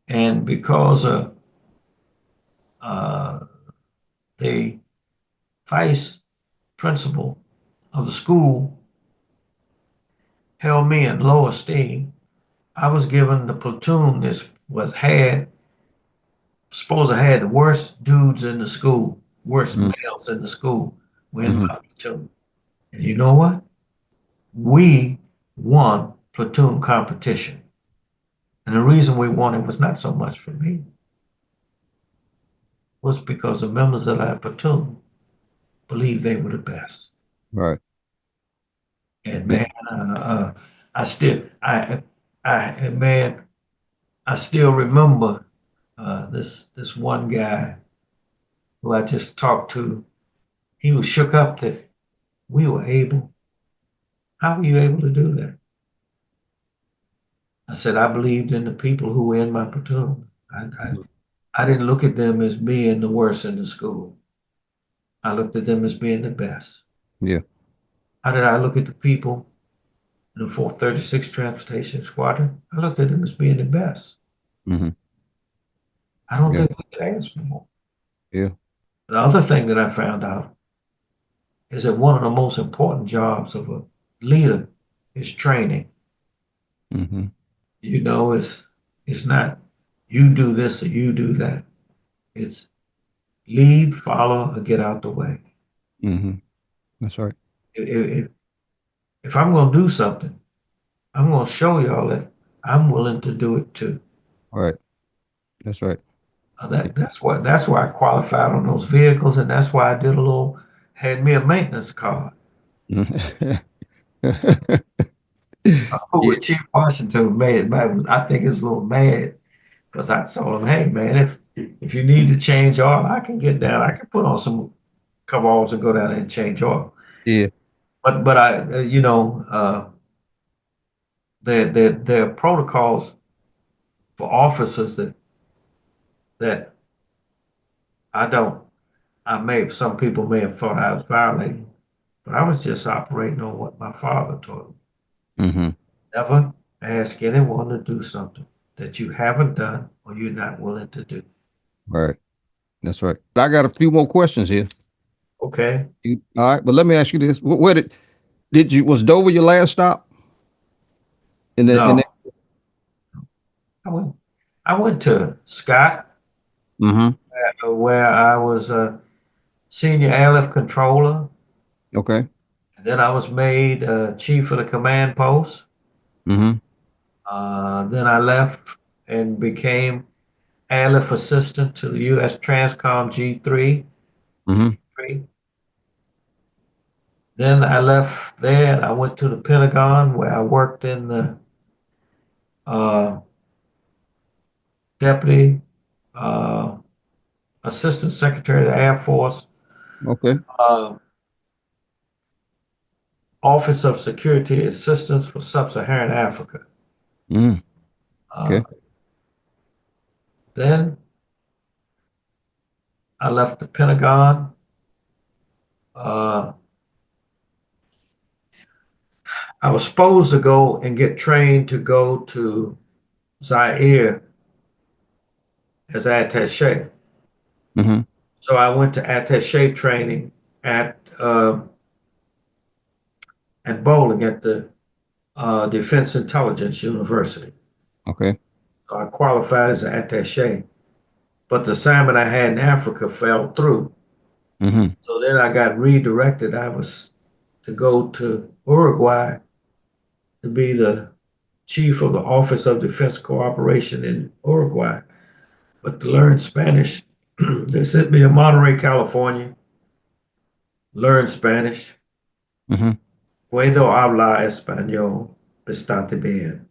And because uh, the vice principal of the school held me in low esteem, I was given the platoon that was had supposed to had the worst dudes in the school, worst males in the school were in Mm-hmm. my platoon. And you know what? We won platoon competition. And the reason we won it was not so much for me, was because the members of that platoon believed they were the best. Right. And Yeah. man, I still, man, I still remember this one guy who I just talked to. He was shook up that we were able. How were you able to do that? I said I believed in the people who were in my platoon. I didn't look at them as being the worst in the school. I looked at them as being the best. Yeah. How did I look at the people in the 436 Transportation Squadron? I looked at them as being the best. Mm-hmm. I don't Yeah. think we could ask for more. Yeah. The other thing that I found out is that one of the most important jobs of a leader is training. Mm-hmm. You know, it's not you do this or you do that. It's lead, follow, or get out the way. Mm-hmm. That's right. If, if I'm going to do something, I'm going to show y'all that I'm willing to do it too. All right. That's right. Yeah. That's why I qualified on those vehicles, and that's why I did a little had me a maintenance card. Mhm. Who Yeah. with Chief Washington mad, I think it's a little mad because I told him, hey man, if you need to change oil, I can get down. I can put on some coveralls and go down there and change oil. Yeah. But I there are protocols for officers that I don't. Some people may have thought I was violating, but I was just operating on what my father taught me. Mm-hmm. Never ask anyone to do something that you haven't done or you're not willing to do. All right. That's right. I got a few more questions here. Okay? All right, but let me ask you this: where did you was Dover your last stop in No, the? I went. I went to Scott, Mm-hmm. where I was a senior airlift controller. Okay. Then I was made chief of the command post. Mm-hmm. Then I left and became airlift assistant to the U.S. Transcom G3. Mm-hmm. G3. Then I left there and I went to the Pentagon where I worked in the uh, deputy uh, Assistant Secretary of the Air Force, Okay. uh, Office of Security Assistance for Sub-Saharan Africa. Mm. Uh, Okay. then I left the Pentagon. Uh, I was supposed to go and get trained to go to Zaire as attaché. Mm-hmm. So I went to attaché training at at Bowling at the Defense Intelligence University. Okay. So I qualified as an attaché, but the assignment I had in Africa fell through. Mm-hmm. So then I got redirected. I was to go to Uruguay to be the chief of the Office of Defense Cooperation in Uruguay. But to learn Spanish, they sent me to Monterey, California, learn Spanish. Mm-hmm. Puedo hablar español bastante bien.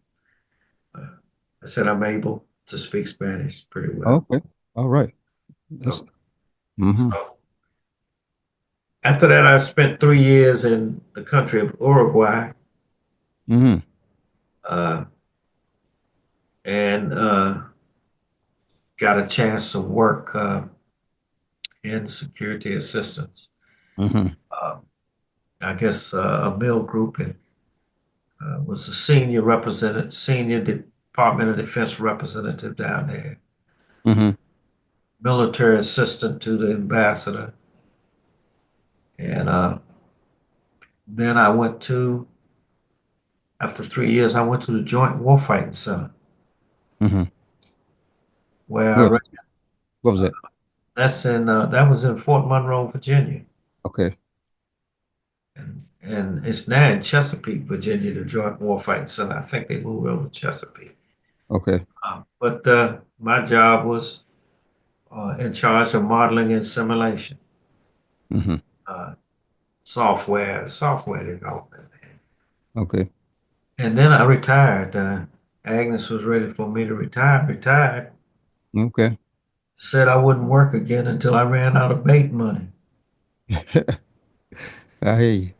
I said I'm able to speak Spanish pretty well. Okay. All right. That's So, mm-hmm. so after that, I spent 3 years in the country of Uruguay, Mm-hmm. uh, and got a chance to work in security assistance. Mm-hmm. Uh, I guess a mill group and was a senior representative, senior Department of Defense representative down there, Mm-hmm. military assistant to the ambassador, and then I went to after 3 years, I went to the Joint Warfighting Center Mm-hmm. where Where what was that? that was in Fort Monroe, Virginia, Okay. and it's now in Chesapeake, Virginia, the Joint Warfighting Center. I think they moved over to Chesapeake. Okay. But my job was in charge of modeling and simulation, Mm-hmm. uh, software development. Okay. And then I retired. Agnes was ready for me to retire. Retired. Okay. Said I wouldn't work again until I ran out of bait money. I hear you.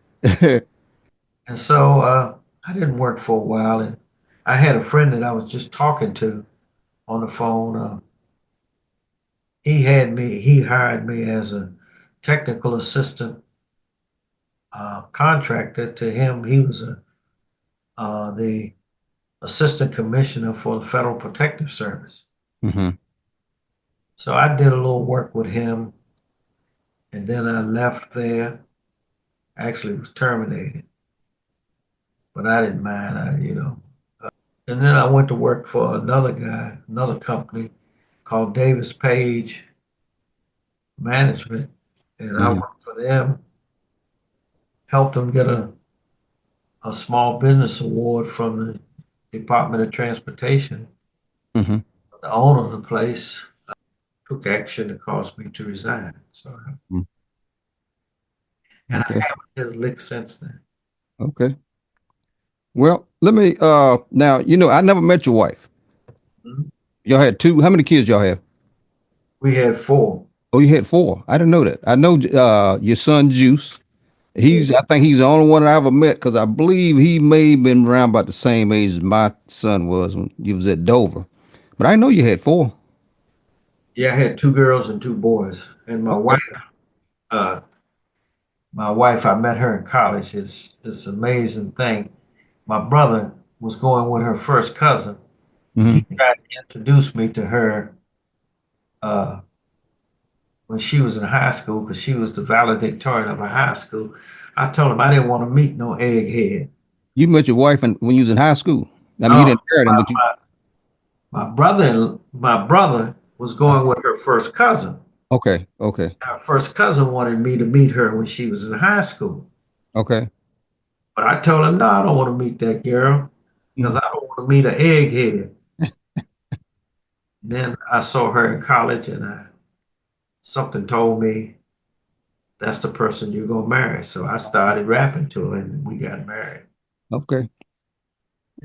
And so I didn't work for a while. And I had a friend that I was just talking to on the phone. He hired me as a technical assistant contractor to him. He was the assistant commissioner for the Federal Protective Service. Mm-hmm. So I did a little work with him, and then I left there. Actually, was terminated, but I didn't mind. And then I went to work for another guy, another company called Davis Page Management, and I Mm-hmm. worked for them. Helped them get a small business award from the Department of Transportation. Mm-hmm. The owner of the place took action that caused me to resign. So, and I Okay. haven't hit a lick since then. Okay. Well, let me now, I never met your wife. Mhm. Y'all had two. How many kids y'all have? We had four. Oh, you had four. I didn't know that. I know your son Juice. Yeah, I think he's the only one I ever met because I believe he may have been around about the same age as my son was when you was at Dover. But I know you had four. yeah, I had two girls and two boys. And Okay. uh, my wife, I met her in college. It's an amazing thing. My brother was going with her first cousin, and he Mm-hmm. tried to introduce me to her uh, when she was in high school because she was the valedictorian of her high school. I told him I didn't want to meet no egghead. You met your wife when you was in high school. I mean, you No, didn't marry him, but you. my brother was going with her first cousin. Okay. Okay. Her first cousin wanted me to meet her when she was in high school. Okay. But I told him, no, I don't want to meet that girl because Mhm. I don't want to meet an egghead. Then I saw her in college and something told me that's the person you're going to marry. So I started rapping to her and we got married. Okay.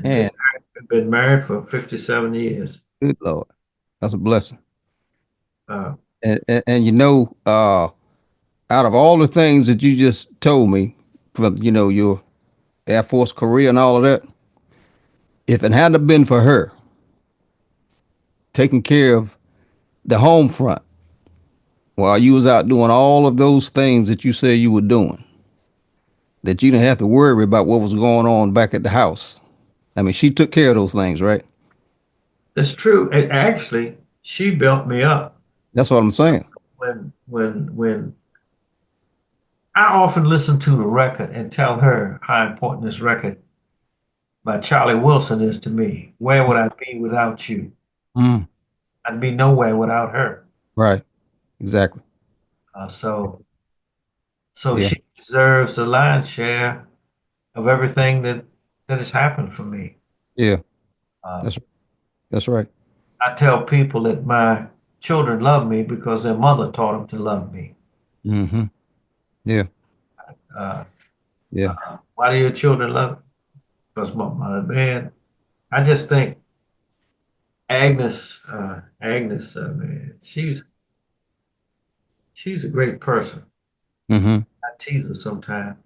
And And been married for 57 years. good Lord, that's a blessing. Uh, And out of all the things that you just told me from your Air Force career and all of that, if it hadn't been for her taking care of the home front while you was out doing all of those things that you said you were doing, that you didn't have to worry about what was going on back at the house. I mean, she took care of those things, right? It's true. Actually, she built me up That's what I'm saying. when I often listen to the record and tell her how important this record by Charlie Wilson is to me. Where would I be without you? Mm, I'd be nowhere without her. right. Exactly. So Yeah. she deserves the lion's share of everything that has happened for me. Yeah. Uh, That's that's right. I tell people that my children love me because their mother taught them to love me. Mm-hmm. Yeah. Uh, Yeah. why do your children love me? Because my mother, man, I just think man, she's a great person. Mm-hmm. I tease her sometimes.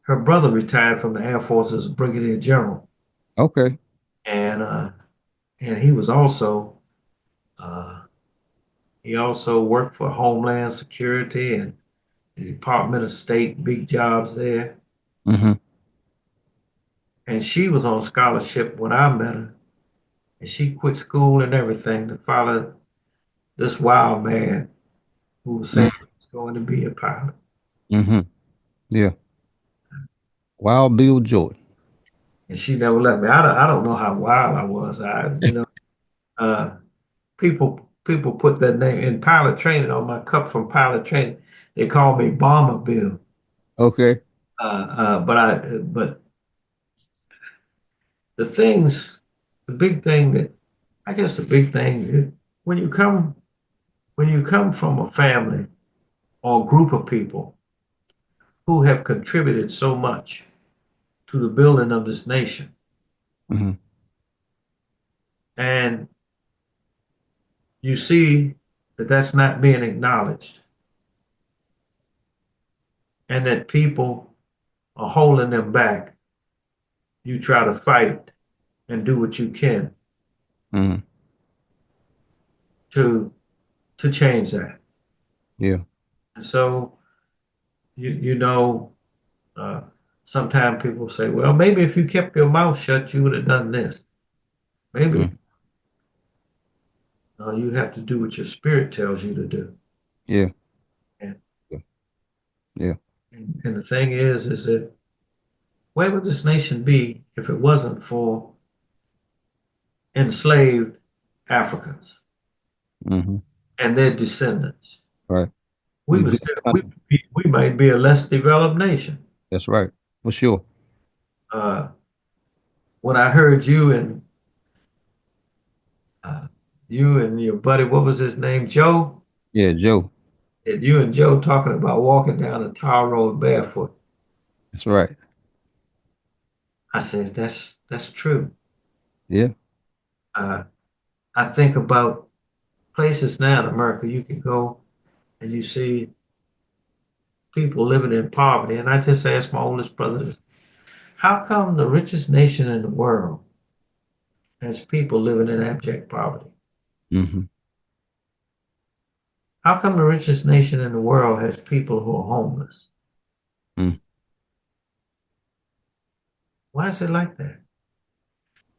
Her brother retired from the Air Force as a brigadier general, Okay. and uh, and uh, he also worked for Homeland Security and the Department of State, big jobs there. Mm-hmm. And she was on scholarship when I met her, and she quit school and everything to follow this wild man who was saying he was going to be a pilot. Mm-hmm. Yeah. Wild Bill Jordan. And she never left me. I don't know how wild I was. Uh, people put that name in pilot training on my cup from pilot training. They call me Bomber Bill. Okay. But the things, the big thing that I guess the big thing when you come from a family or a group of people who have contributed so much to the building of this nation, Mm-hmm. and you see that that's not being acknowledged, and that people are holding them back, you try to fight and do what you can Mm-hmm. to change that. Yeah. And so you know, uh, sometimes people say, well, maybe if you kept your mouth shut, you would have done this. Maybe Mm. you have to do what your spirit tells you to do. Yeah. And, Yeah. Yeah. and the thing is that where would this nation be if it wasn't for enslaved Africans Mm-hmm. and their descendants? Right. We We'd would be still a country. we might be a less developed nation. That's right. For sure. Uh, when I heard uh, you and your buddy, what was his name, Joe? Yeah, Joe. And you and Joe talking about walking down the tar road barefoot. That's right. I said, that's true. Yeah. Uh, I think about places now in America you can go and you see people living in poverty. And I just asked my oldest brother, how come the richest nation in the world has people living in abject poverty? Mm-hmm. How come the richest nation in the world has people who are homeless? Mm-hmm. Why is it like that?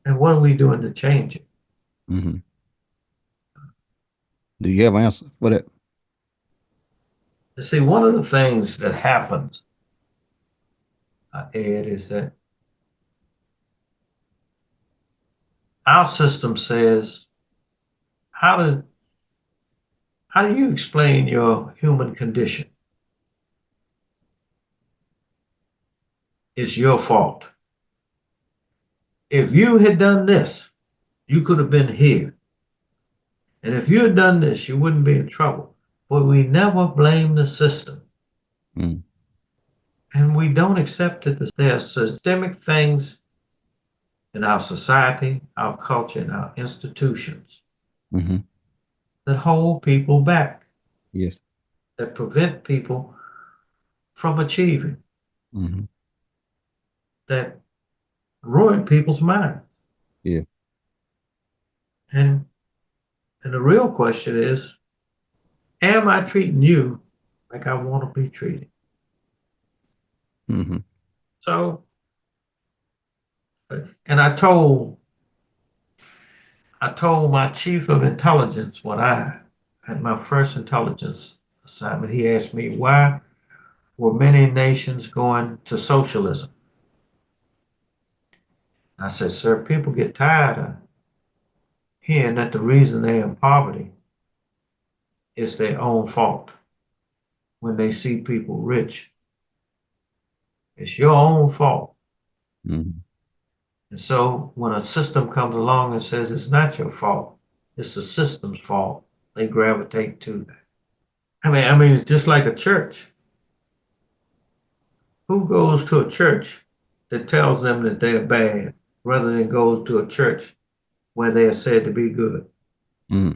And what are we doing to change it? Mm-hmm. Do you have an answer for that? You see, one of the things that happens, Ed, is that our system says, how do how do you explain your human condition? It's your fault. If you had done this, you could have been here. And if you had done this, you wouldn't be in trouble. But we never blame the system. Mm. And we don't accept that there are systemic things in our society, our culture, and our institutions Mm-hmm. that hold people back, Yes. that prevent people from achieving, Hmm. that ruin people's minds. Yeah. And and the real question is, am I treating you like I want to be treated? Hmm. So, and I told my chief of intelligence when I had my first intelligence assignment, he asked me, why were many nations going to socialism? I said, sir, people get tired of hearing that the reason they're in poverty is their own fault. When they see people rich, it's your own fault. Hmm. And so when a system comes along and says it's not your fault, it's the system's fault, they gravitate to that. I mean, it's just like a church. Who goes to a church that tells them that they're bad rather than goes to a church where they are said to be good? Hmm.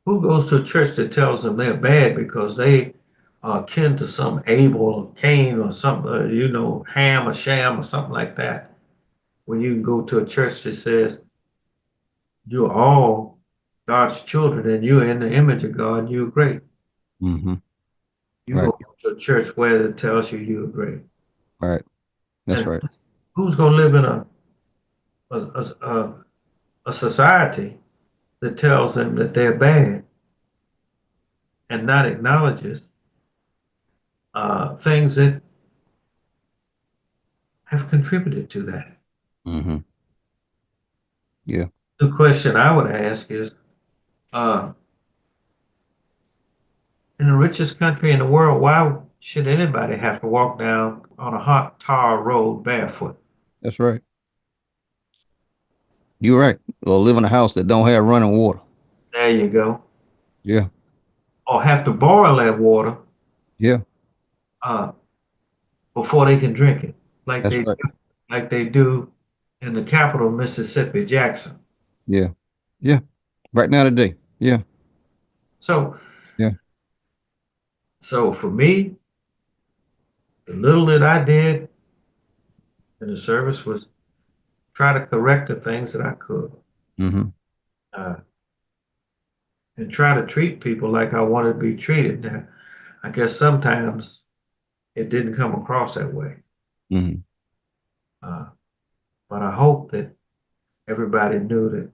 Who goes to a church that tells them they're bad because they are akin to some Abel or Cain or something, Ham or Sham or something like that? When you can go to a church that says you're all God's children and you're in the image of God, and you're great. Hmm. You Right. go to a church where it tells you you're great. Right. That's And right. who's going to live in a society that tells them that they're bad and not acknowledges things that have contributed to that? Hmm. Yeah. The question I would ask is, uh, in the richest country in the world, why should anybody have to walk down on a hot tar road barefoot? That's right. You're right. Or live in a house that don't have running water. There you go. Yeah. Or have to boil that water Yeah. uh, before they can drink it, like That's they right. like they do in the capital, Mississippi, Jackson. Yeah. Yeah. Right now today. Yeah. So, Yeah. so for me, the little that I did in the service was try to correct the things that I could, Hmm. uh, and try to treat people like I wanted to be treated. Now, I guess sometimes it didn't come across that way, Hmm. uh, but I hope that everybody knew that,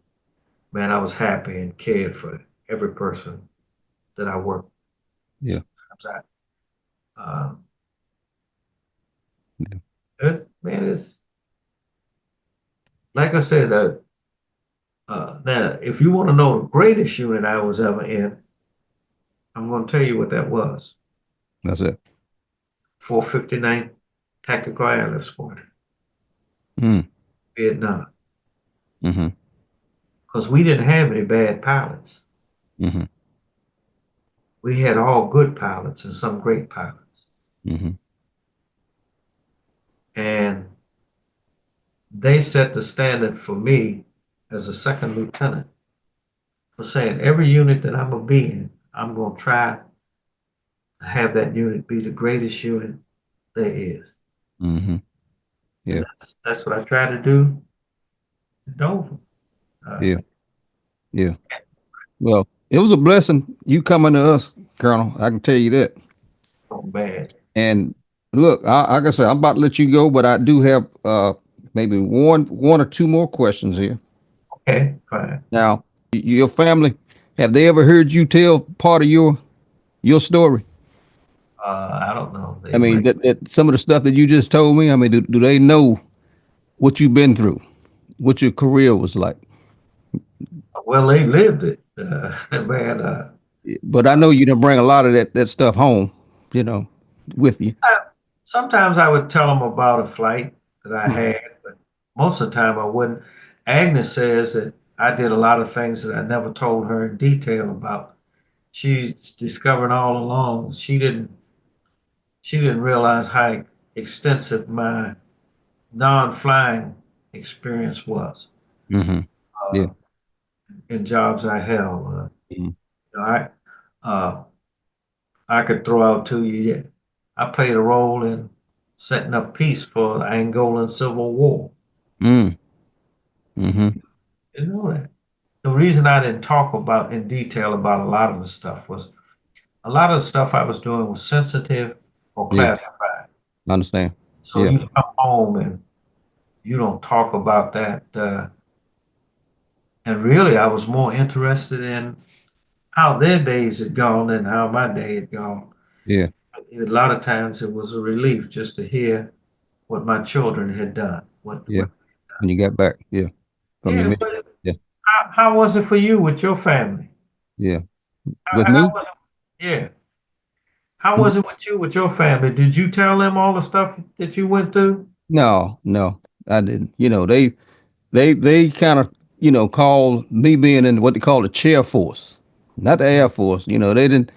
man, I was happy and cared for every person that I worked. Yeah. Sometimes um, Yeah. man, it's like I said. Now, if you want to know the greatest unit I was ever in, I'm going to tell you what that was. That's it. 459 Tactical Airlift Squadron, Mm. Vietnam, Hmm. because we didn't have any bad pilots. Hmm. We had all good pilots and some great pilots. Hmm. And they set the standard for me as a second lieutenant for saying every unit that I'm going to be in, I'm going to try to have that unit be the greatest unit there is. Hmm. And Yeah. that's what I try to do at Dover. Uh, Yeah. Yeah. Well, it was a blessing you coming to us, Colonel. I can tell you that. bad. And look, like I said, I'm about to let you go, but I do have maybe one or two more questions here. Okay, fine. Now, your family, have they ever heard you tell part of your story? I don't know. I They mean, might. that some of the stuff that you just told me. I mean, do they know what you've been through, what your career was like? Well, they lived it, man. But I know you didn't bring a lot of that stuff home, you know, with you. I, sometimes I would tell them about a flight that I Mhm. had, but most of the time I wouldn't. Agnes says that I did a lot of things that I never told her in detail about. She's discovered all along. She didn't realize how extensive my non-flying experience was Hmm. Yeah. uh, in jobs I held. Mhm. I uh, I could throw out to you. Yeah. I played a role in setting up peace for the Angolan Civil War. Mm. Mm-hmm. You know that. The reason I didn't talk about in detail about a lot of the stuff was a lot of the stuff I was doing was sensitive or Yeah. classified. I understand. So Yeah. you come home and you don't talk about that. And really, I was more interested in how their days had gone than how my day had gone. Yeah. A lot of times it was a relief just to hear what my children had done. Yeah. When you got back. Yeah. From your Yeah, mission. but Yeah. how was it for you with your family? Yeah. How, With how me? was yeah. How Mhm. was it with you with your family? Did you tell them all the stuff that you went through? No, no, I didn't. They kind of, called me being in what they call the chair force, not the Air Force. They didn't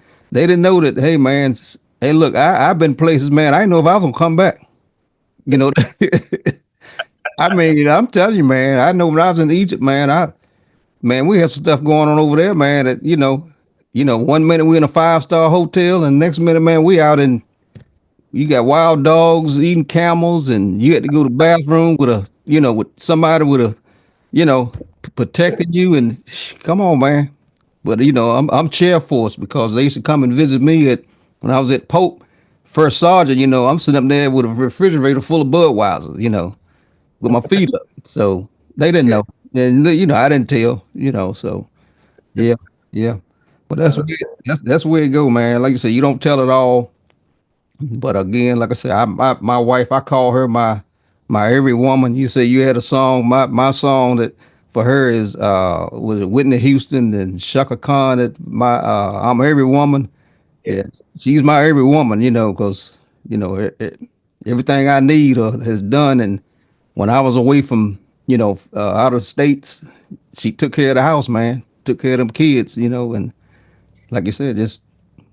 know that, hey man, hey look, I've been places, man. I didn't know if I was gonna come back. You know, I mean, I'm telling you, man, I know when I was in Egypt, man, we had some stuff going on over there, man, that, 1 minute we in a 5-star hotel and the next minute, man, we out in, you got wild dogs eating camels and you had to go to the bathroom with somebody with a, protecting you and come on, man. But I'm chair force because they used to come and visit me at when I was at Pope First Sergeant. I'm sitting up there with a refrigerator full of Budweiser, with my feet up. So they didn't Yeah. know, and I didn't tell, So yeah, yeah. But that's where it go, man. Like you said, you don't tell it all. But again, like I said, my wife, I call her my every woman. You say you had a song, my song that for her is was it Whitney Houston and Shaka Khan. That my I'm every woman. Yeah. Yeah, she's my every woman. Because everything I need has done. And when I was away from out of states, she took care of the house, man. Took care of them kids. And like you said, just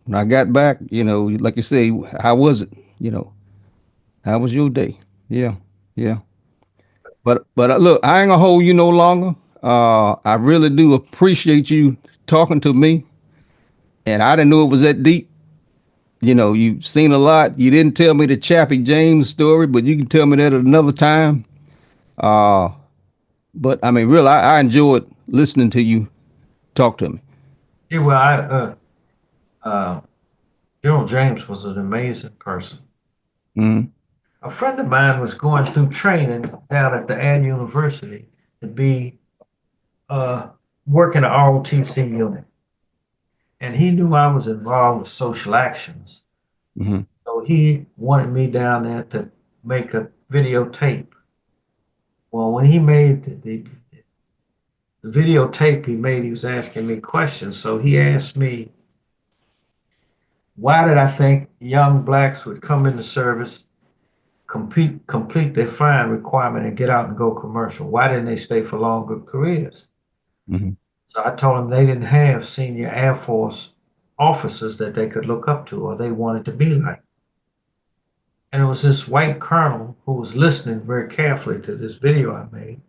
when I got back, like you say, how was it? You know, how was your day? Yeah, yeah. But look, I ain't gonna hold you no longer. I really do appreciate you talking to me, and I didn't know it was that deep. You've seen a lot. You didn't tell me the Chappie James story, but you can tell me that at another time. Uh, but I mean, really, I enjoyed listening to you talk to me. Yeah, well, uh, General James was an amazing person. Mm-hmm. A friend of mine was going through training down at the Air University to be uh, working a ROTC unit. And he knew I was involved with social actions. Mm-hmm. So he wanted me down there to make a videotape. Well, when he made the videotape he made, he was asking me questions. So he asked me, why did I think young blacks would come into service, complete their flying requirement, and get out and go commercial? Why didn't they stay for longer careers? Mm-hmm. So I told him they didn't have senior Air Force officers that they could look up to or they wanted to be like. And it was this white colonel who was listening very carefully to this video I made.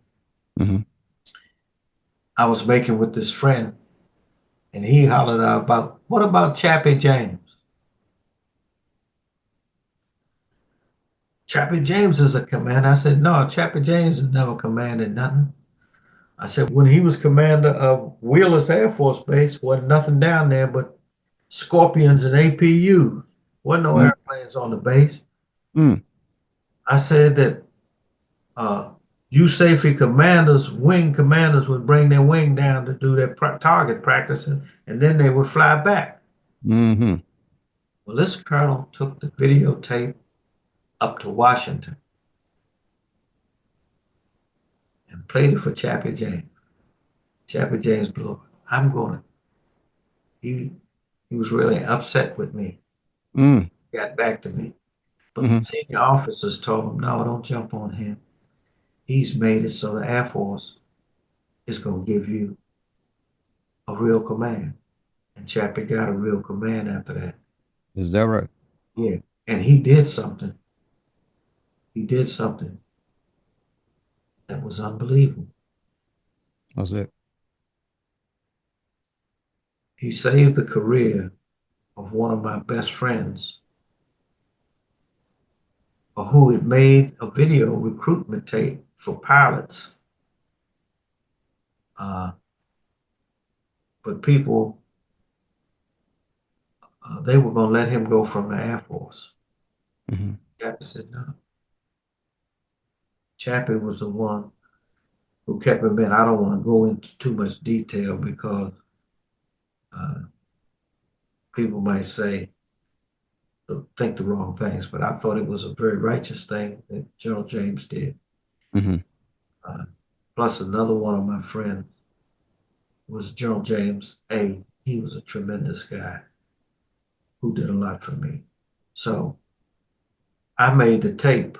Mm-hmm. I was making with this friend, and he hollered out about, what about Chappie James? Chappie James is a commander. I said, no, Chappie James has never commanded nothing. I said, when he was commander of Wheelers Air Force Base, wasn't nothing down there but Scorpions and APU. Wasn't no airplanes on the base. Mm-hmm. I said that uh, USAFE commanders, wing commanders would bring their wing down to do their target practicing, and then they would fly back. Mm-hmm. Well, this colonel took the videotape up to Washington and played it for Chappie James. Chappie James blew up. I'm going to, he, he was really upset with me. Mm-hmm. Got back to me. But the Mm-hmm. senior officers told him, no, don't jump on him. He's made it so the Air Force is going to give you a real command. And Chappie got a real command after that. Is that right? Yeah. And he did something. He did something that was unbelievable. That's it. He saved the career of one of my best friends, who had made a video recruitment tape for pilots. But people, they were going to let him go from the Air Force. Mm-hmm. Chappie said no. Chappie was the one who kept him in. I don't want to go into too much detail because people might think the wrong things, but I thought it was a very righteous thing that General James did. Mm-hmm. Plus, another one of my friends was General James A. He was a tremendous guy who did a lot for me. So I made the tape,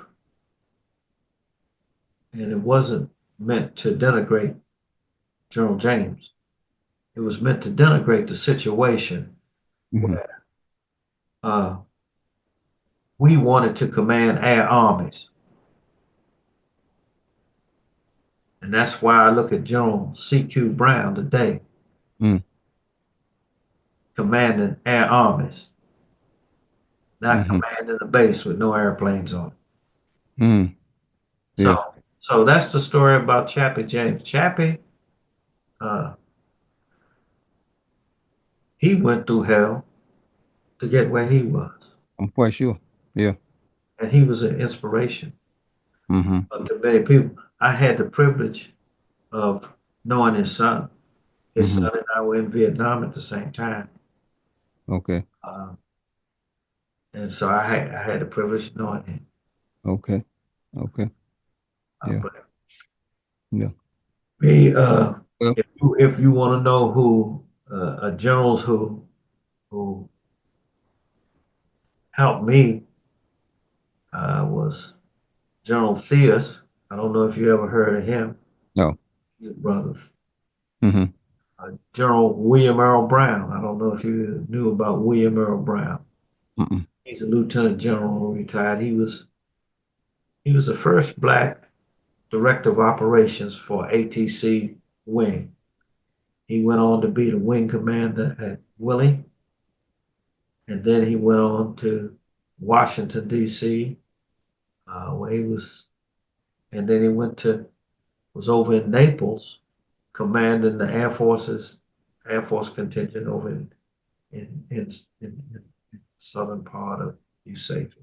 and it wasn't meant to denigrate General James. It was meant to denigrate the situation Mm-hmm. where we wanted to command air armies. And that's why I look at General C.Q. Brown today, Mm. commanding air armies, not Mm-hmm. commanding a base with no airplanes on it. Mm. Yeah. So that's the story about Chappie James. Chappie, he went through hell to get where he was. I'm quite sure. Yeah. And he was an inspiration Mm-hmm. to many people. I had the privilege of knowing his son. His Mm-hmm. son and I were in Vietnam at the same time. Okay. And so I had the privilege of knowing him. Okay. Okay. Yeah. But Yeah. me, Well, if you want to know who generals who helped me, was General Theus. I don't know if you ever heard of him. no. He's a brother. Mm-hmm. General William Earl Brown. I don't know if you knew about William Earl Brown. Mm-mm. He's a lieutenant general who retired. He was the first black director of operations for ATC wing. He went on to be the wing commander at Willie, and then he went on to Washington, D.C., where he was, and then he was over in Naples, commanding the Air Force contingent over in southern part of USAF.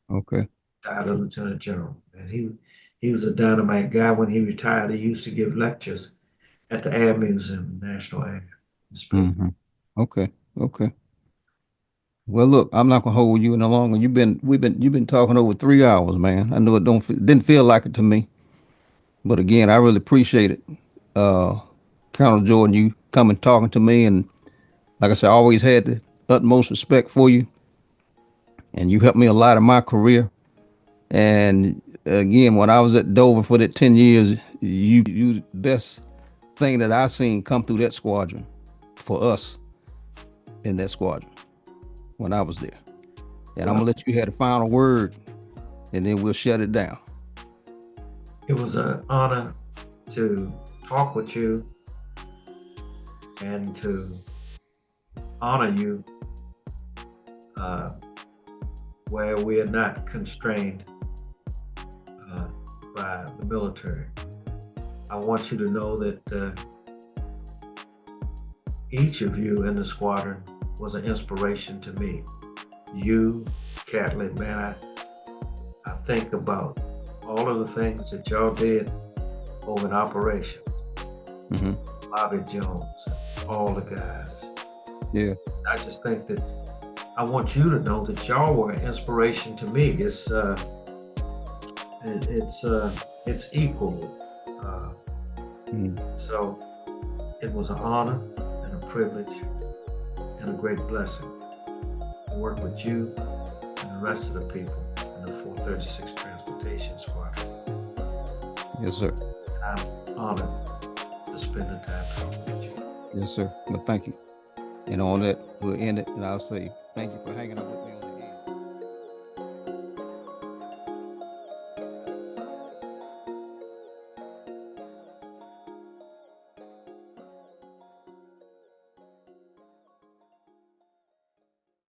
Okay. Retired a lieutenant general, and he was a dynamite guy. When he retired, he used to give lectures at the Air Museum, National Air and Space. Mm-hmm. Okay. Okay. Well, look, I'm not gonna hold you any longer. You've been talking over 3 hours, man. I know didn't feel like it to me, but again, I really appreciate it. Uh, Colonel Jordan, you coming talking to me, and like I said, I always had the utmost respect for you, and you helped me a lot in my career. And again, when I was at Dover for that 10 years, you the best thing that I seen come through that squadron for us in that squadron when I was there. And I'm gonna let you have the final word, and then we'll shut it down. It was an honor to talk with you and to honor you, where we are not constrained by the military. I want you to know that each of you in the squadron was an inspiration to me. You, Catlett, man, I think about all of the things that y'all did over in operations. Mm-hmm. Bobby Jones, all the guys. Yeah. I just think that I want you to know that y'all were an inspiration to me. It's equal. So it was an honor and a privilege and a great blessing to work with you and the rest of the people in the 436 Transportation Squadron. Yes, sir. I'm honored to spend the time talking with you. Yes, sir. Well, thank you. And on that, we'll end it, and I'll say thank you for hanging out with me.